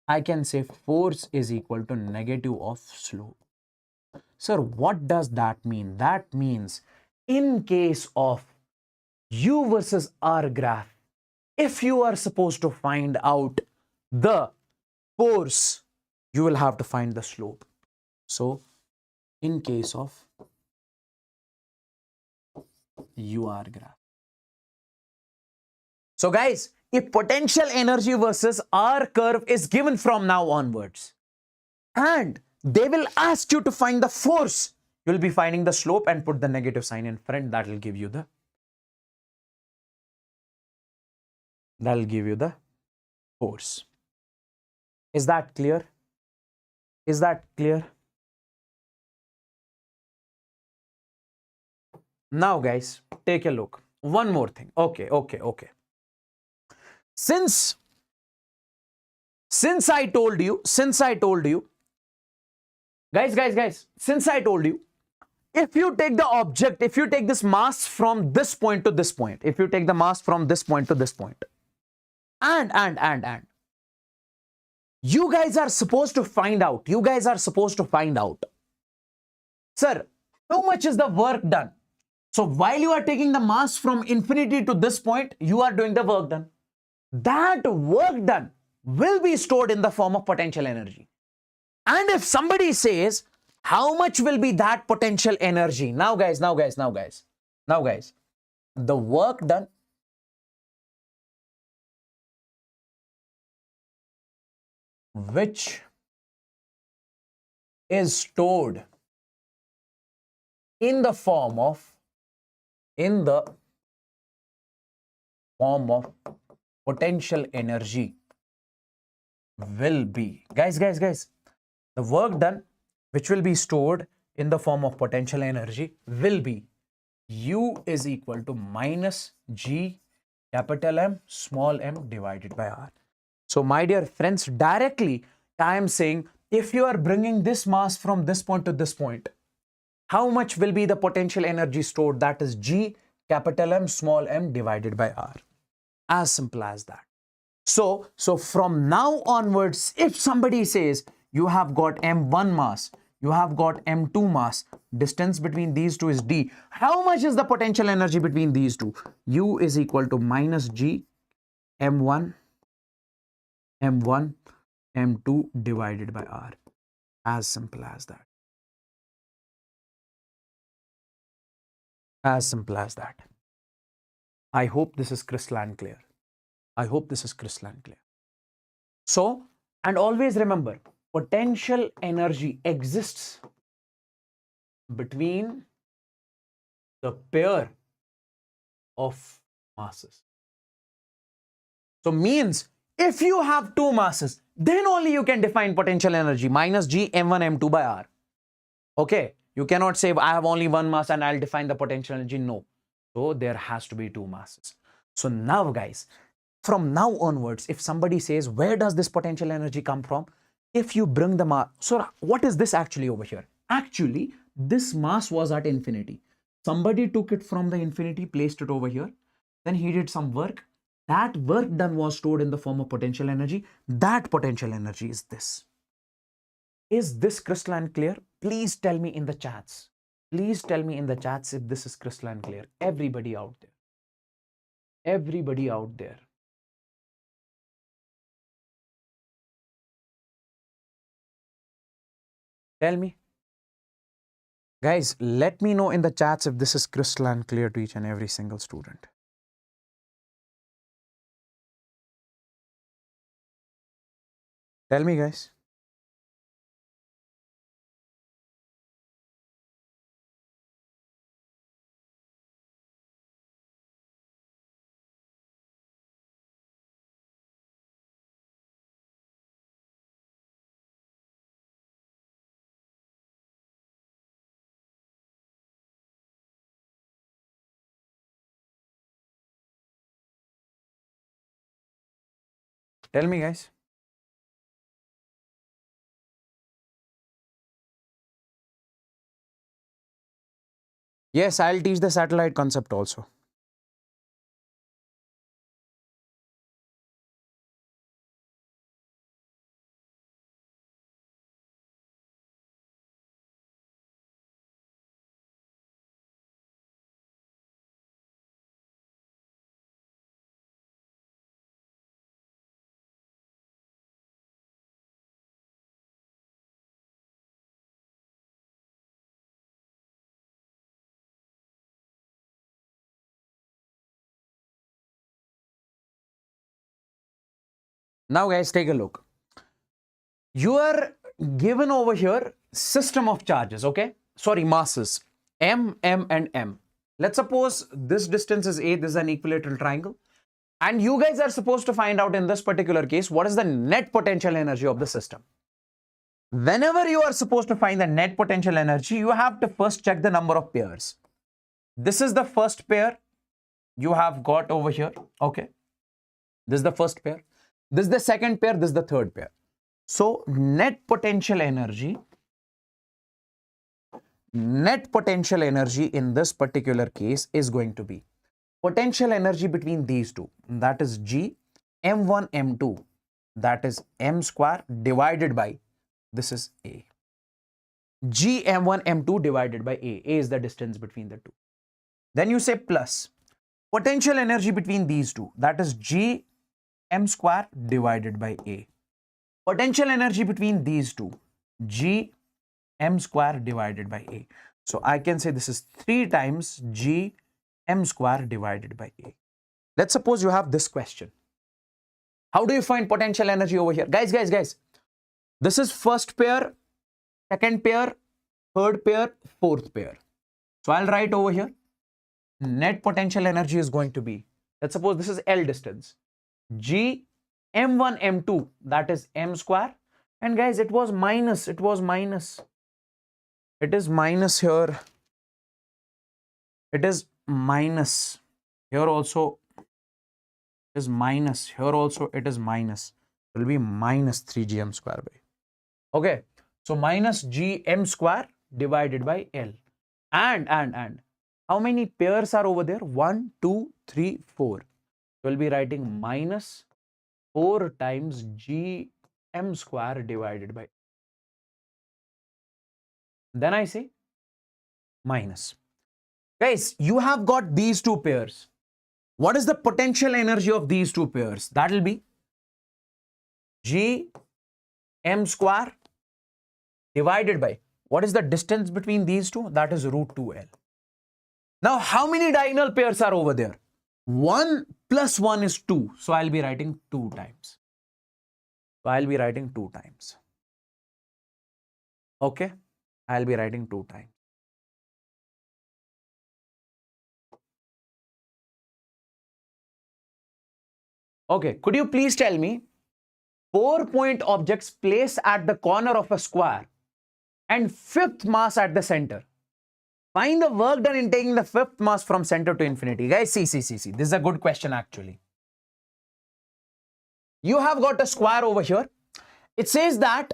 I can say force is equal to negative of slope. Sir, what does that mean? That means in case of U versus R graph, if you are supposed to find out the force, you will have to find the slope. So in case of UR graph. So guys, if potential energy versus R curve is given from now onwards, and they will ask you to find the force, you will be finding the slope and put the negative sign in front. That will give you the force. Is that clear? Now guys, take a look. One more thing. Okay. Since I told you, guys, since I told you, if you take the object, if you take this mass from this point to this point, if you take the mass from this point to this point, and you guys are supposed to find out, sir, how much is the work done? So while you are taking the mass from infinity to this point, you are doing the work done. That work done will be stored in the form of potential energy. And if somebody says, how much will be that potential energy? Now guys, the work done which is stored in the form of potential energy will be, guys, the work done which will be stored in the form of potential energy will be U is equal to minus G capital M small m divided by R. So my dear friends, directly I am saying, if you are bringing this mass from this point to this point, how much will be the potential energy stored? That is G capital M small m divided by R. As simple as that. So from now onwards, if somebody says you have got M1 mass, You have got m2 mass. Distance between these two is d. How much is the potential energy between these two? U is equal to minus g m1 m1 m2 divided by r. As simple as that. As simple as that. I hope this is crystalline clear. I hope this is crystalline clear. So, and always remember, potential energy exists between the pair of masses. So means if you have two masses, then only you can define potential energy minus g m1 m2 by r. Okay, you cannot say I have only one mass and I'll define the potential energy. No. So there has to be two masses. So now guys, from now onwards, if somebody says, where does this potential energy come from? If you bring the mass, so what is this actually over here? Actually, this mass was at infinity. Somebody took it from the infinity, placed it over here. Then he did some work. That work done was stored in the form of potential energy. That potential energy is this. Is this crystalline clear? Please tell me in the chats. Please tell me in the chats if this is crystalline clear. Everybody out there. Everybody out there. Tell me. Guys, let me know in the chats if this is crystalline clear to each and every single student. Tell me, guys. Tell me, guys. Yes, I'll teach the satellite concept also. Now, guys, take a look. You are given over here system of charges, okay? Sorry, masses, m, m, and m. Let's suppose this distance is a, this is an equilateral triangle. And you guys are supposed to find out in this particular case, what is the net potential energy of the system. Whenever you are supposed to find the net potential energy, you have to first check the number of pairs. This is the first pair you have got over here, okay? This is the first pair. This is the second pair, this is the third pair. So net potential energy in this particular case is going to be potential energy between these two, that is G m1 m2, that is m square divided by, this is A. G m1 m2 divided by A. A is the distance between the two. Then you say plus potential energy between these two, that is G m square divided by A. Potential energy between these two, G m square divided by A. So I can say this is 3 times G m square divided by A. Let's suppose you have this question. How do you find potential energy over here? Guys. This is first pair, second pair, third pair, fourth pair. So I'll write over here. Net potential energy is going to be, let's suppose this is L distance. G m1 m2, that is m square. And guys, it was minus. It is minus here. It is minus. Here also is minus. Here also it is minus. It will be minus 3gm square by. Okay. So minus gm square divided by L. And how many pairs are over there? 1, 2, 3, 4. We'll be writing minus 4 times gm square divided by. Then I say minus. Guys, you have got these two pairs. What is the potential energy of these two pairs? That will be G m square divided by, what is the distance between these two? That is root 2L. Now, how many diagonal pairs are over there? 1 plus 1 is 2. So, I'll be writing 2 times. Okay? I'll be writing 2 times. Okay, could you please tell me 4-point objects placed at the corner of a square and fifth mass at the center? Find the work done in taking the fifth mass from center to infinity. Guys, see. This is a good question actually. You have got a square over here. It says that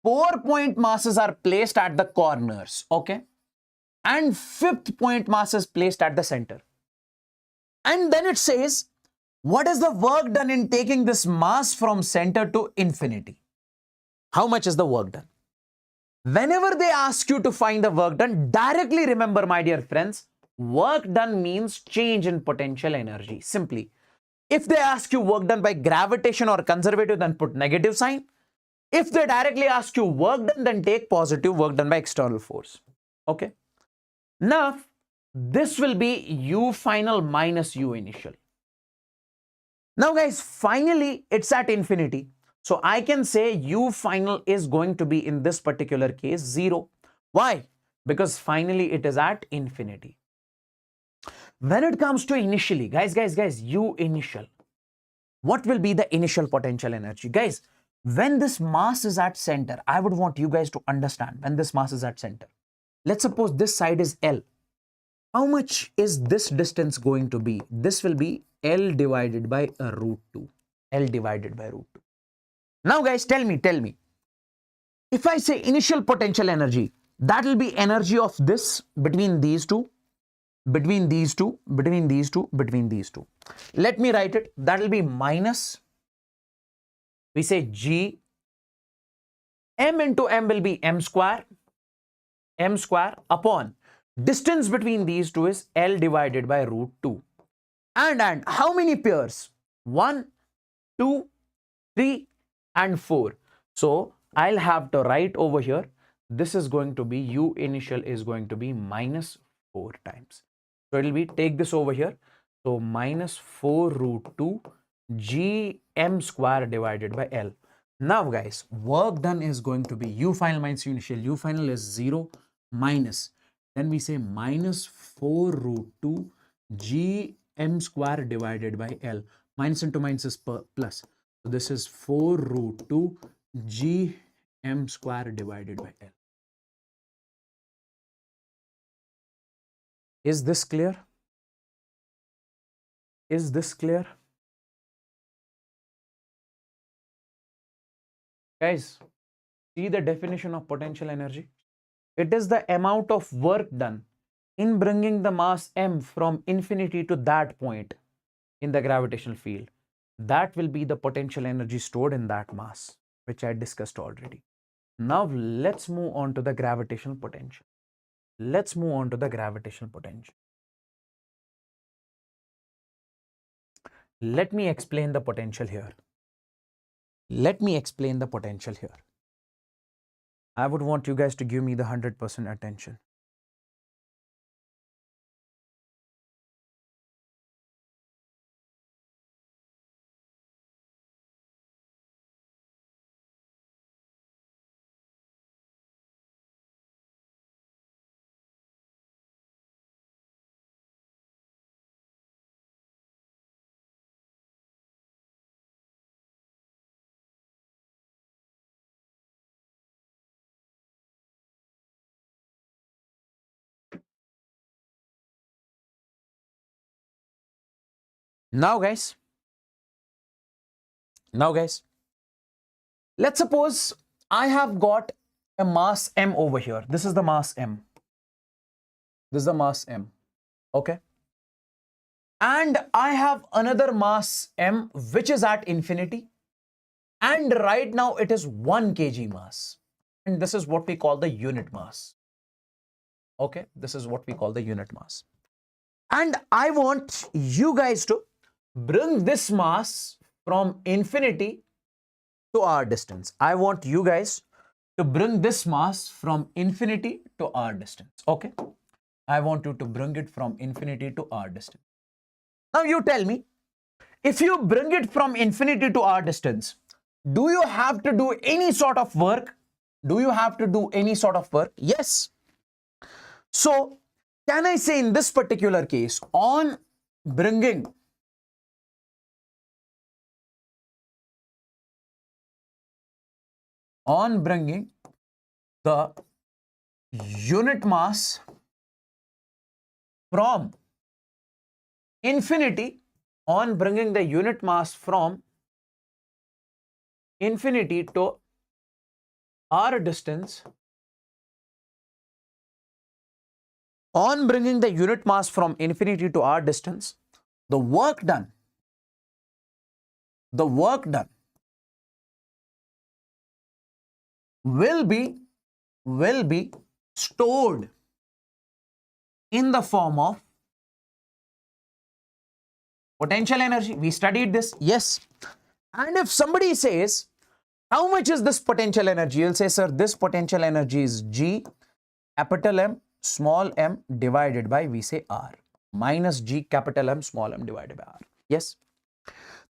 4-point masses are placed at the corners, okay? And fifth point mass is placed at the center. And then it says, what is the work done in taking this mass from center to infinity? How much is the work done? Whenever they ask you to find the work done, directly remember, my dear friends, work done means change in potential energy. Simply, if they ask you work done by gravitation or conservative, then put negative sign. If they directly ask you work done, then take positive, work done by external force. Okay. Now, this will be U final minus U initial. Now, guys, finally, it's at infinity. So, I can say U final is going to be, in this particular case, 0. Why? Because finally, it is at infinity. When it comes to initially, guys, U initial, what will be the initial potential energy? Guys, when this mass is at center, I would want you guys to understand when this mass is at center. Let's suppose this side is L. How much is this distance going to be? This will be L divided by root 2. L divided by root 2. Now, guys, tell me. If I say initial potential energy, that will be energy of this between these two, between these two, between these two, between these two. Let me write it. That will be minus, we say G, M into M will be M square upon distance between these two is L divided by root 2. And how many pairs? 1, 2, 3, and 4. So I'll have to write over here, this is going to be U initial is going to be minus 4 times. So it will be, take this over here. So minus 4 root 2 G M square divided by L. Now, guys, work done is going to be U final minus U initial. U final is 0 minus. Then we say minus 4 root 2 G M square divided by L. Minus into minus is plus. So this is 4 root 2 G M square divided by L. Is this clear? Is this clear? Guys, see the definition of potential energy. It is the amount of work done in bringing the mass m from infinity to that point in the gravitational field. That will be the potential energy stored in that mass, which I discussed already. Now, let's move on to the gravitational potential. Let's move on to the gravitational potential. Let me explain the potential here. Let me explain the potential here. I would want you guys to give me the 100% attention. Now, guys, let's suppose I have got a mass m over here. This is the mass m. This is the mass m. Okay. And I have another mass m which is at infinity. And right now it is 1 kg mass. And this is what we call the unit mass. Okay, this is what we call the unit mass. And I want you guys to bring this mass from infinity to r distance. I want you guys to bring this mass from infinity to r distance. Okay, I want you to bring it from infinity to r distance. Now you tell me, if you bring it from infinity to r distance, do you have to do any sort of work? Do you have to do any sort of work? Yes. So can I say in this particular case, on bringing the unit mass from infinity, on bringing the unit mass from infinity to r distance, on bringing the unit mass from infinity to r distance, the work done will be stored in the form of potential energy. We studied this, yes. And if somebody says, how much is this potential energy? You'll say, sir, this potential energy is G, capital M, small m divided by, we say, R, minus G, capital M, small m divided by R. Yes.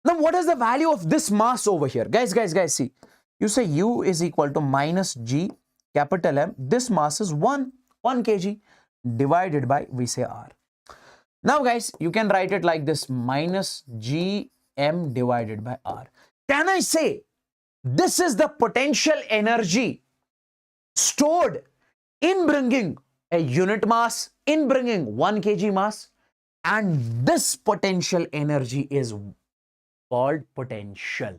Now, what is the value of this mass over here? Guys, see. You say U is equal to minus G, capital M. This mass is 1 kg divided by, we say, R. Now, guys, you can write it like this, minus Gm divided by R. Can I say this is the potential energy stored in bringing a unit mass, in bringing 1 kg mass, and this potential energy is called potential.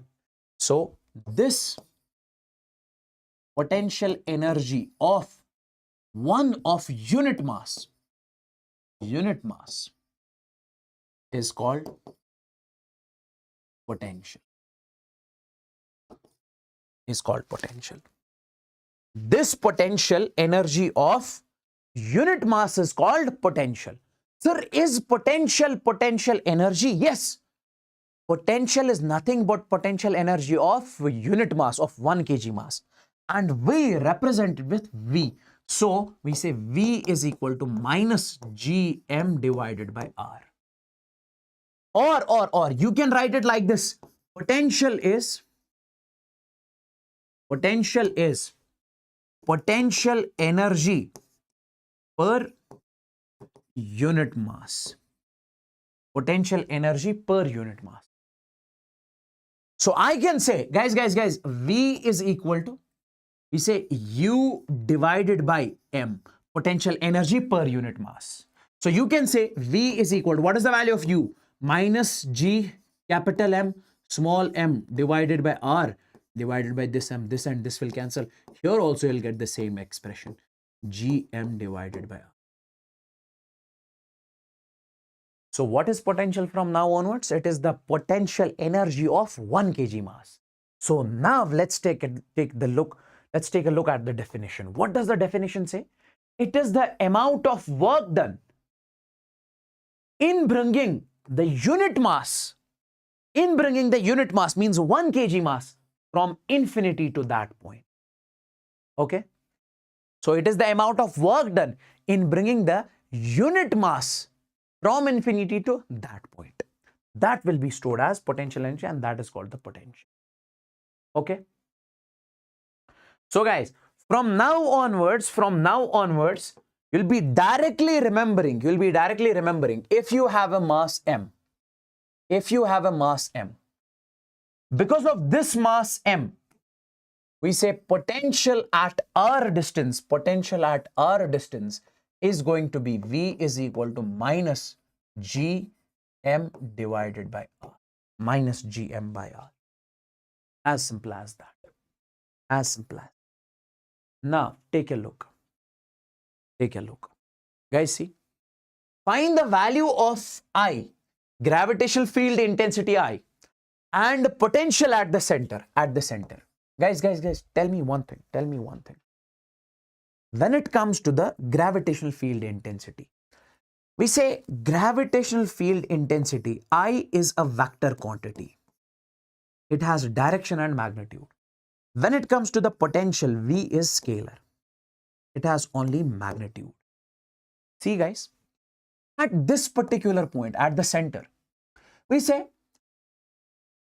So, this potential energy of one of unit mass is called potential. This potential energy of unit mass is called potential. Sir, is potential energy? Yes. Potential is nothing but potential energy of unit mass of 1 kg mass. And we represent it with V. So we say V is equal to minus Gm divided by R. Or you can write it like this. Potential is potential energy per unit mass. Potential energy per unit mass. So I can say, guys, V is equal to, we say U divided by M, potential energy per unit mass. So you can say V is equal to, what is the value of U? Minus G, capital M, small m divided by R divided by this m, this and this will cancel. Here also you'll get the same expression, Gm divided by R. So what is potential from now onwards? It is the potential energy of 1 kg mass. So now let's take a look at the definition. What does the definition say? It is the amount of work done in bringing the unit mass. In bringing the unit mass means 1 kg mass from infinity to that point. Okay? So it is the amount of work done in bringing the unit mass from infinity to that point. That will be stored as potential energy, and that is called the potential. Okay? So guys, from now onwards, you'll be directly remembering, if you have a mass m, because of this mass m, we say potential at r distance is going to be V is equal to minus Gm divided by R, minus Gm by R. As simple as that. As simple as. Now, take a look. Guys, see. Find the value of I, gravitational field intensity I, and potential at the center. Guys, tell me one thing. when it comes to the gravitational field intensity, we say gravitational field intensity, I, is a vector quantity. It has direction and magnitude. When it comes to the potential, V is scalar. It has only magnitude. See guys, at this particular point, at the center, we say,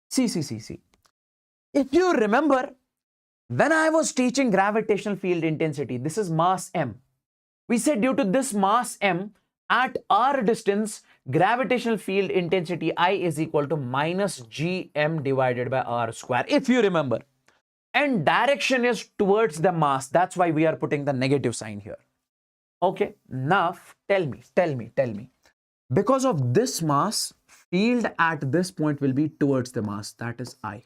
see. If you remember, when I was teaching gravitational field intensity, this is mass m. We said due to this mass m, at r distance, gravitational field intensity I is equal to minus gm divided by r square, if you remember. And direction is towards the mass. That's why we are putting the negative sign here. Okay, now tell me. Because of this mass, field at this point will be towards the mass, that is I.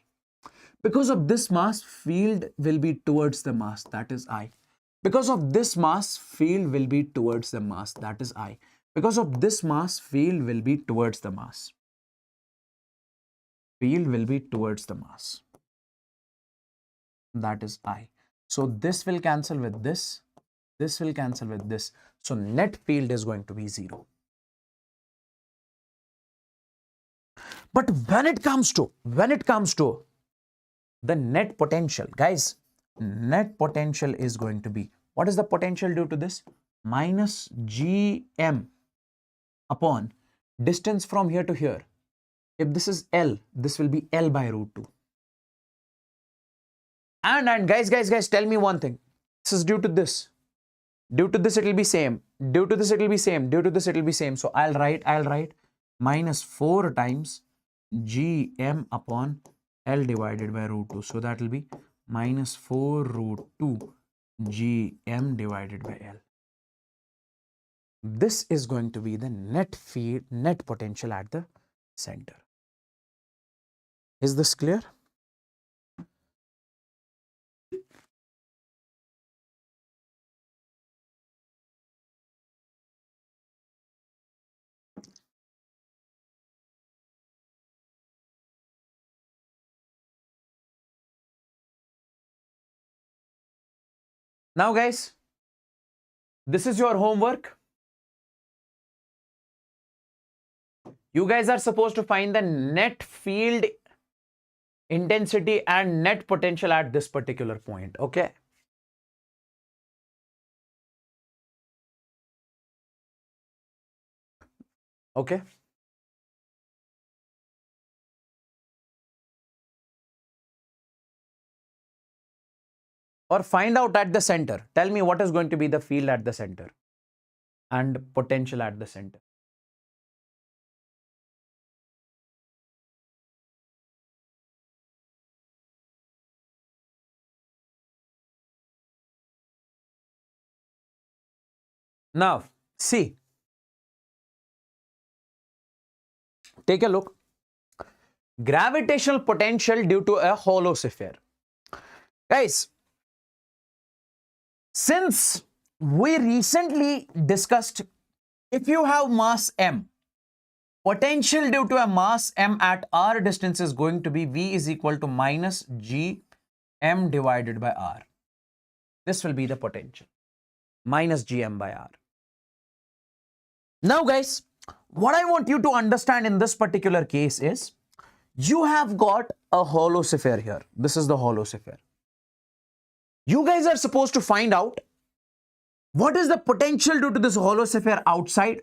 Because of this mass, field will be towards the mass, that is I. Because of this mass, field will be towards the mass, that is I. Because of this mass, field will be towards the mass. Field will be towards the mass. That is I. So this will cancel with this. This will cancel with this. So net field is going to be 0. But when it comes to the net potential, guys, net potential is going to be, what is the potential due to this? Minus gm upon distance from here to here. If this is L, this will be L by root 2. And guys, tell me one thing. This is due to this. Due to this, it will be same. Due to this, it will be same. Due to this, it will be same. So I'll write minus 4 times gm upon L divided by root 2. So that will be minus 4 root 2 gm divided by L. This is going to be the net field, net potential at the center. Is this clear? Now guys, this is your homework. You guys are supposed to find the net field intensity and net potential at this particular point, okay? Okay. Or find out at the center. Tell me what is going to be the field at the center and potential at the center. Now, see. Take a look. Gravitational potential due to a hollow sphere. Guys, since we recently discussed, if you have mass m, potential due to a mass m at r distance is going to be V is equal to minus g m divided by r. This will be the potential, minus gm by r. Now guys, what I want you to understand in this particular case is, you have got a hollow sphere here. This is the hollow sphere. You guys are supposed to find out what is the potential due to this hollow sphere outside,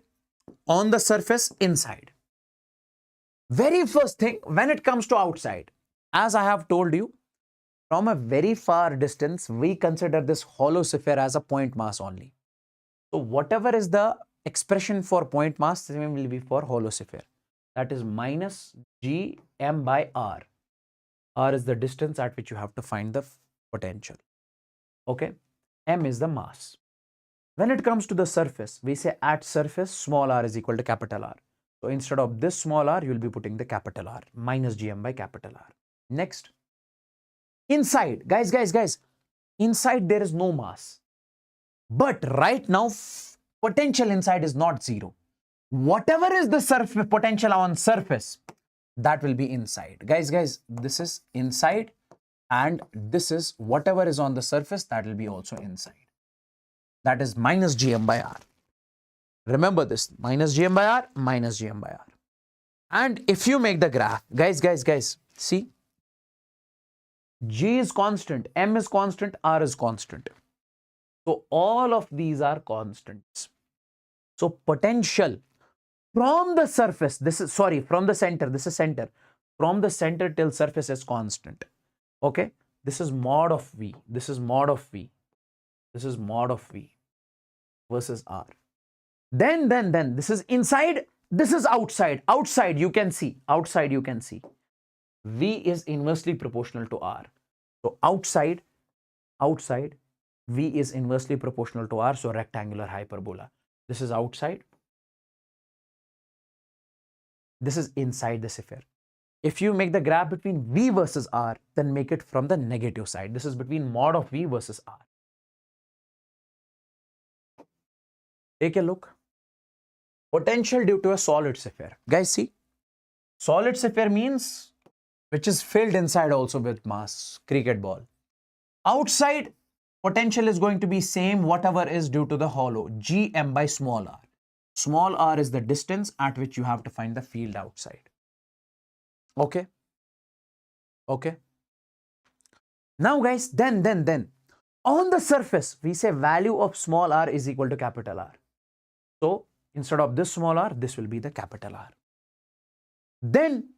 on the surface, inside. Very first thing, when it comes to outside, as I have told you, from a very far distance, we consider this hollow sphere as a point mass only. So whatever is the expression for point mass, the same will be for hollow sphere. That is minus gm by r. R is the distance at which you have to find the potential. Okay, m is the mass. When it comes to the surface, we say at surface, small r is equal to capital R. So instead of this small r, you will be putting the capital R, minus gm by capital R. Next, inside, guys, inside there is no mass. But right now, potential inside is not 0. Whatever is the surface potential on surface, that will be inside. Guys, this is inside, and this is whatever is on the surface, that will be also inside. that is minus gm by r. Remember this, minus gm by r, minus gm by r. And if you make the graph, guys, see, g is constant, m is constant, r is constant. So all of these are constants. So potential from the surface, this is, sorry, from the center, this is center. From the center till surface is constant. Okay? This is mod of V. This is mod of V. This is mod of V versus R. Then this is inside, this is outside. Outside you can see, outside you can see. V is inversely proportional to R. So outside, V is inversely proportional to R. So rectangular hyperbola. This is outside. This is inside the sphere. If you make the graph between V versus R, then make it from the negative side. This is between mod of V versus R. Take a look. Potential due to a solid sphere. Guys, see, solid sphere means which is filled inside also with mass, cricket ball. Outside, potential is going to be same whatever is due to the hollow, gm by small r. Small r is the distance at which you have to find the field outside. Okay. Okay. Now guys, then on the surface, we say value of small r is equal to capital R. So instead of this small r, this will be the capital R. Then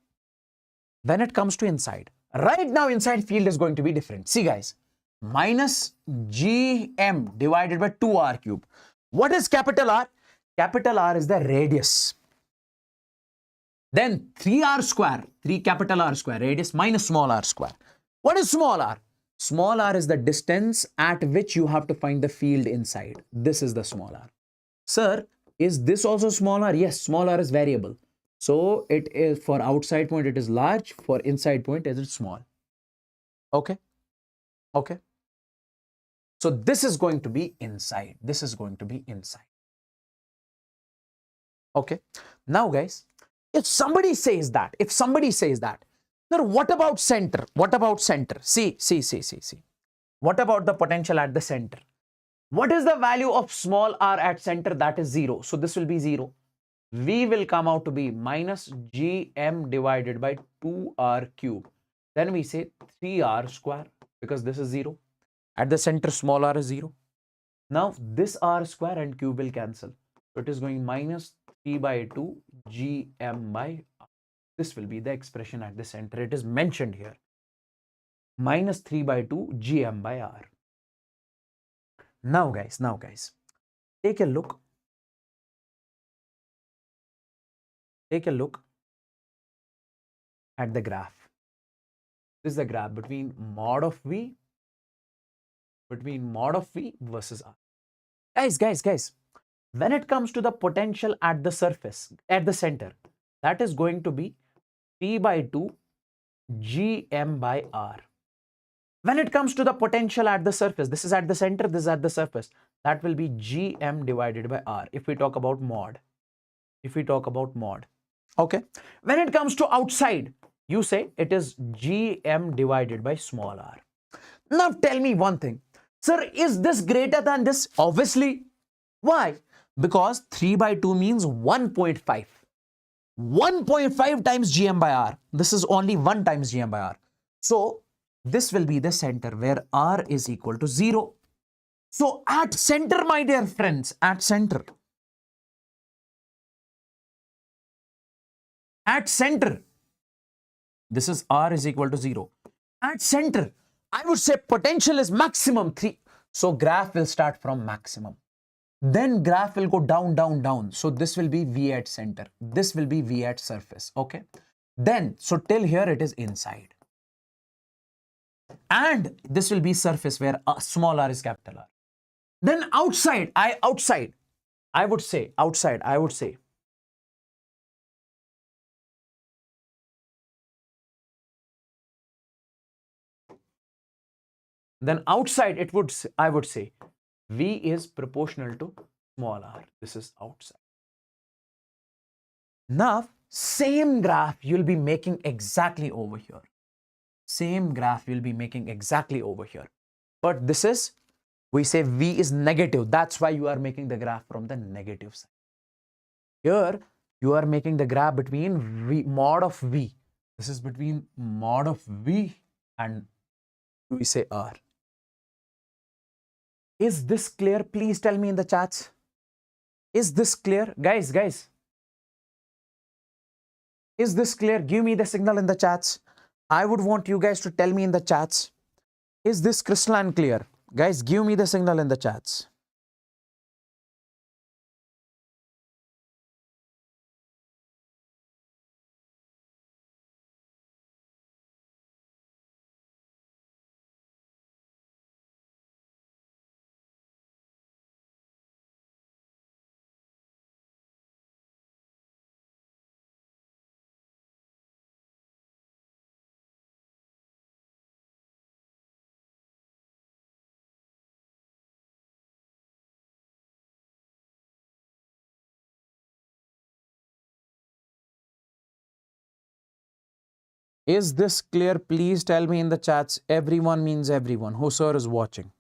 when it comes to inside, right now inside field is going to be different. See guys, minus gm divided by 2r cube. What is capital R? Capital R is the radius. Then 3r square, 3 capital R square, radius minus small r square. What is small r? Small r is the distance at which you have to find the field inside. This is the small r. Sir, is this also small r? Yes, small r is variable. So it is for outside point, it is large. For inside point, it is small. Okay. Okay. So this is going to be inside. This is going to be inside. Okay. Now guys, if somebody says that, sir, what about center? What about center? See. What about the potential at the center? What is the value of small r at center? That is 0. So this will be 0. V will come out to be minus gm divided by 2r cube. Then we say 3r square because this is 0. At the center, small r is 0. Now this r square and cube will cancel. So it is going minus 3 by 2 gm by r. This will be the expression at the center. It is mentioned here. Minus 3 by 2 gm by r. Now guys, take a look. Take a look at the graph. This is the graph between mod of V versus R. Guys, when it comes to the potential at the surface, at the center, that is going to be P by 2 gm by R. When it comes to the potential at the surface, this is at the center, this is at the surface, that will be gm divided by R if we talk about mod. Okay. When it comes to outside, you say it is gm divided by small r. Now tell me one thing. Sir, is this greater than this? Obviously. Why? Because 3 by 2 means 1.5. 1.5 times gm by r. This is only 1 times gm by r. So this will be the center where r is equal to 0. So at center, my dear friends, at center, this is r is equal to 0. At center, I would say potential is maximum 3. So graph will start from maximum. Then graph will go down. So this will be V at center. This will be V at surface. Okay. Then, so till here it is inside. And this will be surface where small r is capital R. Then outside, I would say. Then outside, I would say V is proportional to small r. This is outside. Now, same graph you'll be making exactly over here. But this is We say V is negative. That's why you are making the graph from the negative side. Here, you are making the graph between V, mod of V. This is between mod of V and we say R. Is this clear? Please tell me in the chats. Is this clear? Guys, is this clear? Give me the signal in the chats. I would want you guys to tell me in the chats. Is this crystalline clear? Guys, give me the signal in the chats. Is this clear? Please tell me in the chats. Everyone means everyone. Who sir is watching?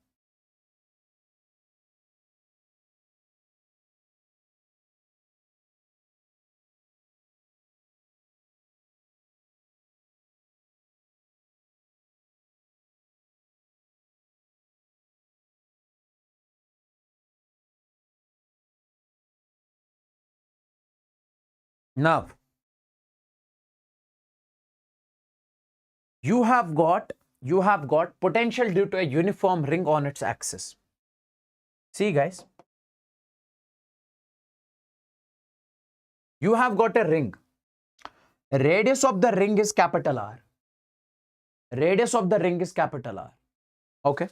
Now, you have got potential due to a uniform ring on its axis. See guys, you have got a ring. Radius of the ring is capital R. Radius of the ring is capital R. Okay.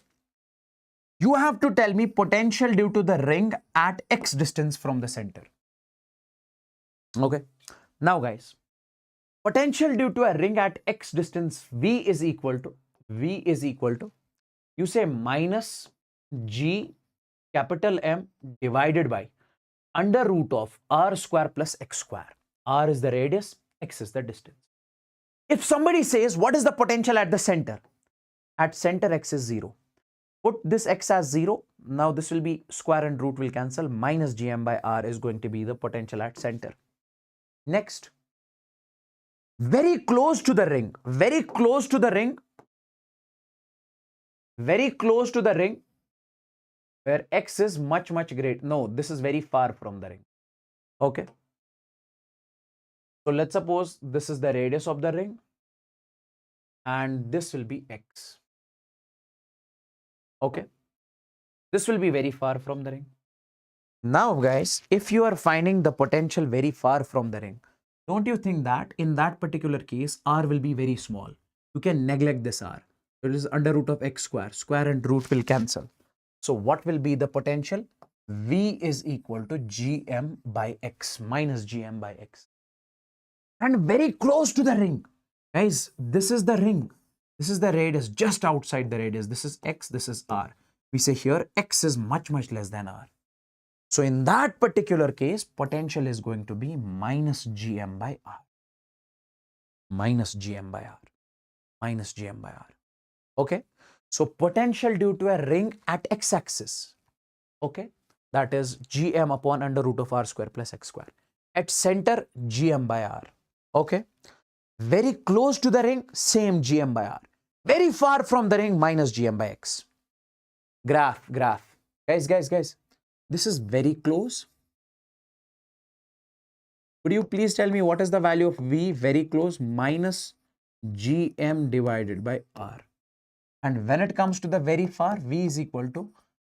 You have to tell me potential due to the ring at x distance from the center. Okay. Now guys, potential due to a ring at x distance V is equal to you say minus G capital M divided by under root of R square plus x square. R is the radius, x is the distance. If somebody says what is the potential at the center? At center x is 0. Put this x as 0. Now this will be square and root will cancel. Minus Gm by R is going to be the potential at center. Next, very close to the ring, very close to the ring where x is much great. No, this is very far from the ring. Okay. So let's suppose this is the radius of the ring and this will be x. Okay. This will be very far from the ring. Now guys, if you are finding the potential very far from the ring, don't you think that in that particular case, R will be very small? You can neglect this R. It is under root of x square. Square and root will cancel. So what will be the potential? V is equal to Gm by x minus Gm by x. And very close to the ring. Guys, this is the ring. This is the radius just outside the radius. This is x, this is R. We say here x is much less than R. So in that particular case, potential is going to be minus Gm by R. Minus Gm by R. Minus Gm by R. Okay. So potential due to a ring at x-axis. Okay. That is Gm upon under root of R square plus x square. At center, Gm by R. Okay. Very close to the ring, same Gm by R. Very far from the ring, minus Gm by x. Graph. Guys. This is very close. Could you please tell me what is the value of V very close? Minus Gm divided by R. And when it comes to the very far, V is equal to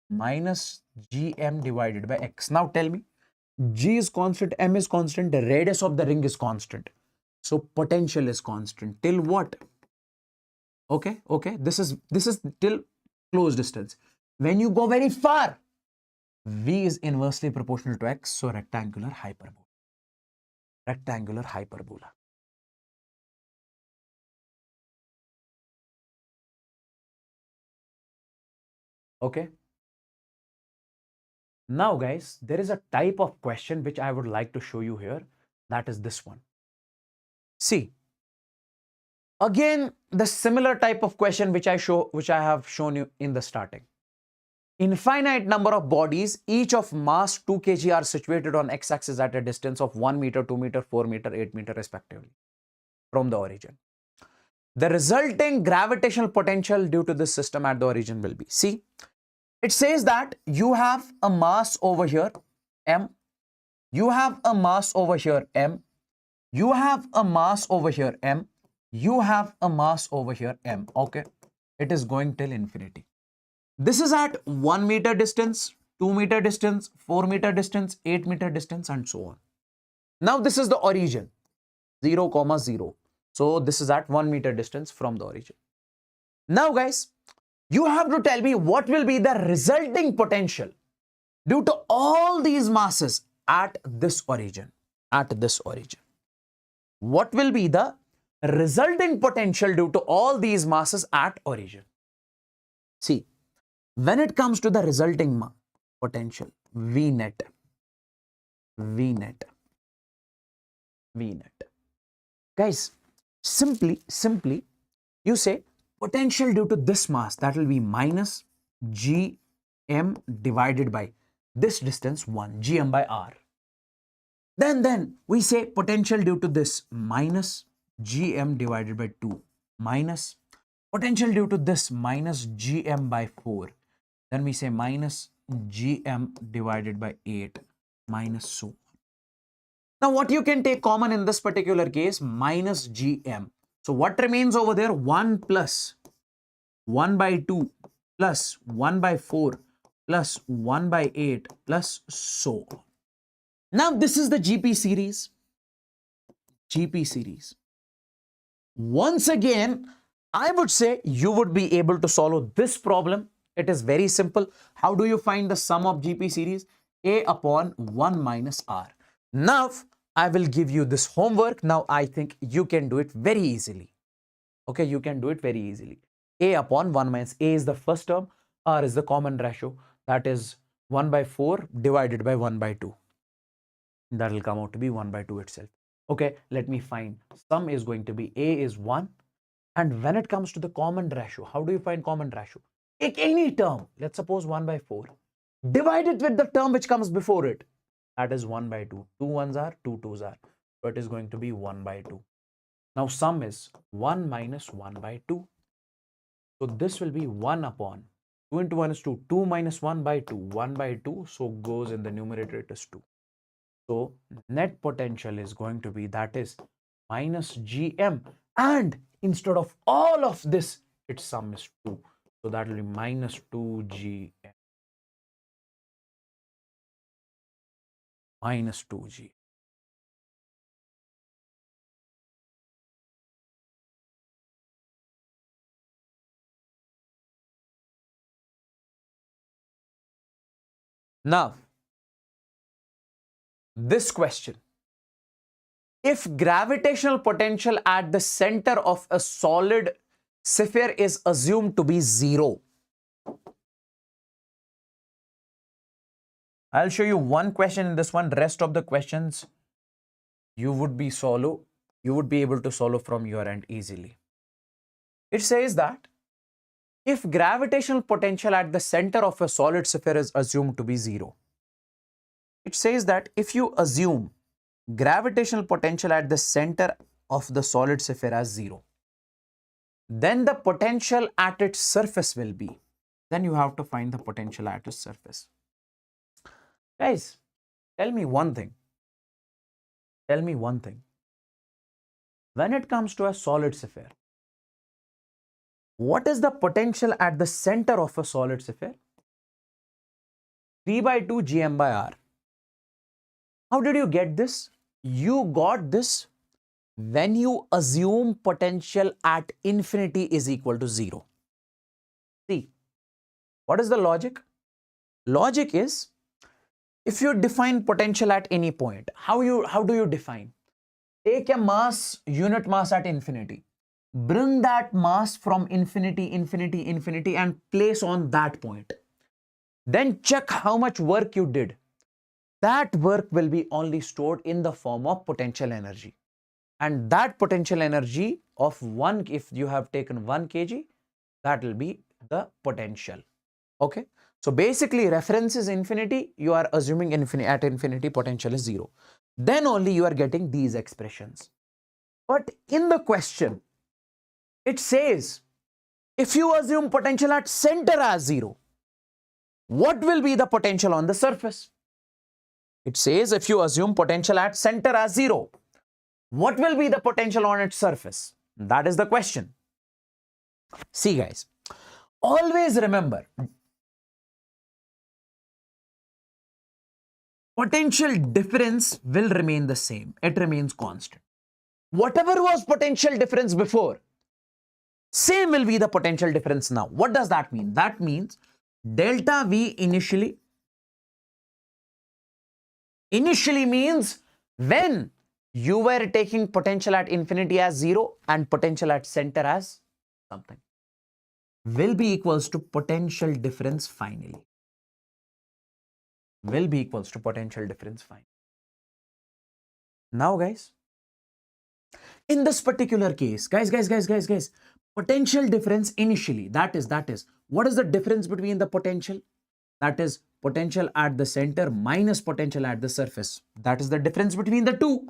minus Gm divided by x. Now tell me, G is constant, M is constant, the radius of the ring is constant. So potential is constant. Till what? Okay. This is till close distance. When you go very far, V is inversely proportional to x, so rectangular hyperbola. Rectangular hyperbola. Okay. Now guys, there is a type of question which I would like to show you here. That is this one. See, again, the similar type of question which I have shown you in the starting. infinite number of bodies, each of mass 2 kg, are situated on x-axis at a distance of 1 meter, 2 meter, 4 meter, 8 meter respectively from the origin. The resulting gravitational potential due to this system at the origin will be, see, it says that you have a mass over here, m, you have a mass over here, m, you have a mass over here, m, you have a mass over here, m, okay? It is going till infinity. This is at 1 meter distance, 2 meter distance, 4 meter distance, 8 meter distance, and so on. Now this is the origin, 0, 0. So this is at 1 meter distance from the origin. Now guys, you have to tell me what will be the resulting potential due to all these masses at this origin, What will be the resulting potential due to all these masses at origin? See, when it comes to the resulting potential, V net, guys, simply you say potential due to this mass, that will be minus gm divided by this distance 1, gm by r. Then we say potential due to this minus gm divided by 2 minus potential due to this minus gm by 4. Then we say minus gm divided by 8 minus so. Now what you can take common in this particular case, minus gm. So what remains over there? 1 plus 1 by 2 plus 1 by 4 plus 1 by 8 plus so on. Now this is the GP series. Once again, I would say you would be able to solve this problem. It is very simple. How do you find the sum of GP series? A upon 1 minus R. Now, I will give you this homework. Now, I think you can do it very easily. Okay, you can do it very easily. A upon 1 minus A is the first term. R is the common ratio. That is 1 by 4 divided by 1 by 2. That will come out to be 1 by 2 itself. Okay, let me find. Sum is going to be A is 1. And when it comes to the common ratio, how do you find common ratio? Take any term, let's suppose 1 by 4. Divide it with the term which comes before it. That is 1 by 2. 2 ones are, 2 twos are. So it is going to be 1 by 2. Now sum is 1 minus 1 by 2. So this will be 1 upon 2 into 1 is 2. 2 minus 1 by 2. 1 by 2. So goes in the numerator, it is 2. So net potential is going to be, that is minus gm. And instead of all of this, its sum is 2. So that will be minus 2gm. Minus 2g. Now, this question. If gravitational potential at the center of a solid sphere is assumed to be 0, I'll show you one question in this one. Rest of the questions you would be able to solve from your end easily. It says that if gravitational potential at the center of a solid sphere is assumed to be 0, it says that if you assume gravitational potential at the center of the solid sphere as 0, then the potential at its surface will be, then you have to find the potential at its surface. Guys, tell me one thing. When it comes to a solid sphere, what is the potential at the center of a solid sphere? 3 by 2 gm by r. How did you get this? You got this when you assume potential at infinity is equal to 0. See, what is the logic? Logic is, if you define potential at any point, how do you define? Take a mass, unit mass at infinity. Bring that mass from infinity and place on that point. Then check how much work you did. That work will be only stored in the form of potential energy. And that potential energy of 1, if you have taken 1 kg, that will be the potential. Okay. So basically reference is infinity, you are assuming at infinity potential is 0. Then only you are getting these expressions. But in the question, it says, if you assume potential at center as 0, what will be the potential on the surface? It says if you assume potential at center as 0, what will be the potential on its surface? That is the question. See guys, always remember, potential difference will remain the same. It remains constant. Whatever was potential difference before, same will be the potential difference now. What does that mean? That means delta V initially means when you were taking potential at infinity as 0 and potential at center as something, will be equals to potential difference finally. Will be equals to potential difference finally. Now guys, in this particular case, guys, potential difference initially, that is, what is the difference between the potential? That is potential at the center minus potential at the surface. That is the difference between the two.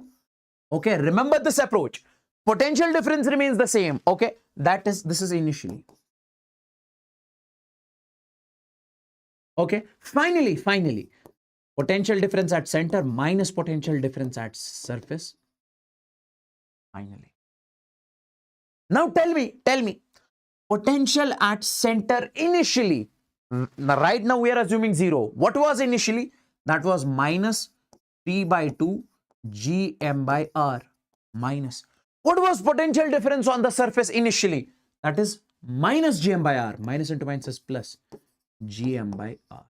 Okay, remember this approach. Potential difference remains the same. Okay, this is initially. Okay, finally, potential difference at center minus potential difference at surface. Finally. Now tell me, potential at center initially. Right now we are assuming 0. What was initially? That was minus P by 2 Gm by R minus. What was potential difference on the surface initially? That is minus Gm by R. Minus into minus is plus. Gm by R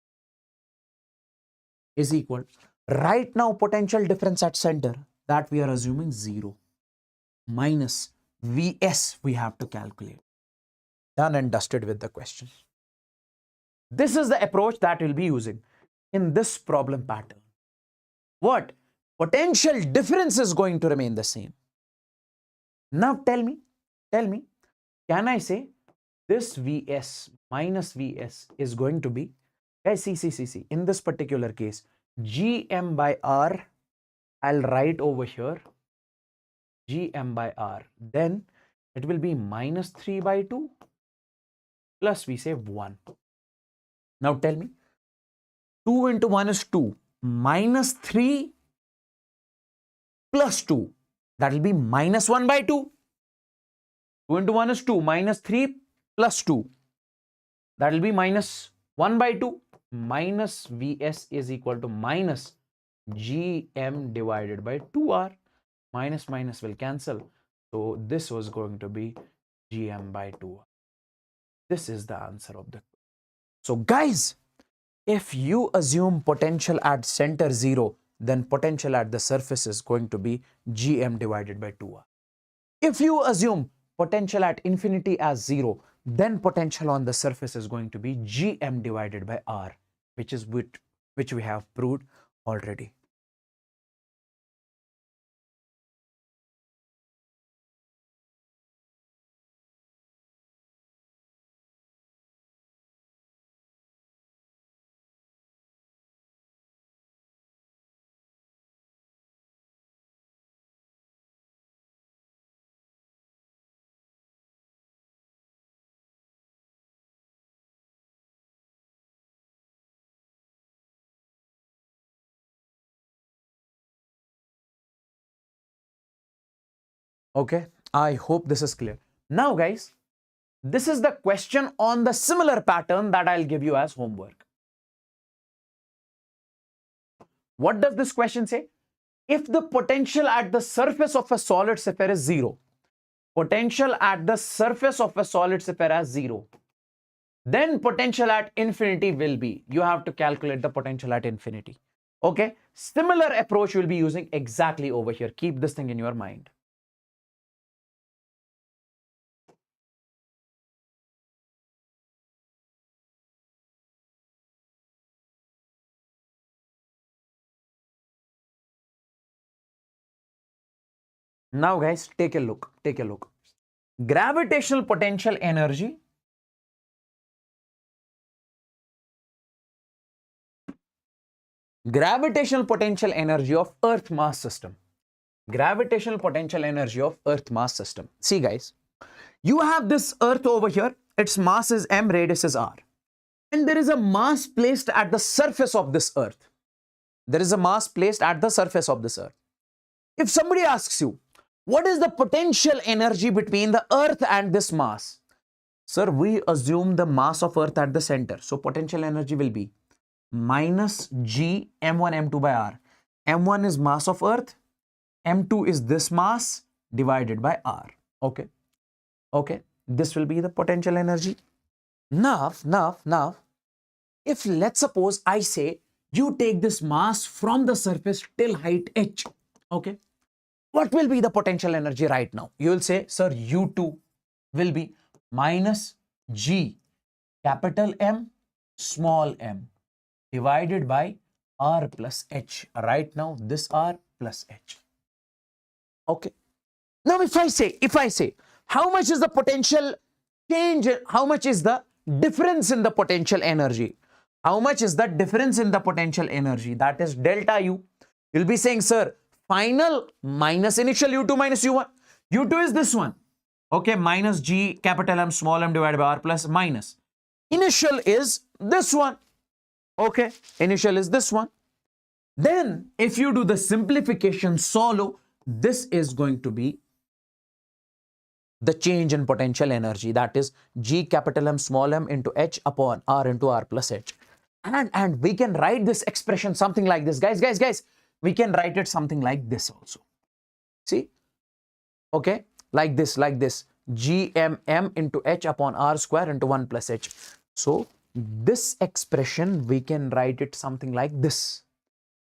is equal. Right now potential difference at center, that we are assuming 0 minus Vs we have to calculate. Done and dusted with the question. This is the approach that we'll be using in this problem pattern. What? Potential difference is going to remain the same. Now tell me, can I say this Vs minus Vs is going to be, guys, see, in this particular case, Gm by R, I'll write over here, Gm by R, then it will be minus 3 by 2 plus we say 1. Now tell me, 2 into 1 is 2, minus 3 plus 2, that will be minus 1 by 2. 2 into 1 is 2, minus 3 plus 2, that will be minus 1 by 2. Minus Vs is equal to minus Gm divided by 2R. Minus minus will cancel. So this was going to be Gm by 2R. This is the answer of the question. So guys, if you assume potential at center 0, then potential at the surface is going to be Gm divided by 2R. If you assume potential at infinity as 0, then potential on the surface is going to be Gm divided by R, which we have proved already. Okay, I hope this is clear. Now guys, this is the question on the similar pattern that I'll give you as homework. What does this question say? If the potential at the surface of a solid sphere is 0, potential at the surface of a solid sphere as 0, then potential at infinity will be, you have to calculate the potential at infinity. Okay, similar approach we'll be using exactly over here. Keep this thing in your mind. Now guys, take a look. Gravitational potential energy gravitational potential energy of Earth mass system. Gravitational potential energy of Earth mass system. See guys, you have this Earth over here, its mass is m, radius is r, and there is a mass placed at the surface of this Earth. There is a mass placed at the surface of this Earth. If somebody asks you, what is the potential energy between the Earth and this mass? Sir, we assume the mass of Earth at the center. So potential energy will be minus G m1 m2 by r. m1 is mass of Earth, m2 is this mass divided by r. Okay. Okay. This will be the potential energy. Now, if let's suppose I say you take this mass from the surface till height h. Okay. What will be the potential energy right now? You will say, sir, U2 will be minus G capital M small m divided by R plus H. Right now, this R plus H. Okay. Now, if I say, how much is the potential change? How much is the difference in the potential energy? How much is the difference in the potential energy? That is delta U. You'll be saying, sir, final minus initial U2 minus U1. U2 is this one. Okay, minus G capital M small m divided by R plus minus. Initial is this one. Okay, initial is this one. Then, if you do the simplification solo, this is going to be the change in potential energy. That is G capital M small m into H upon R into R plus H. And we can write this expression something like this. Guys, we can write it something like this also. See? Okay, like this. GMM into H upon R square into 1 plus H. So, this expression, we can write it something like this.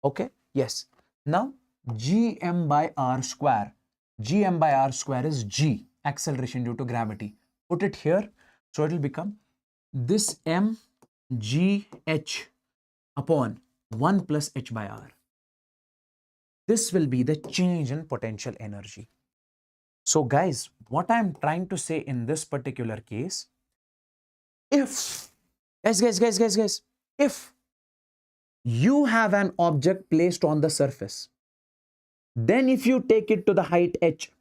Okay, yes. Now, GM by R square. GM by R square is G, acceleration due to gravity. Put it here. So, it will become this M GH upon 1 plus H by R. This will be the change in potential energy. So guys, what I'm trying to say in this particular case, if, guys, if you have an object placed on the surface, then if you take it to the height h,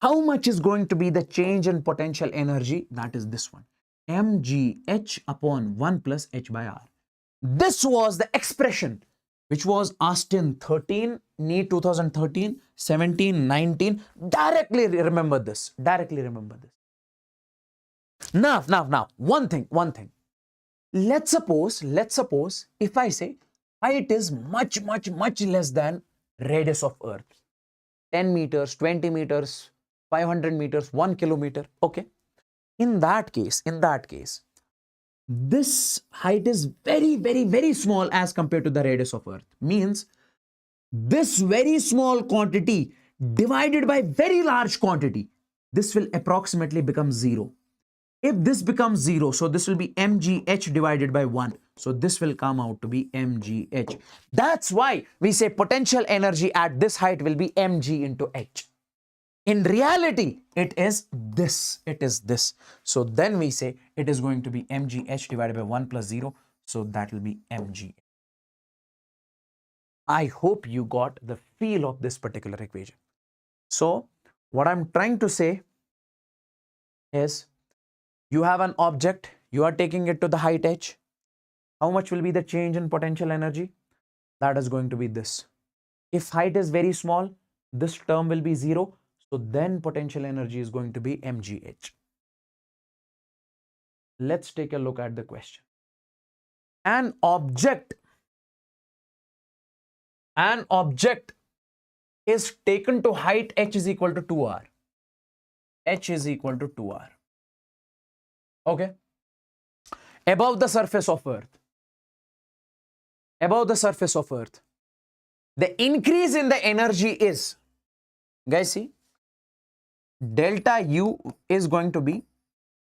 how much is going to be the change in potential energy? That is this one. mgh upon 1 plus H by R. This was the expression which was asked in 13, NEET 2013, 17, 19. Directly remember this. Now, one thing. Let's suppose if I say height is much less than radius of Earth. 10 meters, 20 meters, 500 meters, 1 kilometer. Okay. In that case, this height is very small as compared to the radius of Earth. Means this very small quantity divided by very large quantity, this will approximately become 0. If this becomes 0, so this will be mgh divided by 1. So this will come out to be mgh. That's why we say potential energy at this height will be mg into h. In reality, it is this. So then we say it is going to be mgh divided by 1 plus 0. So that will be mg. I hope you got the feel of this particular equation. So what I'm trying to say is, you have an object, you are taking it to the height h. How much will be the change in potential energy? That is going to be this. If height is very small, this term will be 0. So then potential energy is going to be mgh. Let's take a look at the question. An object is taken to height h is equal to 2r. H is equal to 2r. Okay. Above the surface of Earth. The increase in the energy is, guys, see, delta U is going to be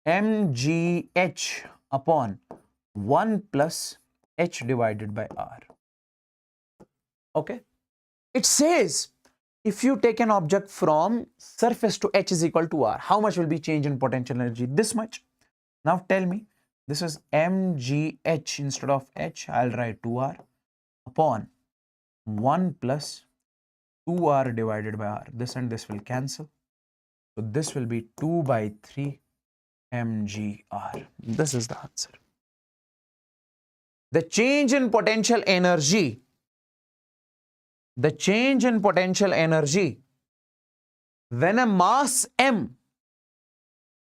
mgh upon 1 plus h divided by r. Okay. It says if you take an object from surface to h is equal to r, how much will be change in potential energy? This much. Now tell me, this is mgh, instead of h, I'll write 2r upon 1 plus 2r divided by r. This and this will cancel. So this will be 2 by 3 mgr. This is the answer. The change in potential energy, when a mass m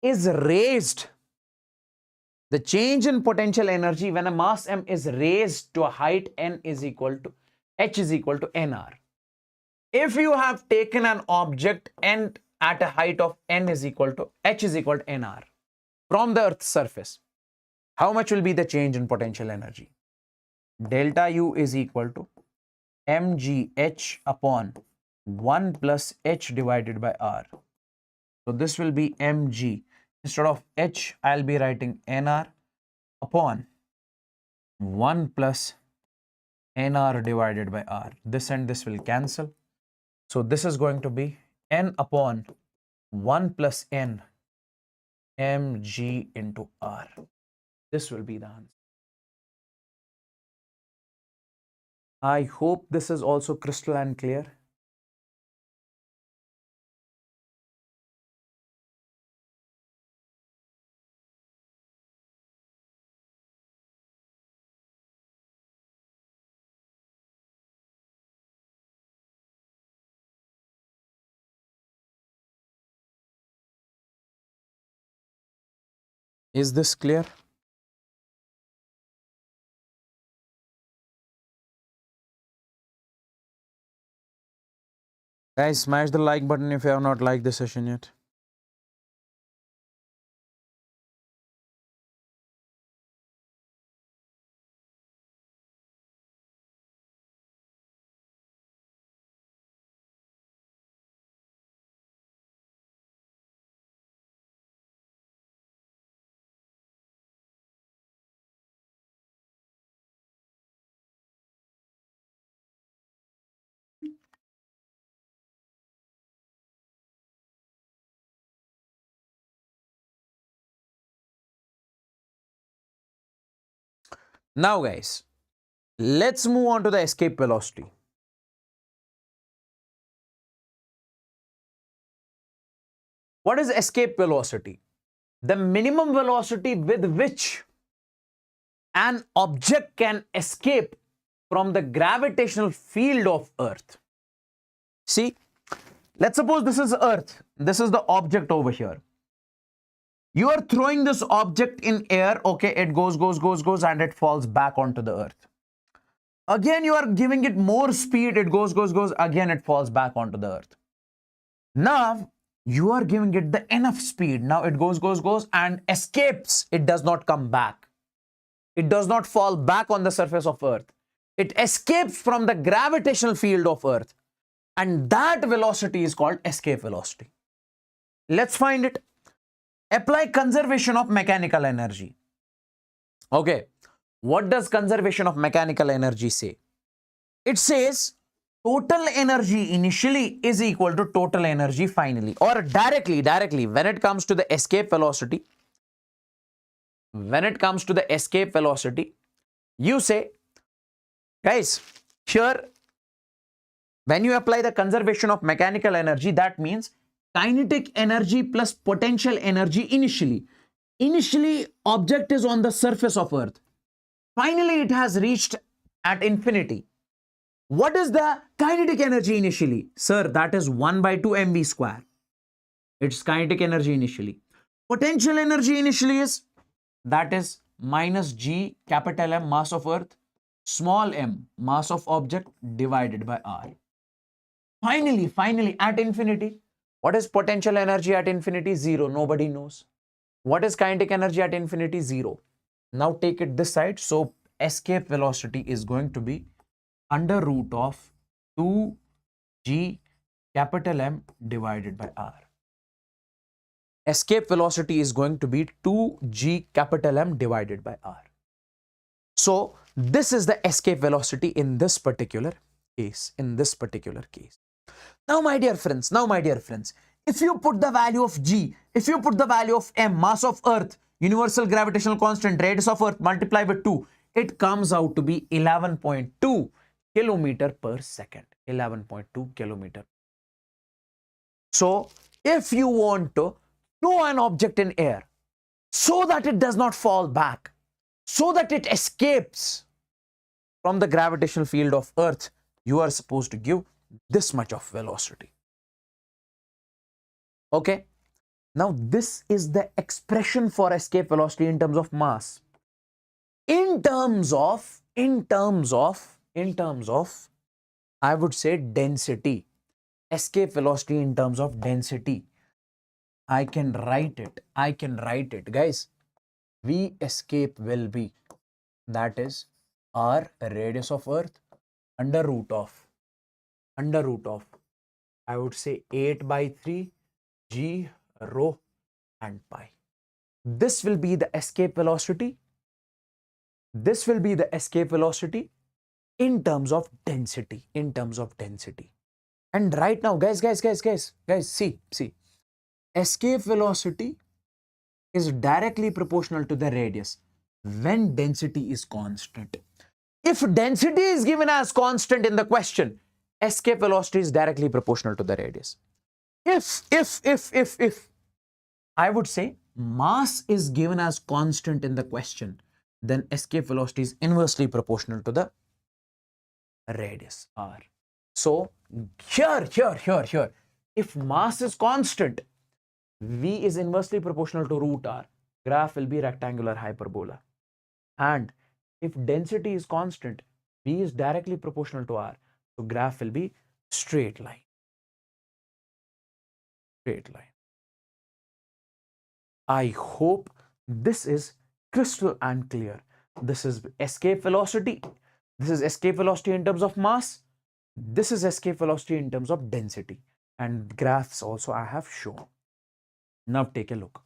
is raised, the change in potential energy when a mass m is raised to a height n is equal to h is equal to nr. If you have taken an object n at a height of n is equal to h is equal to nr from the Earth's surface, how much will be the change in potential energy? Delta U is equal to mgh upon 1 plus h divided by r. So this will be mg. Instead of h, I'll be writing nr upon 1 plus nr divided by r. This and this will cancel. So this is going to be n upon 1 plus n mg into r. This will be the answer. I hope this is also crystal and clear. Is this clear? Guys, smash the like button if you have not liked this session yet. Now guys, let's move on to the escape velocity. What is escape velocity? The minimum velocity with which an object can escape from the gravitational field of Earth. See, let's suppose this is Earth. This is the object over here. You are throwing this object in air, okay, it goes, and it falls back onto the Earth. Again, you are giving it more speed, it goes, again it falls back onto the Earth. Now, you are giving it the enough speed. Now it goes, and escapes. It does not come back. It does not fall back on the surface of Earth. It escapes from the gravitational field of Earth. And that velocity is called escape velocity. Let's find it. Apply conservation of mechanical energy. Okay. What does conservation of mechanical energy say? It says total energy initially is equal to total energy finally, or directly when it comes to the escape velocity. When it comes to the escape velocity, you say, guys, here when you apply the conservation of mechanical energy, that means kinetic energy plus potential energy initially. Initially, object is on the surface of Earth. Finally, it has reached at infinity. What is the kinetic energy initially? Sir, that is 1 by 2 mv square. It's kinetic energy initially. Potential energy initially is, that is minus g capital M mass of Earth, small m mass of object divided by r. Finally, at infinity, what is potential energy at infinity? 0. Nobody knows. What is kinetic energy at infinity? 0. Now take it this side. So escape velocity is going to be under root of 2g capital M divided by r. Escape velocity is going to be 2g capital M divided by r. So this is the escape velocity in this particular case. Now, my dear friends, if you put the value of g, if you put the value of m, mass of Earth, universal gravitational constant, radius of Earth, multiply with 2, it comes out to be 11.2. kilometer per second, 11.2 kilometer. So if you want to throw an object in air so that it does not fall back, so that it escapes from the gravitational field of Earth, you are supposed to give this much of velocity. Okay. Now this is the expression for escape velocity in terms of mass. In terms of, I would say density. Escape velocity in terms of density. I can write it. Guys, V escape will be, that is R radius of Earth under root of, I would say 8 by 3 G rho and pi. This will be the escape velocity. This will be the escape velocity in terms of density. And right now, guys, see. Escape velocity is directly proportional to the radius when density is constant. If density is given as constant in the question, escape velocity is directly proportional to the radius. If I would say mass is given as constant in the question, then escape velocity is inversely proportional to the radius r. So here, if mass is constant, V is inversely proportional to root r. Graph will be rectangular hyperbola. And if density is constant, V is directly proportional to r. So graph will be straight line. I hope this is crystal and clear. This is escape velocity. This is escape velocity in terms of mass. This is escape velocity in terms of density. And graphs also I have shown. Now take a look.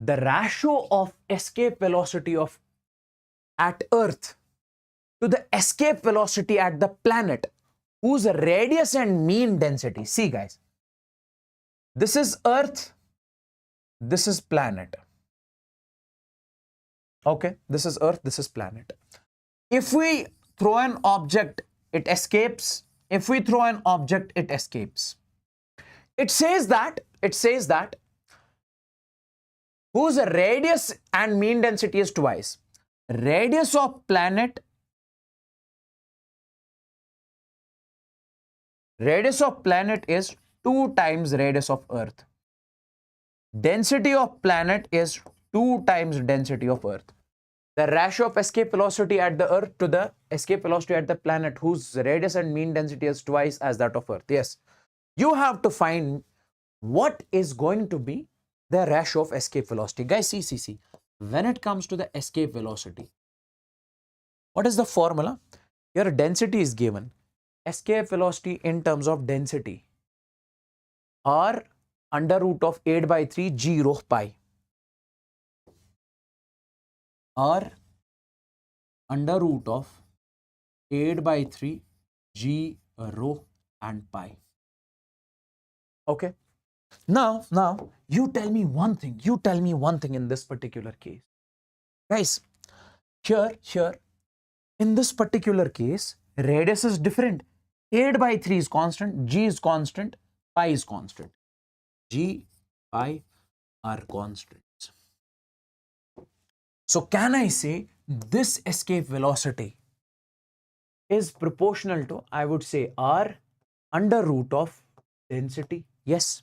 The ratio of escape velocity of at Earth to the escape velocity at the planet whose radius and mean density. See guys, this is Earth, this is planet. Okay, this is Earth, this is planet. If we throw an object, it escapes. If we throw an object, it escapes. It says that whose radius and mean density is twice. Radius of planet is 2 times radius of Earth. Density of planet is 2 times density of Earth. The ratio of escape velocity at the Earth to the escape velocity at the planet whose radius and mean density is twice as that of Earth. Yes, you have to find what is going to be the ratio of escape velocity. Guys, see. When it comes to the escape velocity, what is the formula? Your density is given. Escape velocity in terms of density R under root of 8 by 3 G rho pi. R under root of 8 by 3 G rho and pi. Okay. Now you tell me one thing. In this particular case. Guys, here in this particular case, radius is different. 8 by 3 is constant, G is constant, pi is constant. G, pi are constants. So can I say this escape velocity is proportional to, I would say, R under root of density? Yes.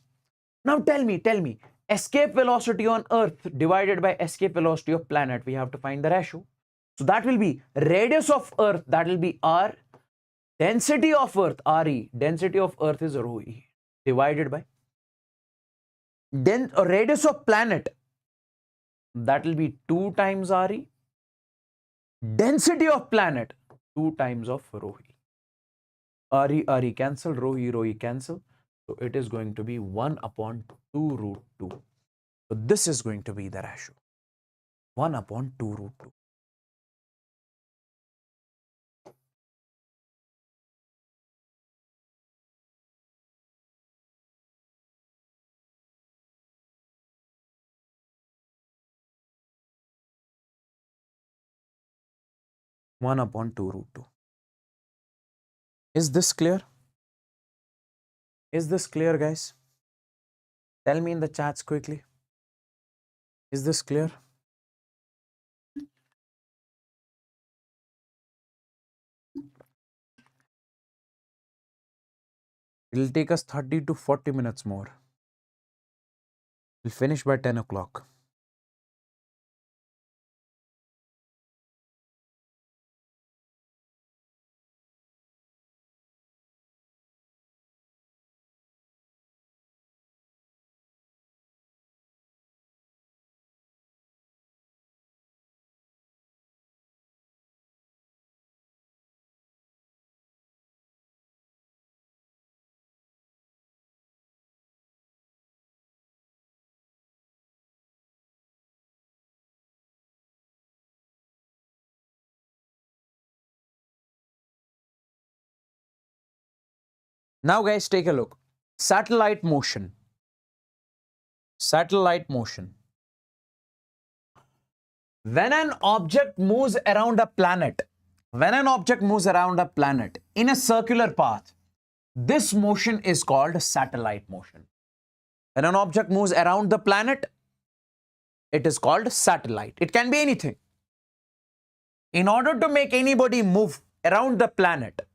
Now tell me, escape velocity on Earth divided by escape velocity of planet, we have to find the ratio. So that will be radius of Earth, that will be R, density of Earth, RE, density of Earth is rho E, divided by radius of planet, that will be 2 times RE, density of planet, 2 times of rho E. RE cancel, rho E cancel. So it is going to be 1 upon 2 root 2. So this is going to be the ratio. 1 upon 2 root 2. One upon 2 root 2. Is this clear? Is this clear, guys? Tell me in the chats quickly. Is this clear? It'll take us 30 to 40 minutes more. We'll finish by 10 o'clock. Now, guys, take a look. Satellite motion. Satellite motion. When an object moves around a planet, in a circular path, this motion is called satellite motion. When an object moves around the planet, it is called satellite. It can be anything. In order to make anybody move around the planet,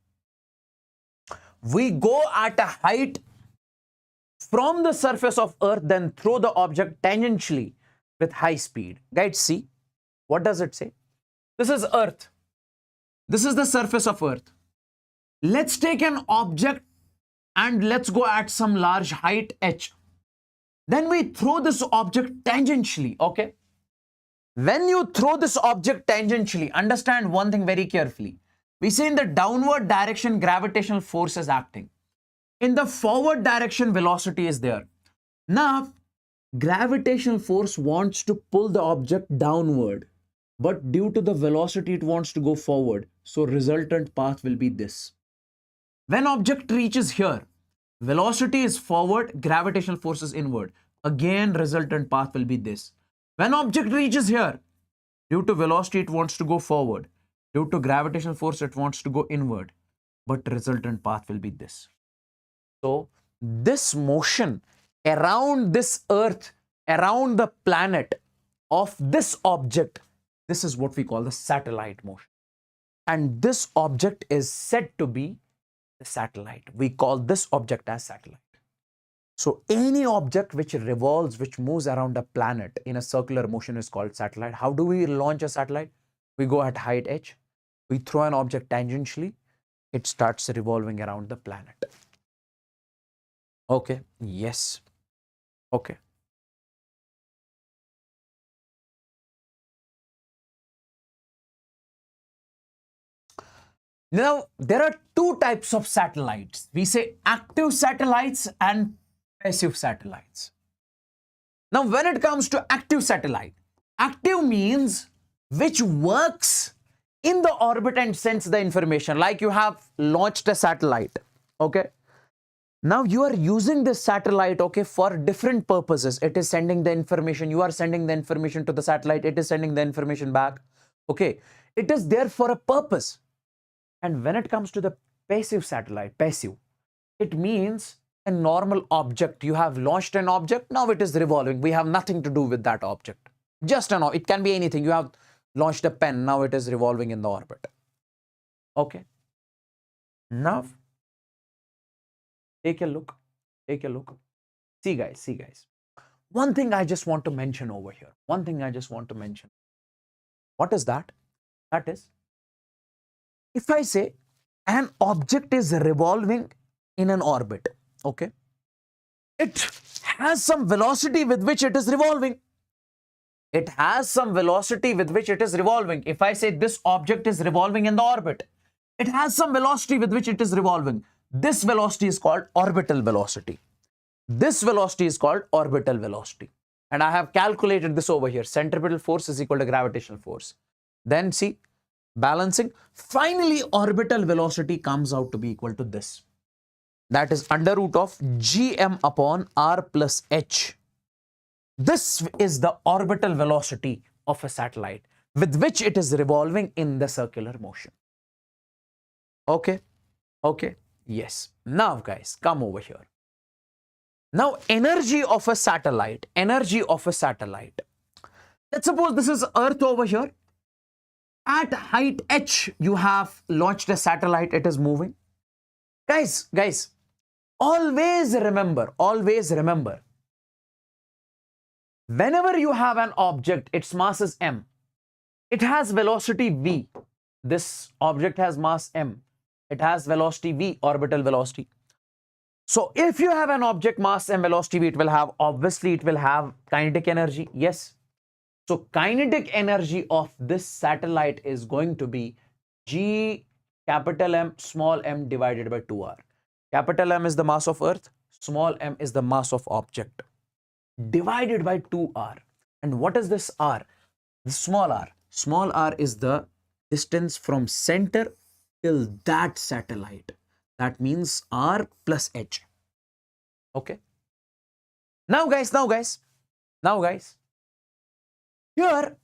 we go at a height from the surface of Earth, then throw the object tangentially with high speed. Guys, see, what does it say? This is Earth. This is the surface of Earth. Let's take an object and let's go at some large height h. Then we throw this object tangentially, okay? When you throw this object tangentially, understand one thing very carefully. We say in the downward direction, gravitational force is acting. In the forward direction, velocity is there. Now, gravitational force wants to pull the object downward, but due to the velocity, it wants to go forward. So resultant path will be this. When object reaches here, velocity is forward, gravitational force is inward. Again, resultant path will be this. When object reaches here, due to velocity, it wants to go forward. Due to gravitational force, it wants to go inward. But resultant path will be this. So, this motion around this Earth, around the planet of this object, this is what we call the satellite motion. And this object is said to be the satellite. We call this object as satellite. So any object which revolves, which moves around a planet in a circular motion is called satellite. How do we launch a satellite? We go at height h. We throw an object tangentially. It starts revolving around the planet. Okay. Yes. Okay. Now, there are two types of satellites. We say active satellites and passive satellites. Now, when it comes to active satellite, active means which works in the orbit and sends the information. Like you have launched a satellite, okay? Now you are using this satellite, okay, for different purposes. It is sending the information. You are sending the information to the satellite. It is sending the information back, okay? It is there for a purpose. And when it comes to the passive satellite, passive, it means a normal object. You have launched an object, now it is revolving. We have nothing to do with that object. Just an object. It can be anything. You have launched a pen, now it is revolving in the orbit. Okay. Now, take a look. Take a look. See guys. One thing I just want to mention over here. One thing I just want to mention. What is that? That is, if I say an object is revolving in an orbit, okay, it has some velocity with which it is revolving. It has some velocity with which it is revolving. If I say this object is revolving in the orbit, it has some velocity with which it is revolving. This velocity is called orbital velocity. This velocity is called orbital velocity. And I have calculated this over here. Centripetal force is equal to gravitational force. Then see, balancing. Finally, orbital velocity comes out to be equal to this. That is under root of gm upon r plus h. This is the orbital velocity of a satellite with which it is revolving in the circular motion. Okay. Okay, yes. Now guys, come over here. Now energy of a satellite, energy of a satellite. Let's suppose this is Earth over here. At height h, you have launched a satellite, it is moving. Guys, always remember, whenever you have an object, its mass is m, it has velocity v. This object has mass m, it has velocity v, orbital velocity. So if you have an object mass and velocity v, obviously it will have kinetic energy. Yes. So kinetic energy of this satellite is going to be G capital M small m divided by 2r. Capital M is the mass of Earth, small m is the mass of object, divided by 2r. And what is this r? The small r. Small r is the distance from center till that satellite. That means r plus h. Okay. Now guys, here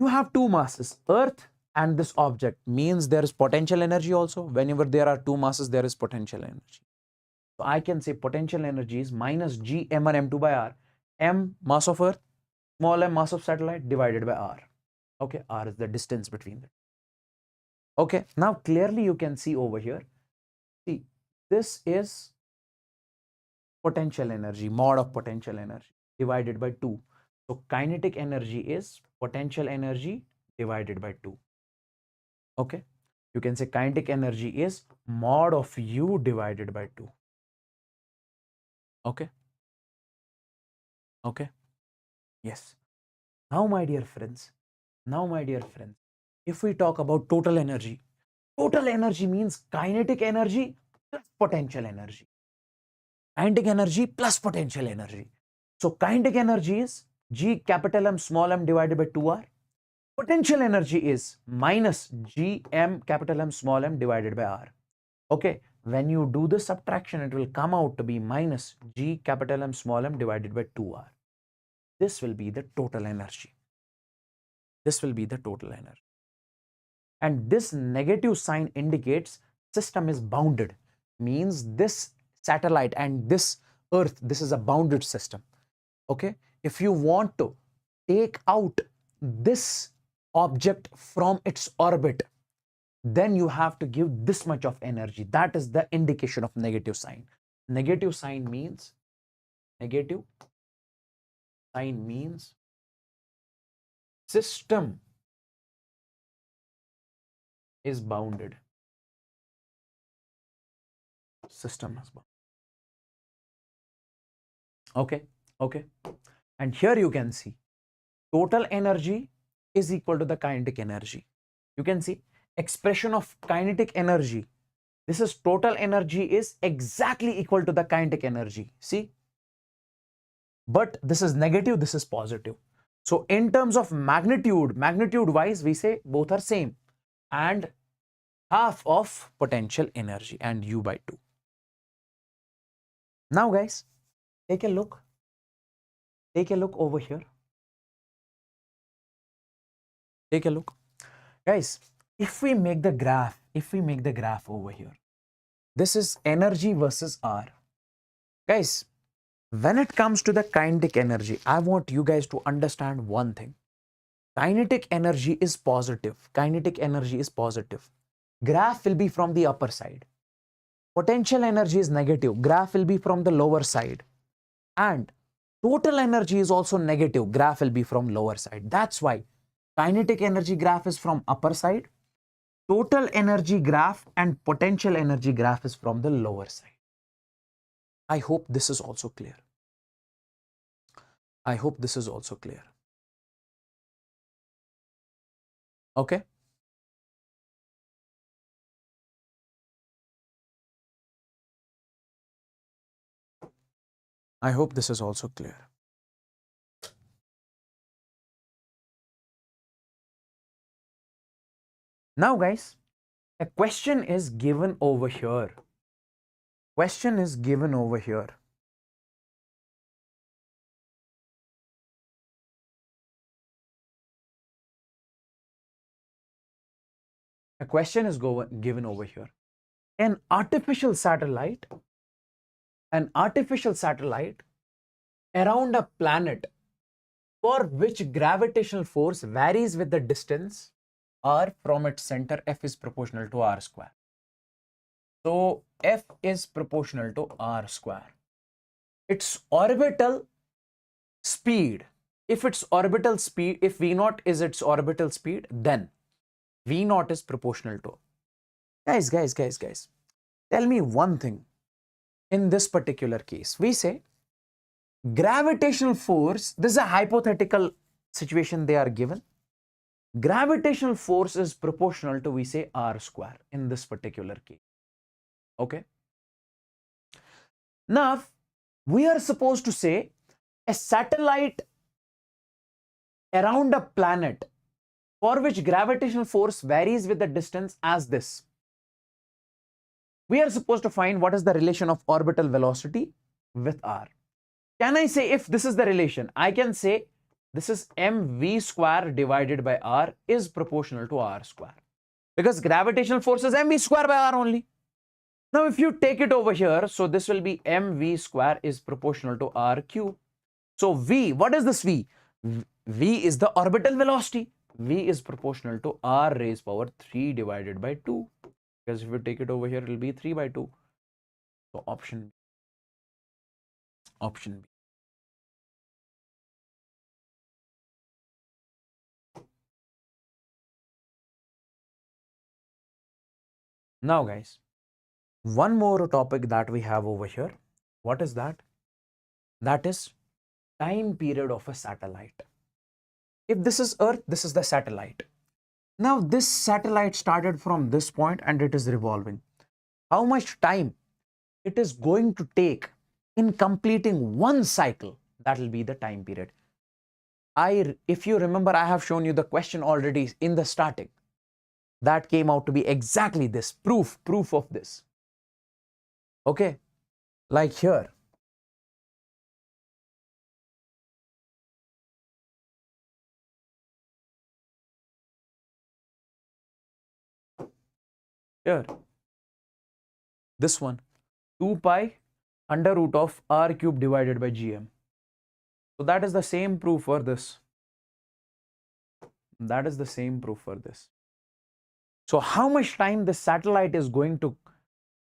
you have two masses, Earth and this object, means there is potential energy also. Whenever there are two masses, there is potential energy. So I can say potential energy is minus g m1 m2 by r. M mass of Earth, small m mass of satellite divided by r. Okay, r is the distance between them. Okay, now clearly you can see over here. See, this is potential energy, mod of potential energy divided by 2. So kinetic energy is potential energy divided by 2. Okay, you can say kinetic energy is mod of u divided by 2. Okay, okay, yes. Now my dear friends, if we talk about total energy means kinetic energy plus potential energy. Kinetic energy plus potential energy. So kinetic energy is G capital M small m divided by 2r. Potential energy is minus G m capital M small m divided by r. Okay, when you do the subtraction, it will come out to be minus G capital M small m divided by 2r. This will be the total energy. This will be the total energy. And this negative sign indicates system is bounded. Means this satellite and this Earth, this is a bounded system. Okay, if you want to take out this object from its orbit, then you have to give this much of energy. That is the indication of negative sign. Negative sign means system is bounded. System is bounded. Okay. And here you can see total energy is equal to the kinetic energy. You can see expression of kinetic energy. This is total energy is exactly equal to the kinetic energy. See? But this is negative, this is positive. So in terms of magnitude wise, we say both are same. And half of potential energy and u by 2. Now guys, take a look over here. Take a look. Guys, if we make the graph over here, this is energy versus R. Guys, when it comes to the kinetic energy, I want you guys to understand one thing. Kinetic energy is positive. Graph will be from the upper side. Potential energy is negative. Graph will be from the lower side. And total energy is also negative. Graph will be from lower side. That's why kinetic energy graph is from upper side. Total energy graph and potential energy graph is from the lower side. I hope this is also clear. Okay. I hope this is also clear. Now guys, a question is given over here. A question is given over here. an artificial satellite, an artificial satellite around a planet for which gravitational force varies with the distance r from its center, f is proportional to r square. So f is proportional to r square. Its orbital speed, if its orbital speed, if v naught is its orbital speed, then v naught is proportional to. Guys, tell me one thing. In this particular case, we say gravitational force, this is a hypothetical situation they are given. Gravitational force is proportional to, we say, r square in this particular case. Okay. Now, we are supposed to say a satellite around a planet for which gravitational force varies with the distance as this. We are supposed to find what is the relation of orbital velocity with r. Can I say, if this is the relation, I can say this is mv square divided by r is proportional to r square, because gravitational force is mv square by r only. Now, if you take it over here, so this will be mv square is proportional to r cube. So v, what is this v? V is the orbital velocity. V is proportional to r raised power 3 divided by 2. Because if you take it over here, it will be 3 by 2. So option B. Option B. Now, guys, one more topic that we have over here. What is that? That is time period of a satellite. If this is Earth, this is the satellite. Now, this satellite started from this point and it is revolving. How much time it is going to take in completing one cycle? That will be the time period. If you remember, I have shown you the question already in the starting. That came out to be exactly this, proof of this. Okay, like here. Here, this one, 2 pi under root of r cube divided by gm. So that is the same proof for this. That is the same proof for this. So how much time the satellite is going to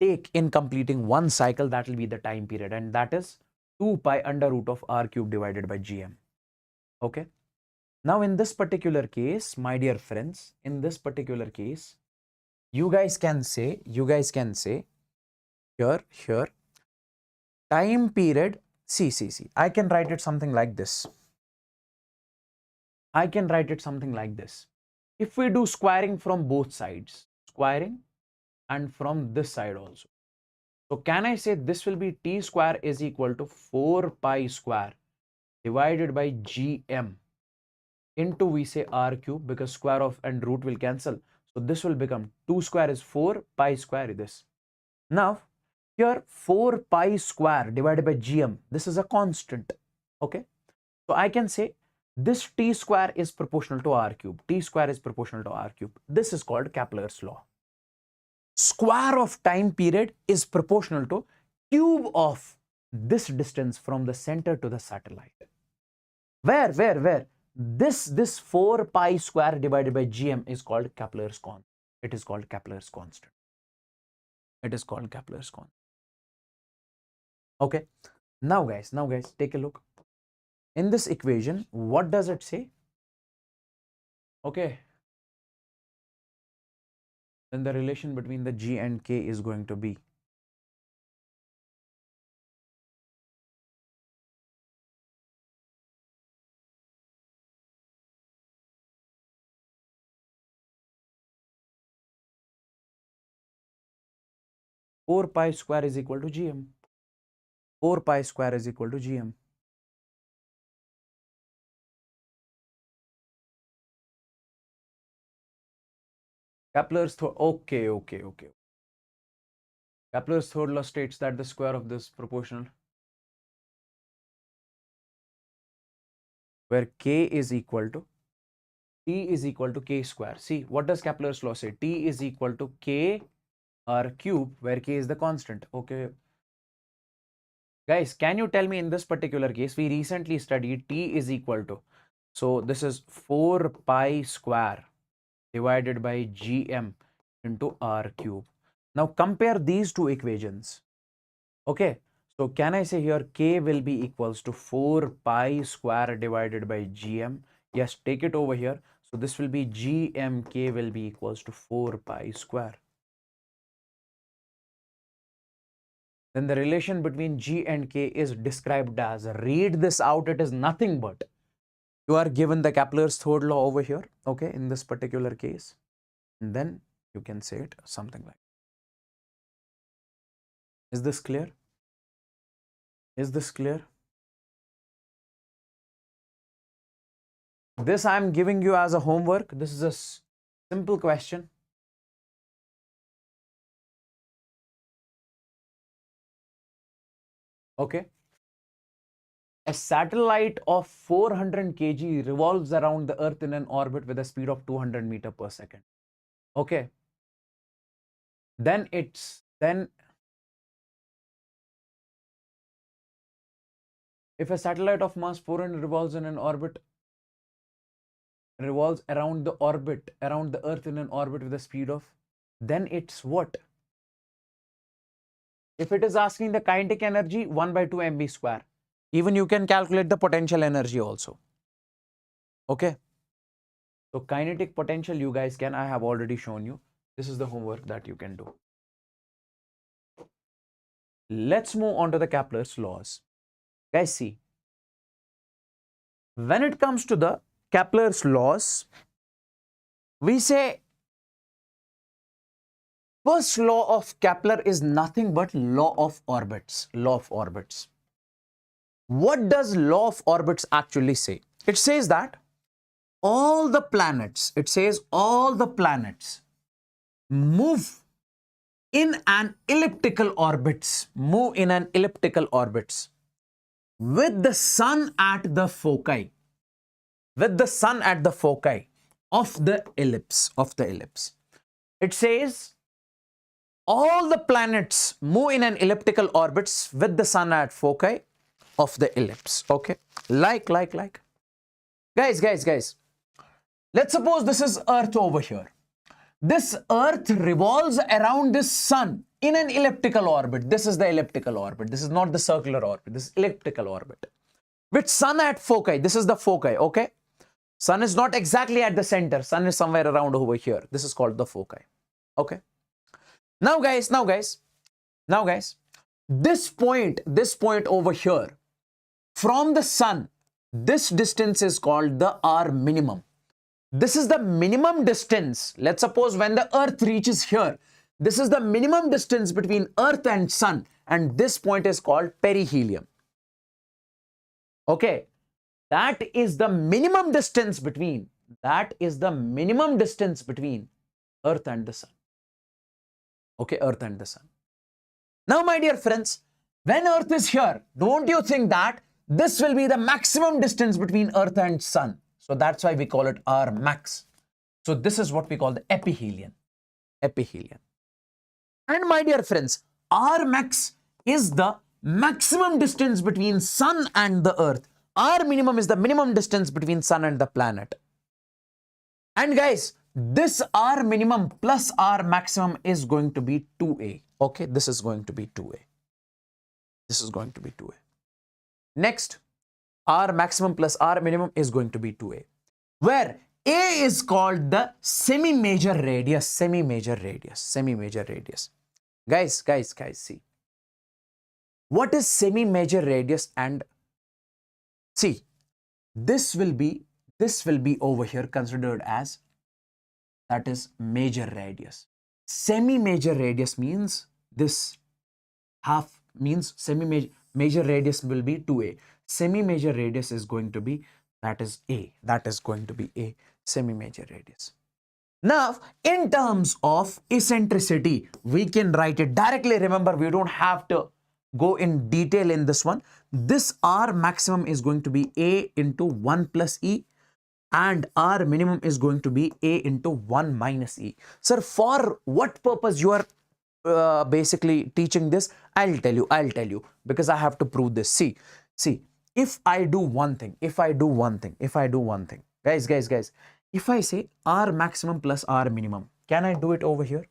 take in completing one cycle, that will be the time period, and that is 2 pi under root of r cube divided by gm. Okay. Now, in this particular case, my dear friends, in this particular case, you guys can say here, time period, see, I can write it something like this. If we do squaring from both sides, squaring, and from this side also. So can I say this will be t square is equal to 4 pi square divided by gm into, we say, r cube, because square of and root will cancel. So this will become 2 square is 4, pi square is this. Now, here 4 pi square divided by gm, this is a constant. Okay. So I can say this t square is proportional to r cube. T square is proportional to r cube. This is called Kepler's law. Square of time period is proportional to cube of this distance from the center to the satellite. Where? This 4 pi square divided by gm is called Kepler's constant. It is called Kepler's constant. Okay. Now guys, take a look. In this equation, what does it say? Okay. Then the relation between the g and k is going to be four pi square is equal to gm. 4 pi square is equal to gm. Kepler's third, okay. Kepler's third law states that the square of this proportional, where k is equal to, t is equal to k square. See, what does Kepler's law say? T is equal to k r cube, where k is the constant. Okay. Guys, can you tell me in this particular case, we recently studied t is equal to, so this is 4 pi square divided by gm into r cube. Now compare these two equations. Okay, so can I say here k will be equals to 4 pi square divided by gm? Yes, take it over here. So this will be gmk will be equals to 4 pi square. Then the relation between g and k is described as, read this out, it is nothing but, you are given the Kepler's third law over here, okay, in this particular case. And then you can say it something like, is this clear? Is this clear? This I am giving you as a homework. This is a simple question. Okay. A satellite of 400 kg revolves around the Earth in an orbit with a speed of 200 meter per second. Okay. Then if a satellite of mass 400 revolves around the Earth in an orbit with a speed of, then it's what? If it is asking the kinetic energy, 1 by 2 mv square. Even you can calculate the potential energy also. Okay. So kinetic potential you guys can, I have already shown you. This is the homework that you can do. Let's move on to the Kepler's laws. Guys, see. When it comes to the Kepler's laws, we say first law of Kepler is nothing but law of orbits. Law of orbits. What does law of orbits actually say? It says that all the planets, move in an elliptical orbits, with the sun at the foci, of the ellipse. It says all the planets move in an elliptical orbits with the sun at foci of the ellipse. Okay, like guys, let's suppose this is Earth over here. This Earth revolves around this sun in an elliptical orbit. This is the elliptical orbit. This is not the circular orbit. This is elliptical orbit with sun at foci. This is the foci. Okay, sun is not exactly at the center. Sun is somewhere around over here. This is called the foci. Okay. Now guys, this point over here from the sun, this distance is called the R minimum. This is the minimum distance. Let's suppose when the Earth reaches here, this is the minimum distance between Earth and sun, and this point is called perihelion. Okay, that is the minimum distance between Earth and the sun. Okay, Earth and the sun. Now, my dear friends, when Earth is here, don't you think that this will be the maximum distance between Earth and sun? So that's why we call it R max. So this is what we call the ephelion. And my dear friends, R max is the maximum distance between sun and the Earth. R minimum is the minimum distance between sun and the planet. And guys, this R minimum plus R maximum is going to be 2a. Okay, this is going to be 2a. Next, R maximum plus R minimum is going to be 2a, where A is called the semi-major radius. Guys, see. What is semi-major radius? And see, this will be over here considered as, that is major radius. Semi-major radius means this half, means major radius will be 2a. Semi-major radius is going to be, that is a. Semi-major radius. Now, in terms of eccentricity, we can write it directly. Remember, we don't have to go in detail in this one. This R maximum is going to be a into 1 plus e, and R minimum is going to be a into 1 minus e. Sir, for what purpose you are basically teaching this? I'll tell you, because I have to prove this. See, if I do one thing, guys, if I say R maximum plus R minimum, can I do it over here?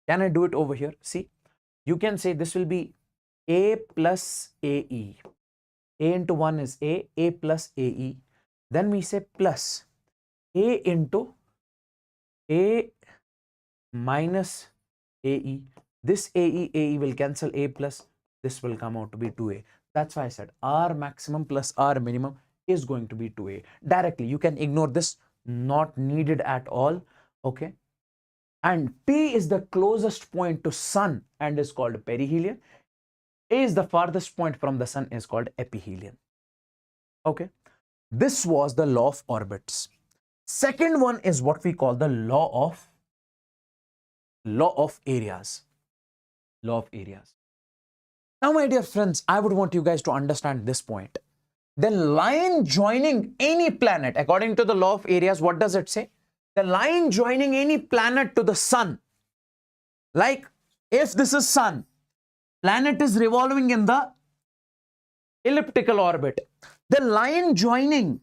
Can I do it over here? See, you can say this will be A plus AE. A into 1 is A plus AE. Then we say plus A into A minus AE. This AE will cancel A plus. This will come out to be 2A. That's why I said R maximum plus R minimum is going to be 2A. Directly, you can ignore this. Not needed at all. Okay. And P is the closest point to Sun and is called perihelion. A is the farthest point from the Sun is called ephelion. Okay. This was the law of orbits. Second one is what we call the law of areas. Law of areas. Now, my dear friends, I would want you guys to understand this point. The line joining any planet, according to the law of areas, what does it say? The line joining any planet to the Sun, like if this is Sun, planet is revolving in the elliptical orbit. The line joining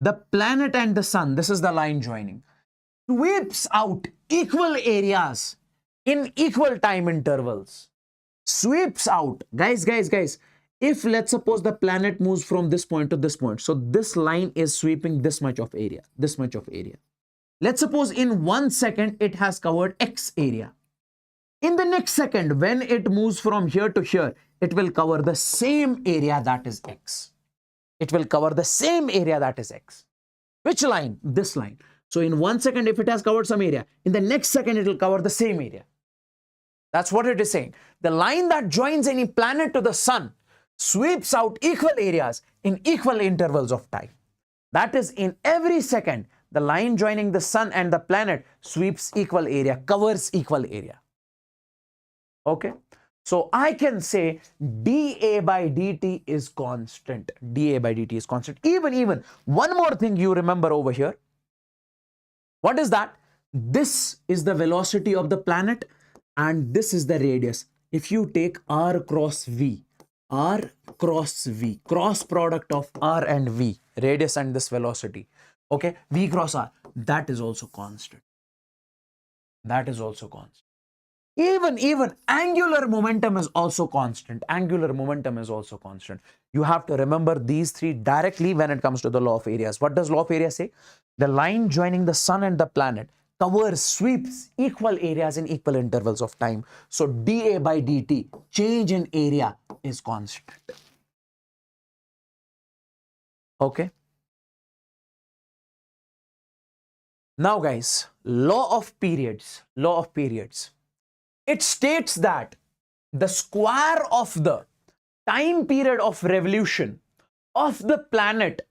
the planet and the Sun, this is the line joining, sweeps out equal areas in equal time intervals. Sweeps out, guys. If let's suppose the planet moves from this point to this point, so this line is sweeping this much of area, Let's suppose in 1 second it has covered X area. In the next second, when it moves from here to here, it will cover the same area, that is X. It will cover the same area, that is X. Which line? This line. So in 1 second, if it has covered some area, in the next second, it will cover the same area. That's what it is saying. The line that joins any planet to the Sun sweeps out equal areas in equal intervals of time. That is, in every second, the line joining the Sun and the planet sweeps equal area, covers equal area. Okay. So I can say dA by dt is constant. dA by dt is constant. Even one more thing you remember over here. What is that? This is the velocity of the planet and this is the radius. If you take R cross V, cross product of R and V, radius and this velocity, okay, V cross R, that is also constant. That is also constant. Even angular momentum is also constant. Angular momentum is also constant. You have to remember these three directly when it comes to the law of areas. What does law of areas say? The line joining the Sun and the planet covers, sweeps equal areas in equal intervals of time. So dA by dt, change in area, is constant. Okay. Now guys, law of periods. It states that the square of the time period of revolution of the planet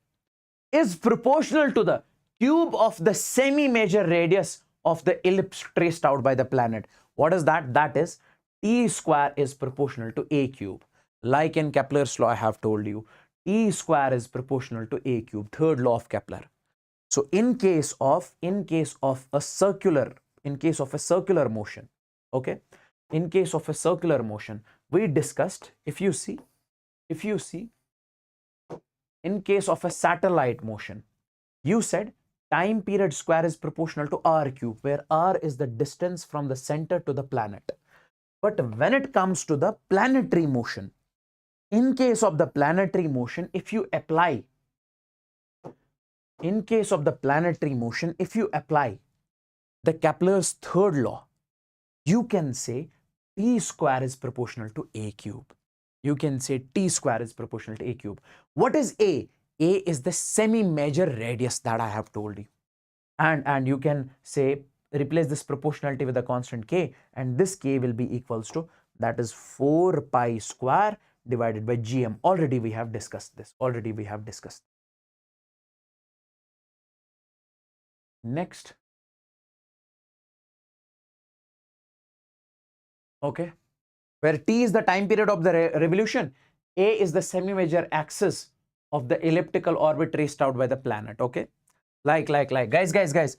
is proportional to the cube of the semi-major radius of the ellipse traced out by the planet. What is that? That is T square is proportional to A cube. Like in Kepler's law, I have told you, T square is proportional to A cube, third law of Kepler. So in case of a circular motion, okay, in case of a circular motion, we discussed, if you see, in case of a satellite motion, you said time period square is proportional to R cube, where R is the distance from the center to the planet. But when it comes to the planetary motion, in case of the planetary motion, if you apply the Kepler's third law, you can say T square is proportional to A cube. What is A? A is the semi-major radius that I have told you. And you can say, replace this proportionality with a constant K, and this K will be equals to, that is 4 pi square divided by GM. Already we have discussed this. Next. Okay. Where T is the time period of the revolution, A is the semi-major axis of the elliptical orbit traced out by the planet. Okay. Like. Guys.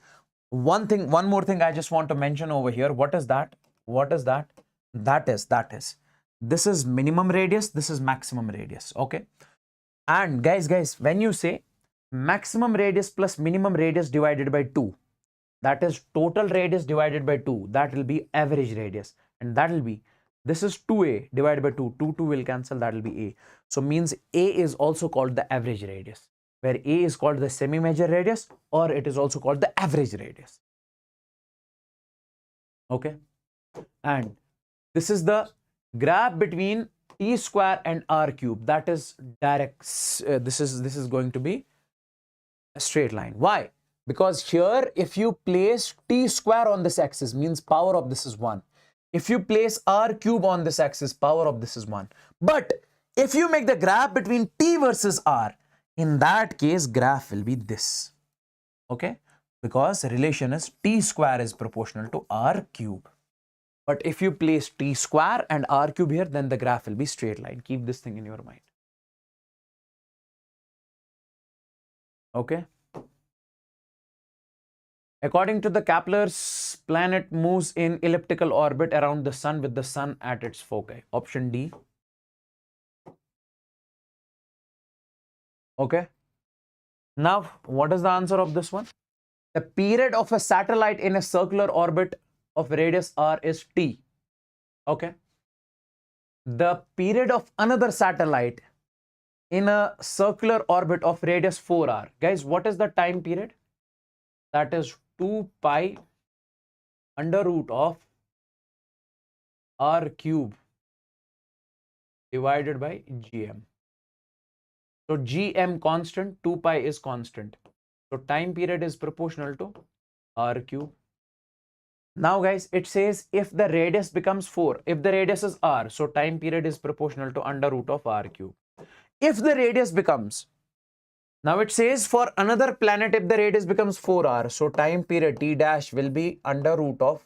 One more thing I just want to mention over here. What is that? What is that? That is. This is minimum radius, this is maximum radius. Okay. And guys, when you say maximum radius plus minimum radius divided by 2, that is total radius divided by 2, that will be average radius. And that will be, this is 2a divided by 2, 2 will cancel, that will be a. So means a is also called the average radius, where a is called the semi-major radius, or it is also called the average radius. Okay. And this is the graph between t square and r cube. That is direct. This is going to be a straight line. Why? Because here, if you place t square on this axis, means power of this is 1. If you place r cube on this axis, power of this is 1. But if you make the graph between t versus r, in that case, graph will be this. Okay? Because relation is t square is proportional to r cube. But if you place t square and r cube here, then the graph will be straight line. Keep this thing in your mind. Okay. According to the Kepler's planet moves in elliptical orbit around the sun with the sun at its foci. Option D. Okay. Now, what is the answer of this one? The period of a satellite in a circular orbit of radius r is t. Okay. The period of another satellite in a circular orbit of radius 4r. Guys, what is the time period? That is 2 pi under root of r cube divided by gm. So gm constant, 2 pi is constant. So time period is proportional to r cube. Now guys, it says if the radius becomes 4, if the radius is r, so time period is proportional to under root of r cube. If the radius becomes, now it says for another planet, if the radius becomes 4r, so time period t dash will be under root of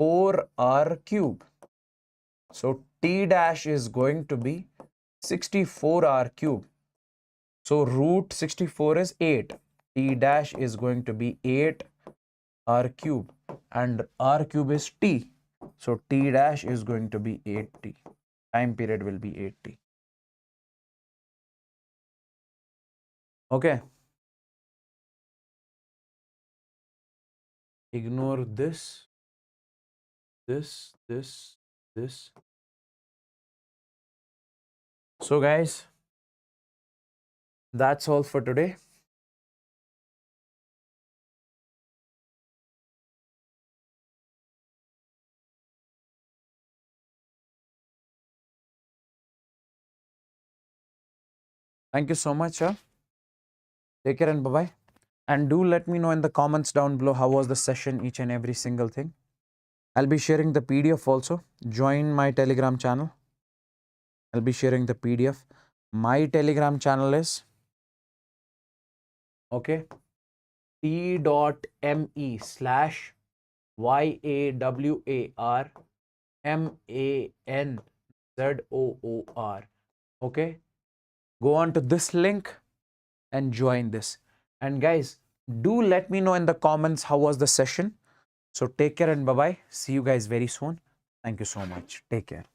4r cube. So t dash is going to be 64r cube. So root 64 is 8. T dash is going to be 8r cube. And r cube is t. So t dash is going to be 8t. Time period will be 8t. Okay. Ignore this, this. So guys, that's all for today. Thank you so much. Take care and bye-bye. And do let me know in the comments down below how was the session, each and every single thing. I'll be sharing the PDF also. Join my Telegram channel. I'll be sharing the PDF. My Telegram channel is t.me/YAWARMANZOOR. Okay. Go on to this link and join this. And guys, do let me know in the comments how was the session. So take care and bye-bye. See you guys very soon. Thank you so much. Take care.